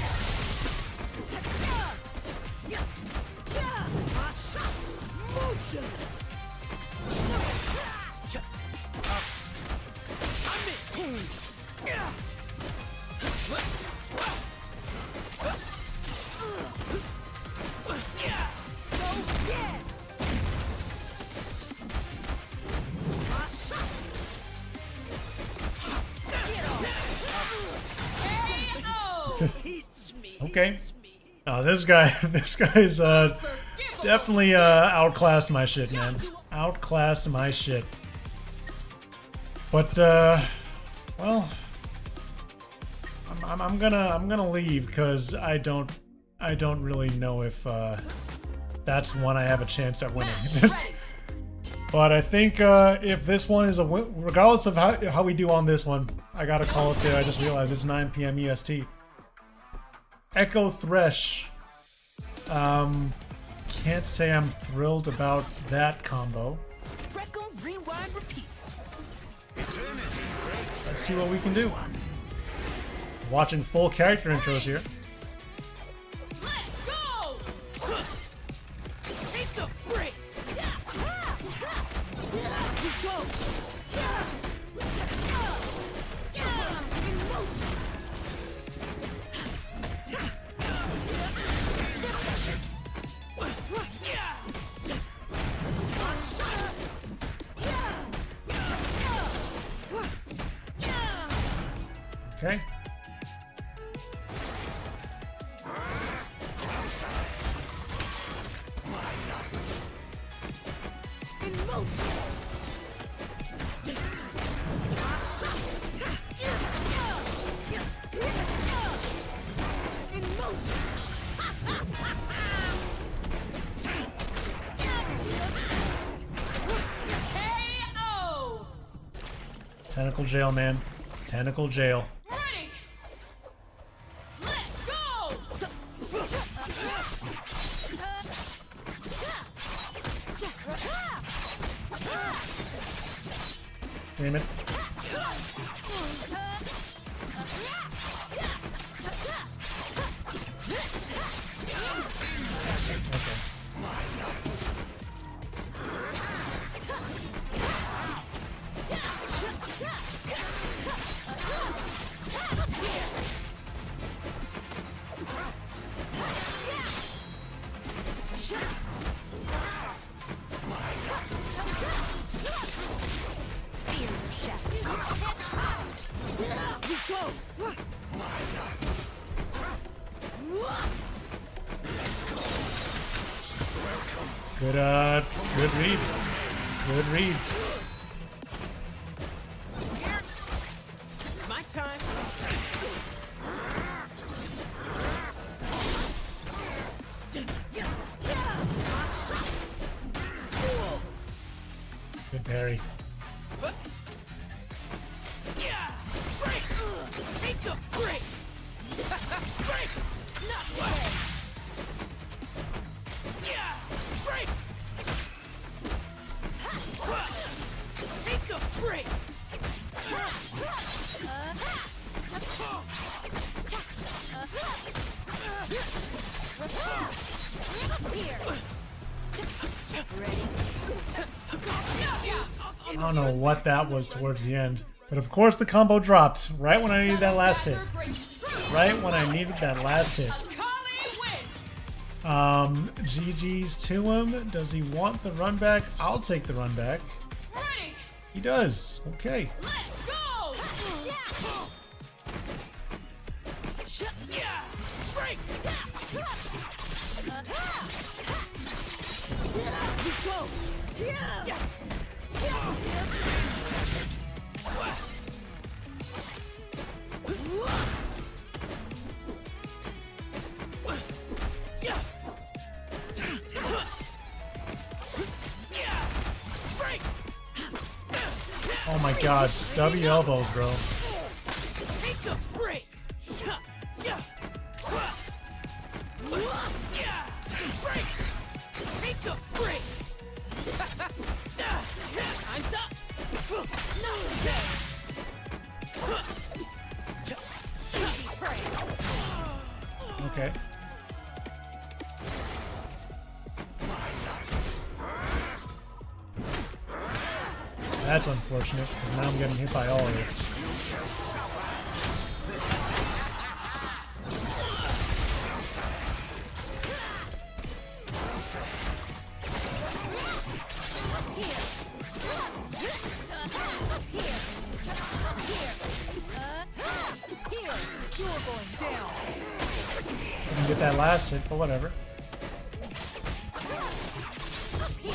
[SPEAKER 6] Motion.
[SPEAKER 1] Okay. Oh, this guy, this guy's definitely outclassed my shit, man. Outclassed my shit. But well, I'm gonna leave because I don't really know if that's one I have a chance at winning. But I think if this one is a win, regardless of how we do on this one, I gotta call it there. I just realized it's 9 p.m. EST. Echo Thresh. Can't say I'm thrilled about that combo.
[SPEAKER 6] Record, rewind, repeat.
[SPEAKER 1] Let's see what we can do. Watching full character intros here.
[SPEAKER 5] Let's go!
[SPEAKER 6] Take the break. We go. In motion.
[SPEAKER 1] Okay.
[SPEAKER 6] In motion. In motion.
[SPEAKER 5] KO!
[SPEAKER 1] Tentacle jail, man. Tentacle jail.
[SPEAKER 5] Ready! Let's go!
[SPEAKER 1] Damn it. Good read. Good read.
[SPEAKER 6] My time.
[SPEAKER 1] Good parry.
[SPEAKER 6] Yeah. Break. Take the break. Break. Not today. Yeah. Break. Take a break.
[SPEAKER 1] I don't know what that was towards the end. But of course the combo dropped right when I needed that last hit. Right when I needed that last hit. GG's to him. Does he want the run back? I'll take the run back. He does. Okay.
[SPEAKER 5] Let's go!
[SPEAKER 6] Yeah. Break. We go. Yeah.
[SPEAKER 1] Oh my god, stubby elbows, bro.
[SPEAKER 6] Take a break. Break! Take the break! Time's up!
[SPEAKER 2] Easy prey.
[SPEAKER 1] Okay. That's unfortunate, because now I'm getting hit by all of this.
[SPEAKER 2] Here, you're going down.
[SPEAKER 1] Didn't get that last hit, but whatever.
[SPEAKER 2] Here,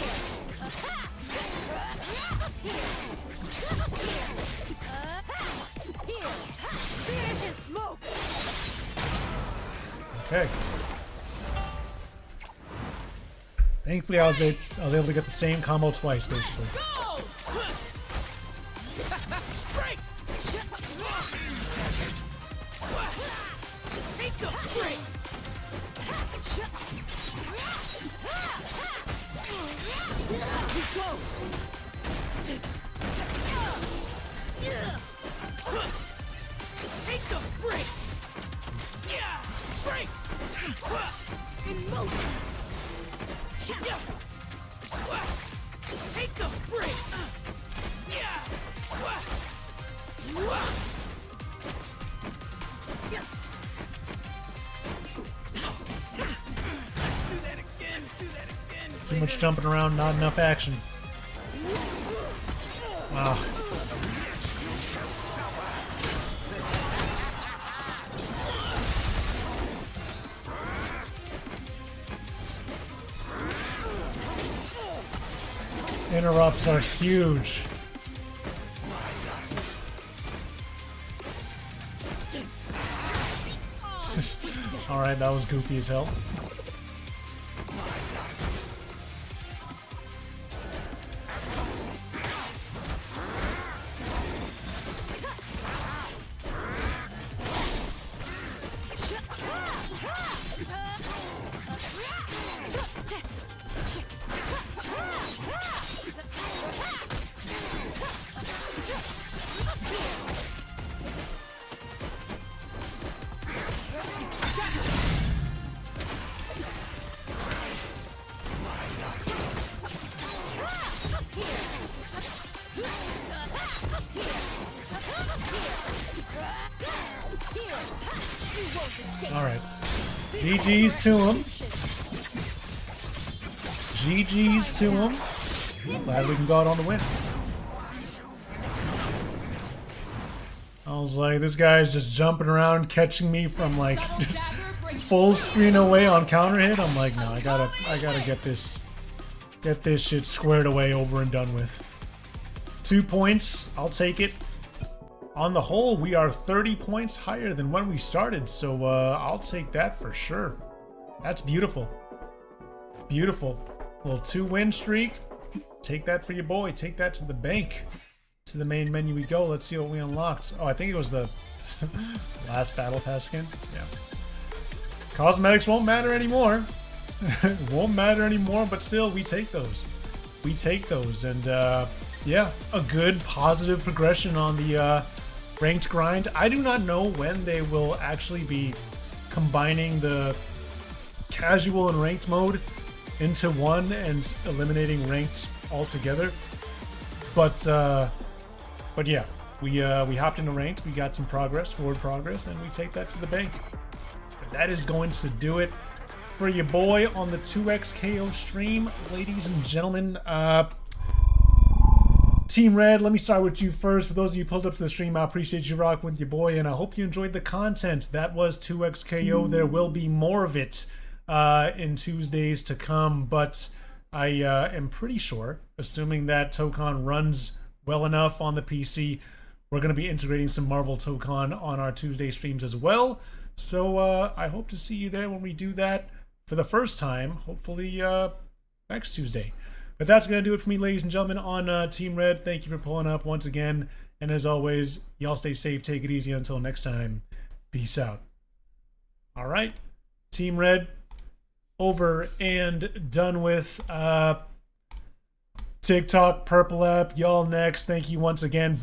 [SPEAKER 2] finish and smoke.
[SPEAKER 1] Okay. Thankfully, I was able to get the same combo twice, basically.
[SPEAKER 5] Go!
[SPEAKER 6] Break! Take the break! Here we go! Take the break! Yeah! Break! In motion! Take the break! Yeah! Let's do that again! Let's do that again!
[SPEAKER 1] Too much jumping around, not enough action. Wow. Interrupts are huge. Alright, that was goofy as hell. Alright. GG's to him. GG's to him. Glad we can go out on the win. I was like, this guy's just jumping around, catching me from like full screen away on counter hit. I'm like, no, I gotta get this shit squared away, over and done with. 2 points, I'll take it. On the whole, we are 30 points higher than when we started, so I'll take that for sure. That's beautiful. Beautiful. Little 2-win streak. Take that for your boy. Take that to the bank. To the main menu we go. Let's see what we unlocked. Oh, I think it was the last Battle Pass skin. Yeah. Cosmetics won't matter anymore. Won't matter anymore, but still, we take those. We take those, and yeah, a good positive progression on the ranked grind. I do not know when they will actually be combining the casual and ranked mode into one and eliminating ranked altogether. But yeah, we hopped into ranked. We got some progress, forward progress, and we take that to the bank. But that is going to do it for your boy on the 2XKO stream, ladies and gentlemen. Team Red, let me start with you first. For those of you who pulled up to the stream, I appreciate you rocking with your boy, and I hope you enjoyed the content. That was 2XKO. There will be more of it in Tuesdays to come, but I am pretty sure, assuming that Tokon runs well enough on the PC, we're going to be integrating some Marvel Tokon on our Tuesday streams as well. So I hope to see you there when we do that for the first time, hopefully next Tuesday. But that's going to do it for me, ladies and gentlemen, on Team Red. Thank you for pulling up once again. And as always, y'all stay safe, take it easy. Until next time, peace out. All right, Team Red, over and done with. TikTok, Purple App, y'all next. Thank you once again.